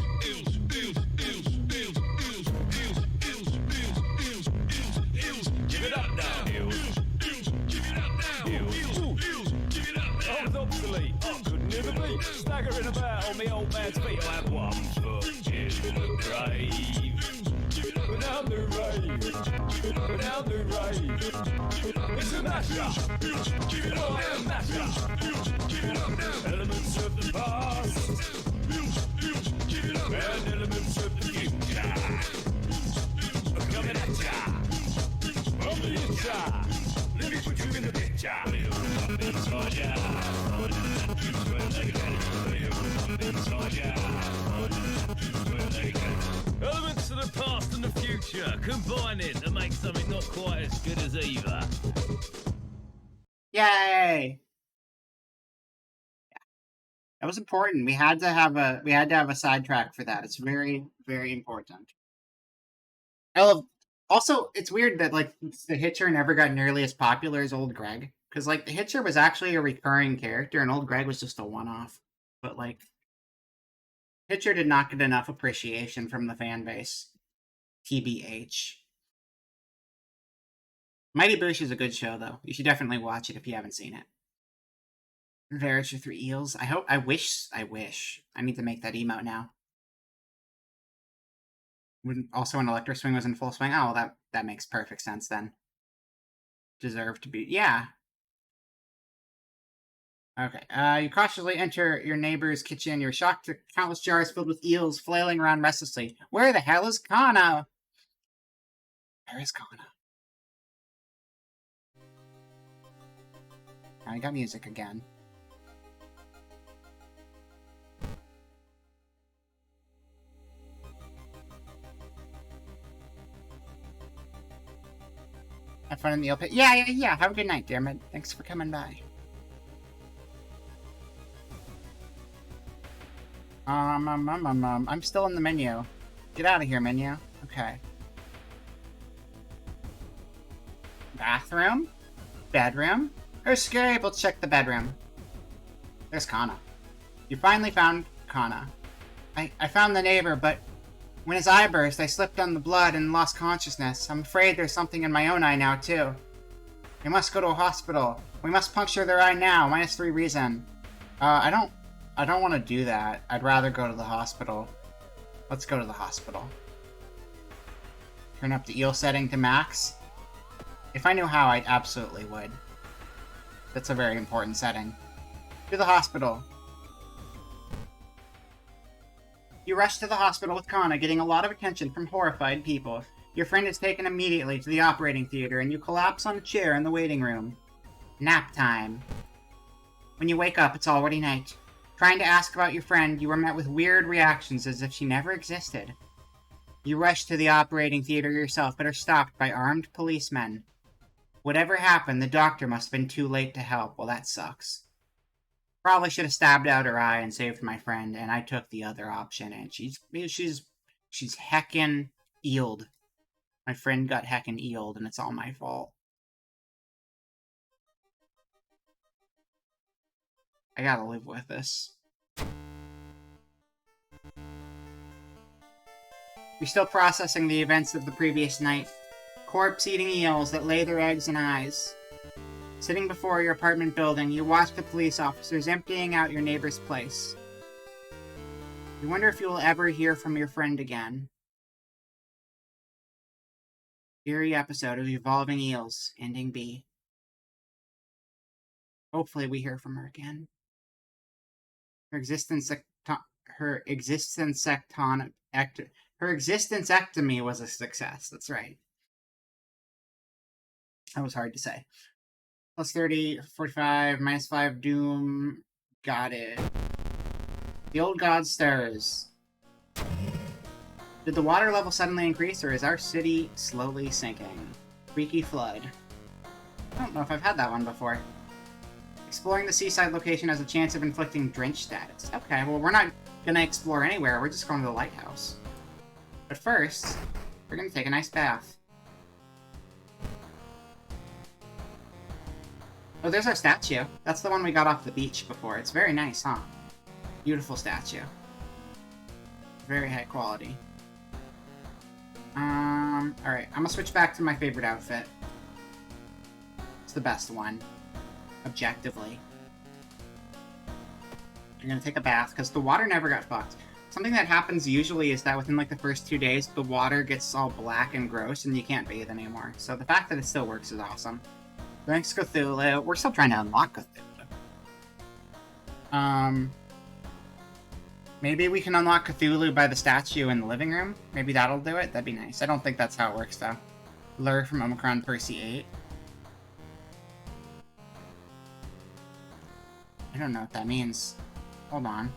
I was obsolete. I could never be staggering about on me old man's feet. I had one foot in the grave. But down the rave. But down the rave. It's a mashup. Oh, a mashup. Elements of the past. And elements of the future. Coming at ya. From the inside. Let me put you in the picture. Elements of the past and the future combining to make something not quite as good as either. Yay! That was important. We had to have a sidetrack for that. It's very, very important. I love. Also, it's weird that like the Hitcher never got nearly as popular as Old Greg, because like the Hitcher was actually a recurring character, and Old Greg was just a one-off. But like, Hitcher did not get enough appreciation from the fan base. TBH. Mighty Boosh is a good show, though. You should definitely watch it if you haven't seen it. Veritable 3 eels. I wish. I need to make that emote now. Also, when Electro Swing was in full swing. Oh, well, that makes perfect sense then. Deserved to be. Yeah. Okay. You cautiously enter your neighbor's kitchen. You're shocked to countless jars filled with eels flailing around restlessly. Where the hell is Kana? Where is Kana? I got music again. Have fun in the eel pit. Yeah. Have a good night, Dermot. Thanks for coming by. I'm still in the menu. Get out of here, menu. Okay. Bathroom? Bedroom? Oh, scary. Let's check the bedroom. There's Kana. You finally found Kana. I found the neighbor, but when his eye burst, I slipped on the blood and lost consciousness. I'm afraid there's something in my own eye now, too. We must go to a hospital. We must puncture their eye now. -3 reason. I don't want to do that. I'd rather go to the hospital. Let's go to the hospital. Turn up the eel setting to max. If I knew how, I absolutely would. That's a very important setting. To the hospital. You rush to the hospital with Kana, getting a lot of attention from horrified people. Your friend is taken immediately to the operating theater, and you collapse on a chair in the waiting room. Nap time. When you wake up, it's already night. Trying to ask about your friend, you were met with weird reactions as if she never existed. You rush to the operating theater yourself, but are stopped by armed policemen. Whatever happened, the doctor must have been too late to help. Well, that sucks. Probably should have stabbed out her eye and saved my friend, and I took the other option, and she's heckin' eeled. My friend got heckin' eeled, and it's all my fault. I gotta live with this. You're still processing the events of the previous night. Corpse-eating eels that lay their eggs in eyes. Sitting before your apartment building, you watch the police officers emptying out your neighbor's place. You wonder if you will ever hear from your friend again. Eerie episode of Evolving Eels, ending B. Hopefully we hear from her again. Her existencectomy was a success. That's right. That was hard to say. +30, 45, -5, Doom. Got it. The old god stirs. Did the water level suddenly increase, or is our city slowly sinking? Freaky flood. I don't know if I've had that one before. Exploring the seaside location has a chance of inflicting drench status. Okay, well, we're not gonna explore anywhere. We're just going to the lighthouse. But first, we're gonna take a nice bath. Oh, there's our statue. That's the one we got off the beach before. It's very nice, huh? Beautiful statue. Very high quality. Alright, I'm gonna switch back to my favorite outfit. It's the best one. Objectively. You're gonna take a bath, because the water never got fucked. Something that happens usually is that within like the first 2 days, the water gets all black and gross and you can't bathe anymore. So the fact that it still works is awesome. Thanks, Cthulhu. We're still trying to unlock Cthulhu. Maybe we can unlock Cthulhu by the statue in the living room? Maybe that'll do it? That'd be nice. I don't think that's how it works, though. Lure from Omicron Percy 8. I don't know what that means. Hold on.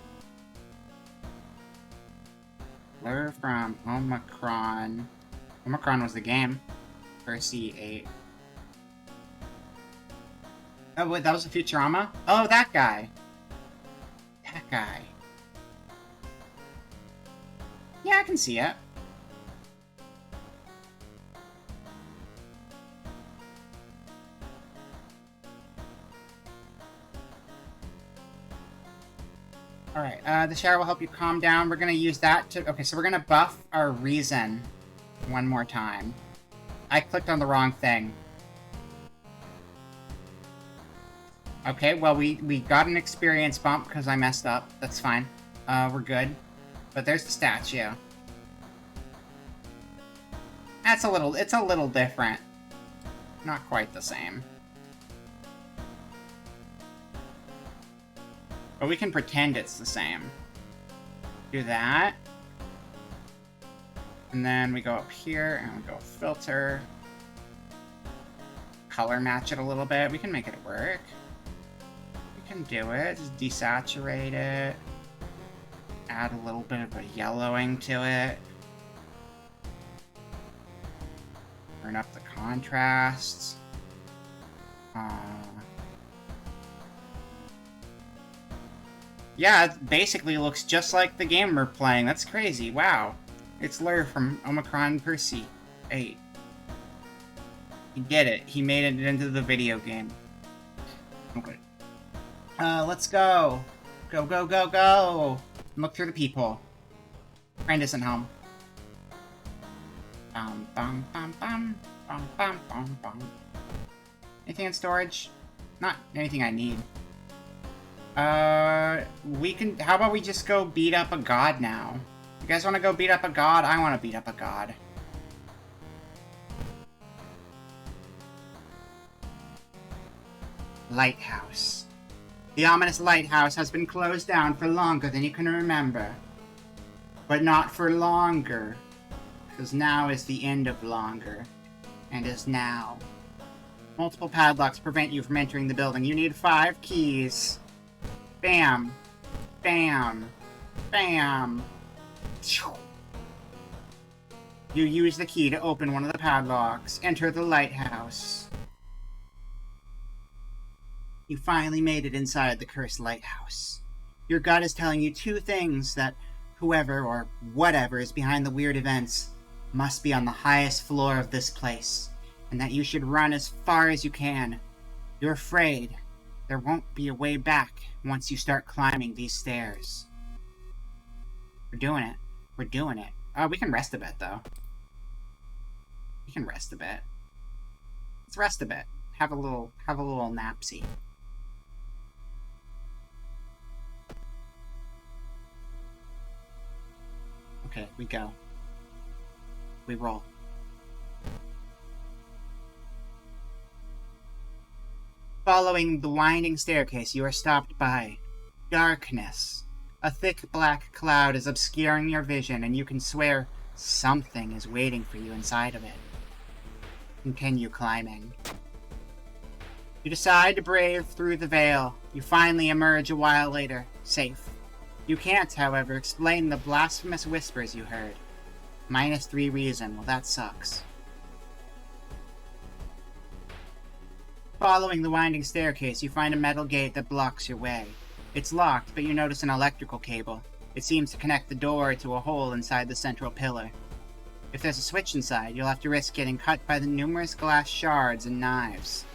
Lure from Omicron. Omicron was the game. Percy 8. Oh, wait, that was a Futurama? Oh, that guy. That guy. Yeah, I can see it. Alright, the shower will help you calm down. We're gonna use that to... Okay, so we're gonna buff our reason one more time. I clicked on the wrong thing. Okay, well, we got an experience bump because I messed up. That's fine. We're good. But there's the statue. It's a little different. Not quite the same. But we can pretend it's the same. Do that. And then we go up here and we go filter. Color match it a little bit. We can make it work. We can do it. Just desaturate it. Add a little bit of a yellowing to it. Turn up the contrast. Yeah, it basically looks just like the game we're playing. That's crazy. Wow. It's Lure from Omicron Percy 8. He did it. He made it into the video game. Okay. Let's go. Go, go, go, go. Look through the peephole. Friend isn't home. Bum, bum, bum, bum. Bum, bum, bum, bum. Anything in storage? Not anything I need. We can... How about we just go beat up a god now? You guys want to go beat up a god? I want to beat up a god. Lighthouse. The ominous lighthouse has been closed down for longer than you can remember. But not for longer. Because now is the end of longer. And is now. Multiple padlocks prevent you from entering the building. You need 5 keys. Bam. Bam. Bam. You use the key to open one of the padlocks. Enter the lighthouse. You finally made it inside the cursed lighthouse. Your god is telling you 2 things: that whoever or whatever is behind the weird events must be on the highest floor of this place, and that you should run as far as you can. You're afraid there won't be a way back once you start climbing these stairs. We're doing it. We're doing it. Oh, we can rest a bit, though. We can rest a bit. Let's rest a bit. Have a little napsy. Okay, we go. We roll. Following the winding staircase, you are stopped by darkness. A thick black cloud is obscuring your vision, and you can swear something is waiting for you inside of it. Continue climbing. You decide to brave through the veil. You finally emerge a while later, safe. You can't, however, explain the blasphemous whispers you heard. -3 reason. Well, that sucks. Following the winding staircase, you find a metal gate that blocks your way. It's locked, but you notice an electrical cable. It seems to connect the door to a hole inside the central pillar. If there's a switch inside, you'll have to risk getting cut by the numerous glass shards and knives.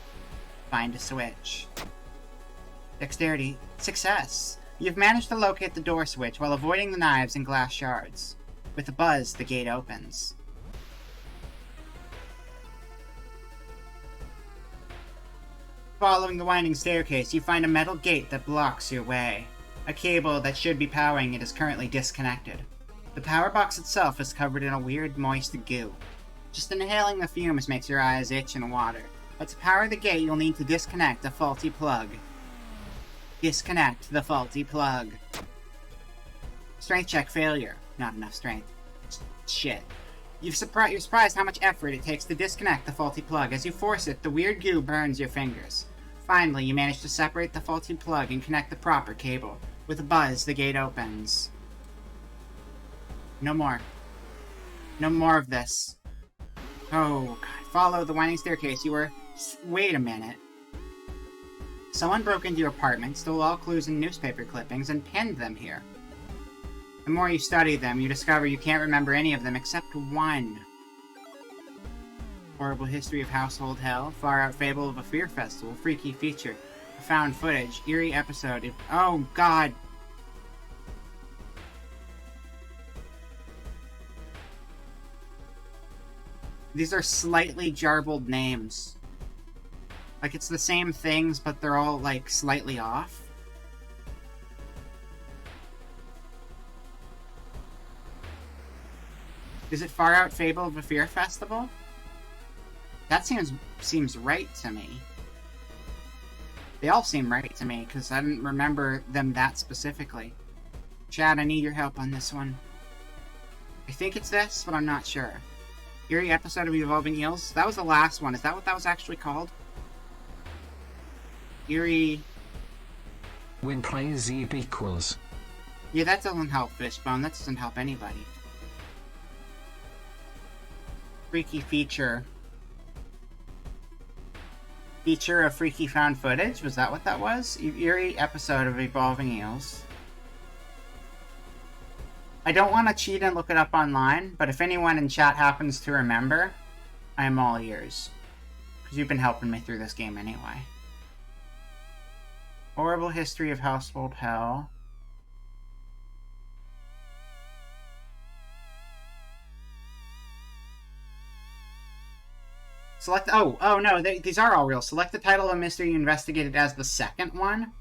Find a switch. Dexterity. Success! You've managed to locate the door switch while avoiding the knives and glass shards. With a buzz, the gate opens. Following the winding staircase, you find a metal gate that blocks your way. A cable that should be powering it is currently disconnected. The power box itself is covered in a weird moist goo. Just inhaling the fumes makes your eyes itch and water. But to power the gate, you'll need to disconnect a faulty plug. Disconnect the faulty plug. Strength check failure. Not enough strength. Shit. You're surprised how much effort it takes to disconnect the faulty plug. As you force it, the weird goo burns your fingers. Finally, you manage to separate the faulty plug and connect the proper cable. With a buzz, the gate opens. No more. No more of this. Oh, God. Follow the winding staircase. You were... Wait a minute. Someone broke into your apartment, stole all clues and newspaper clippings, and pinned them here. The more you study them, you discover you can't remember any of them except one. Horrible history of household hell, far-out fable of a fear festival, freaky feature, found footage, eerie episode of... Oh, God! These are slightly jarbled names. Like, it's the same things, but they're all, like, slightly off. Is it Far Out Fable of a Fear Festival? That seems right to me. They all seem right to me, because I didn't remember them that specifically. Chad, I need your help on this one. I think it's this, but I'm not sure. Eerie episode of Evolving Eels? That was the last one. Is that what that was actually called? Eerie... When player Z equals. Yeah, that doesn't help Fishbone. That doesn't help anybody. Freaky feature. Feature of freaky found footage? Was that what that was? Eerie episode of Evolving Eels. I don't want to cheat and look it up online, but if anyone in chat happens to remember, I am all ears. Because you've been helping me through this game anyway. Horrible history of household hell. Select... Oh no, these are all real. Select the title of a mystery you investigated as the second one.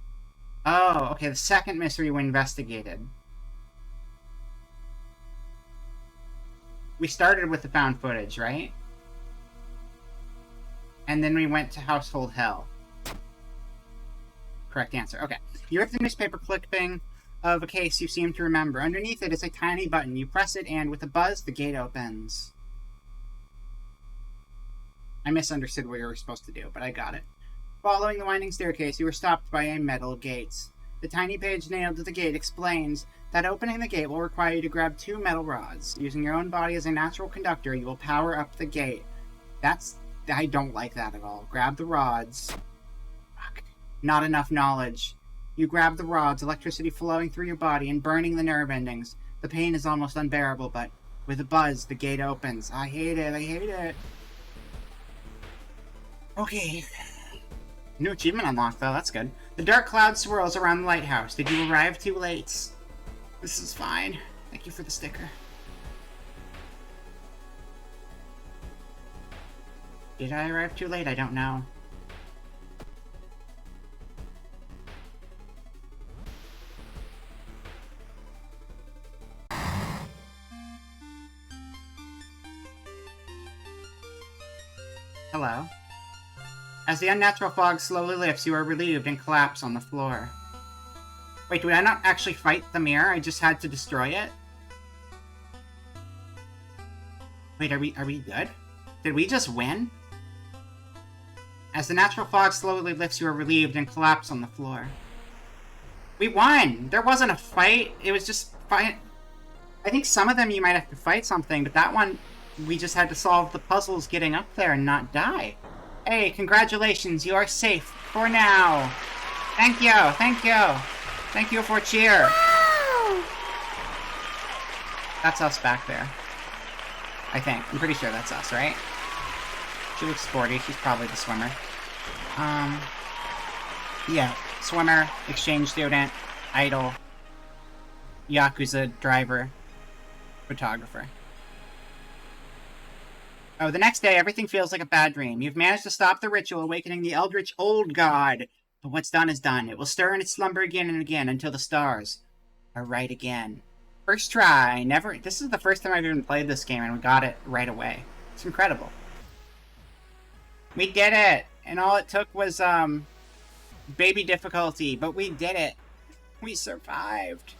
Oh, okay, the second mystery we investigated. We started with the found footage, right? And then we went to household hell. Correct answer. Okay. You rip the newspaper clipping of a case you seem to remember. Underneath it is a tiny button. You press it and, with a buzz, the gate opens. I misunderstood what you were supposed to do, but I got it. Following the winding staircase, you were stopped by a metal gate. The tiny page nailed to the gate explains that opening the gate will require you to grab 2 metal rods. Using your own body as a natural conductor, you will power up the gate. I don't like that at all. Grab the rods. Fuck. Not enough knowledge. You grab the rods, electricity flowing through your body and burning the nerve endings. The pain is almost unbearable, but with a buzz, the gate opens. I hate it. Okay. New achievement unlocked, though. That's good. The dark cloud swirls around the lighthouse. Did you arrive too late? This is fine. Thank you for the sticker. Did I arrive too late? I don't know. Hello. As the unnatural fog slowly lifts, you are relieved and collapse on the floor. Wait, did I not actually fight the mirror? I just had to destroy it? Wait, are we good? Did we just win? As the natural fog slowly lifts, you are relieved and collapse on the floor. We won! There wasn't a fight, it was just fight. I think some of them you might have to fight something, but that one, we just had to solve the puzzles getting up there and not die. Hey, congratulations, you are safe for now. Thank you, thank you. Thank you for cheer. Wow! That's us back there. I think. I'm pretty sure that's us, right? She looks sporty. She's probably the swimmer. Yeah. Swimmer, exchange student, idol, Yakuza driver, photographer. Oh, the next day, everything feels like a bad dream. You've managed to stop the ritual, awakening the eldritch old god. But what's done is done. It will stir in its slumber again and again until the stars are right again. First try. This is the first time I've even played this game, and we got it right away. It's incredible. We did it! And all it took was, baby difficulty, but we did it. We survived.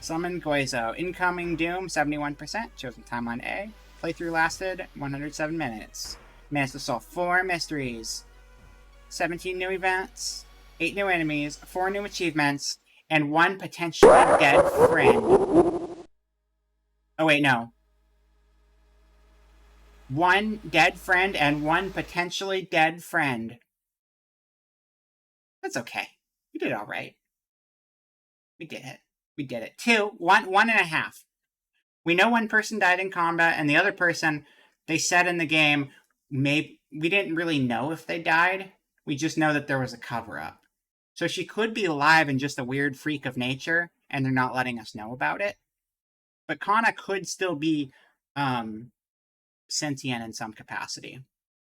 Summon Goizo. Incoming Doom, 71%. Chosen timeline A. Playthrough lasted 107 minutes. Managed to solve 4 mysteries. 17 new events. 8 new enemies. 4 new achievements. And 1 potentially dead friend. Oh wait, no. 1 dead friend and 1 potentially dead friend. That's okay. We did alright. We did it. We did it. 1.5. We know 1 person died in combat, and the other person, they said in the game, we didn't really know if they died. We just know that there was a cover-up. So she could be alive and just a weird freak of nature, and they're not letting us know about it. But Kana could still be sentient in some capacity.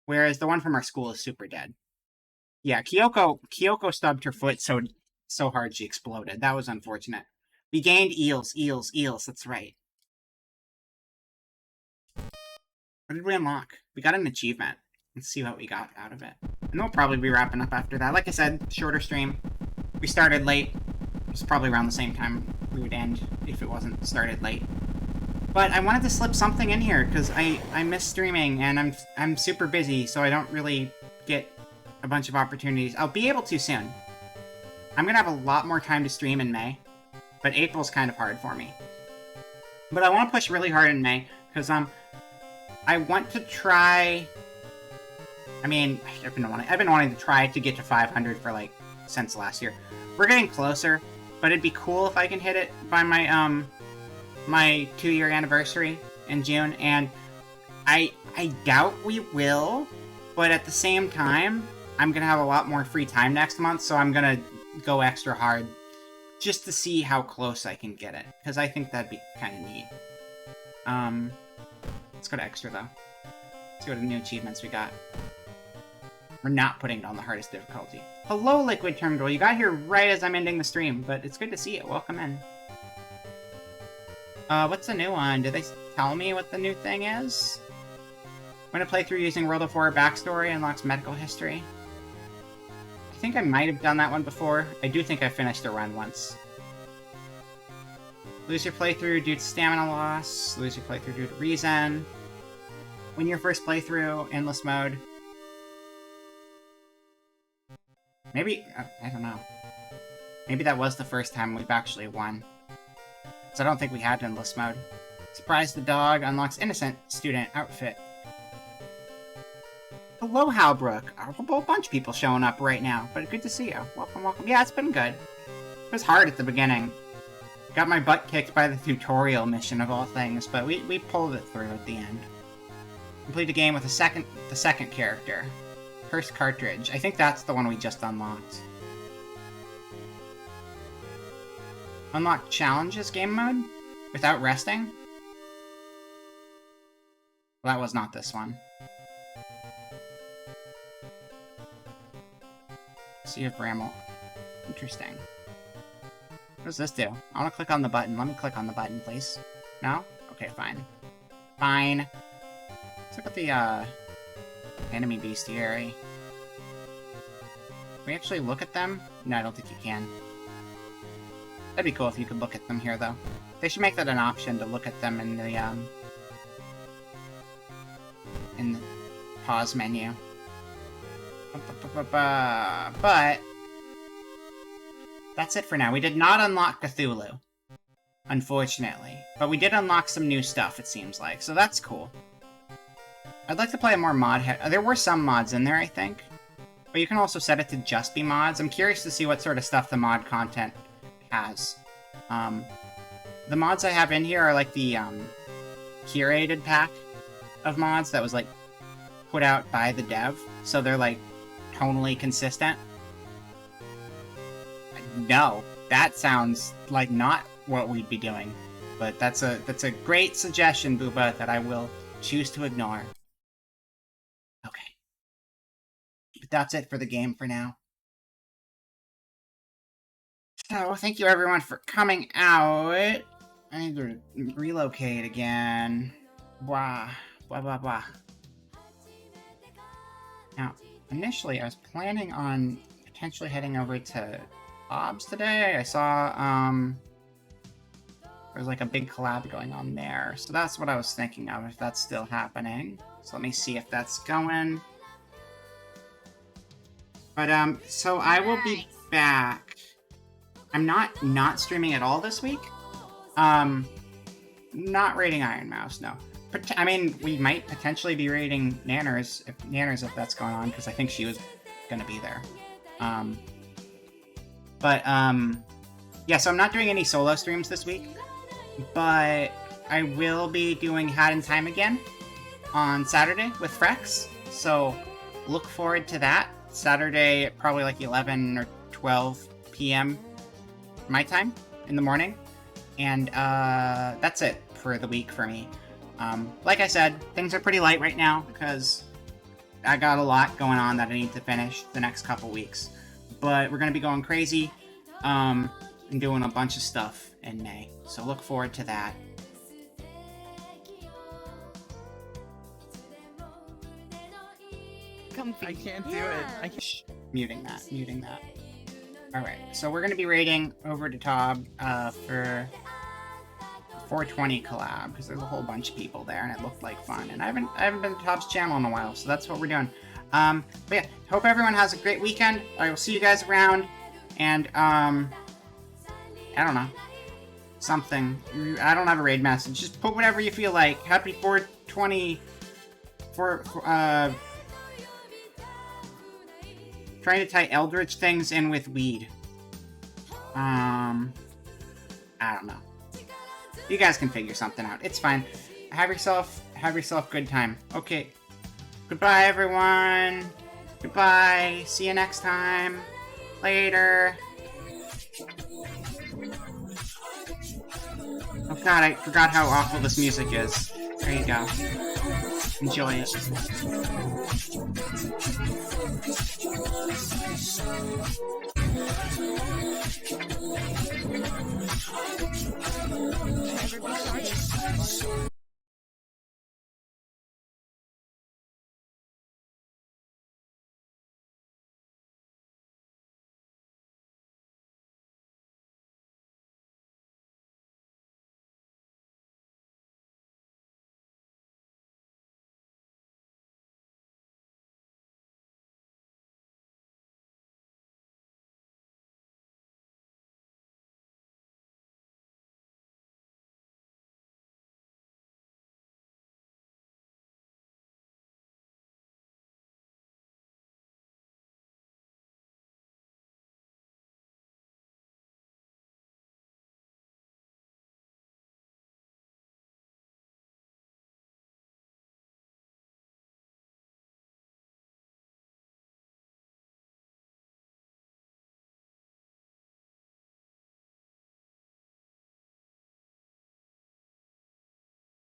Whereas the one from our school is super dead. Yeah, Kyoko stubbed her foot so hard she exploded. That was unfortunate. We gained eels. That's right. What did we unlock? We got an achievement. Let's see what we got out of it. And we'll probably be wrapping up after that. Like I said, shorter stream. We started late. It's probably around the same time we would end if it wasn't started late. But I wanted to slip something in here because I miss streaming and I'm super busy, so I don't really get a bunch of opportunities. I'll be able to soon. I'm gonna have a lot more time to stream in May, but April's kind of hard for me. But I want to push really hard in May because I want to try. I mean, I've been wanting to try to get to 500 for since last year. We're getting closer, but it'd be cool if I can hit it by my my 2-year anniversary in June. And I doubt we will, but at the same time, I'm gonna have a lot more free time next month, so I'm gonna go extra hard just to see how close I can get it, because I think that'd be kind of neat. Let's go to extra though. See what new achievements we got. We're not putting it on the hardest difficulty. Hello, Liquid Terminal. You got here right as I'm ending the stream, but it's good to see you. Welcome in. What's the new one? Did they tell me what the new thing is? When a playthrough using World of Horror backstory unlocks medical history. I think I might have done that one before. I do think I finished a run once. Lose your playthrough due to stamina loss. Lose your playthrough due to reason. Win your first playthrough, endless mode. Maybe, I don't know. Maybe that was the first time we've actually won. So I don't think we had endless mode. Surprise the dog unlocks innocent student outfit. Hello, Halbrook. A whole bunch of people showing up right now, but good to see you. Welcome, welcome. Yeah, it's been good. It was hard at the beginning. Got my butt kicked by the tutorial mission of all things, but we pulled it through at the end. Complete the game with the second character. First cartridge. I think that's the one we just unlocked. Unlock challenges game mode? Without resting? Well, that was not this one. Sea of Bramble. Interesting. What does this do? I want to click on the button. Let me click on the button, please. No? Okay, fine. Fine. Let's look at the, enemy bestiary. Can we actually look at them? No, I don't think you can. That'd be cool if you could look at them here, though. They should make that an option to look at them in the pause menu. But that's it for now. We did not unlock Cthulhu, unfortunately. But we did unlock some new stuff, it seems like, so that's cool. I'd like to play a more mod there were some mods in there, I think. But you can also set it to just be mods. I'm curious to see what sort of stuff the mod content has. The mods I have in here are like the curated pack of mods that was like put out by the dev, so they're like tonally consistent. No, that sounds like not what we'd be doing, but that's a great suggestion, Booba, that I will choose to ignore. Okay, but that's it for the game for now. So, thank you everyone for coming out. I need to relocate again. Blah, blah, blah, blah. Now, initially I was planning on potentially heading over to Bob's today. I saw, there's like a big collab going on there. So that's what I was thinking of, if that's still happening. So let me see if that's going. But, so I will be back. I'm not streaming at all this week. Not raiding Iron Mouse, no. I mean, we might potentially be raiding Nanners if that's going on, because I think she was gonna be there. Yeah, so I'm not doing any solo streams this week, but I will be doing Hat in Time again on Saturday with Frex, so look forward to that. Saturday, probably like 11 or 12 p.m. my time in the morning. And that's it for the week for me. Like I said, things are pretty light right now because I got a lot going on that I need to finish the next couple weeks. But we're going to be going crazy and doing a bunch of stuff in May. So look forward to that. I can't do it. I can't. Shh, muting that. Alright, so we're going to be raiding over to Tob for 420 collab, because there's a whole bunch of people there, and it looked like fun. And I haven't been to Tob's channel in a while, so that's what we're doing. But yeah, hope everyone has a great weekend. I will see you guys around, and I don't know, something. I don't have a raid message. Just put whatever you feel like. Happy 420 trying to tie Eldritch things in with weed. I don't know. You guys can figure something out. It's fine. Have yourself good time. Okay. Goodbye, everyone. Goodbye. See you next time. Later. Oh god, I forgot how awful this music is. There you go. Enjoy it.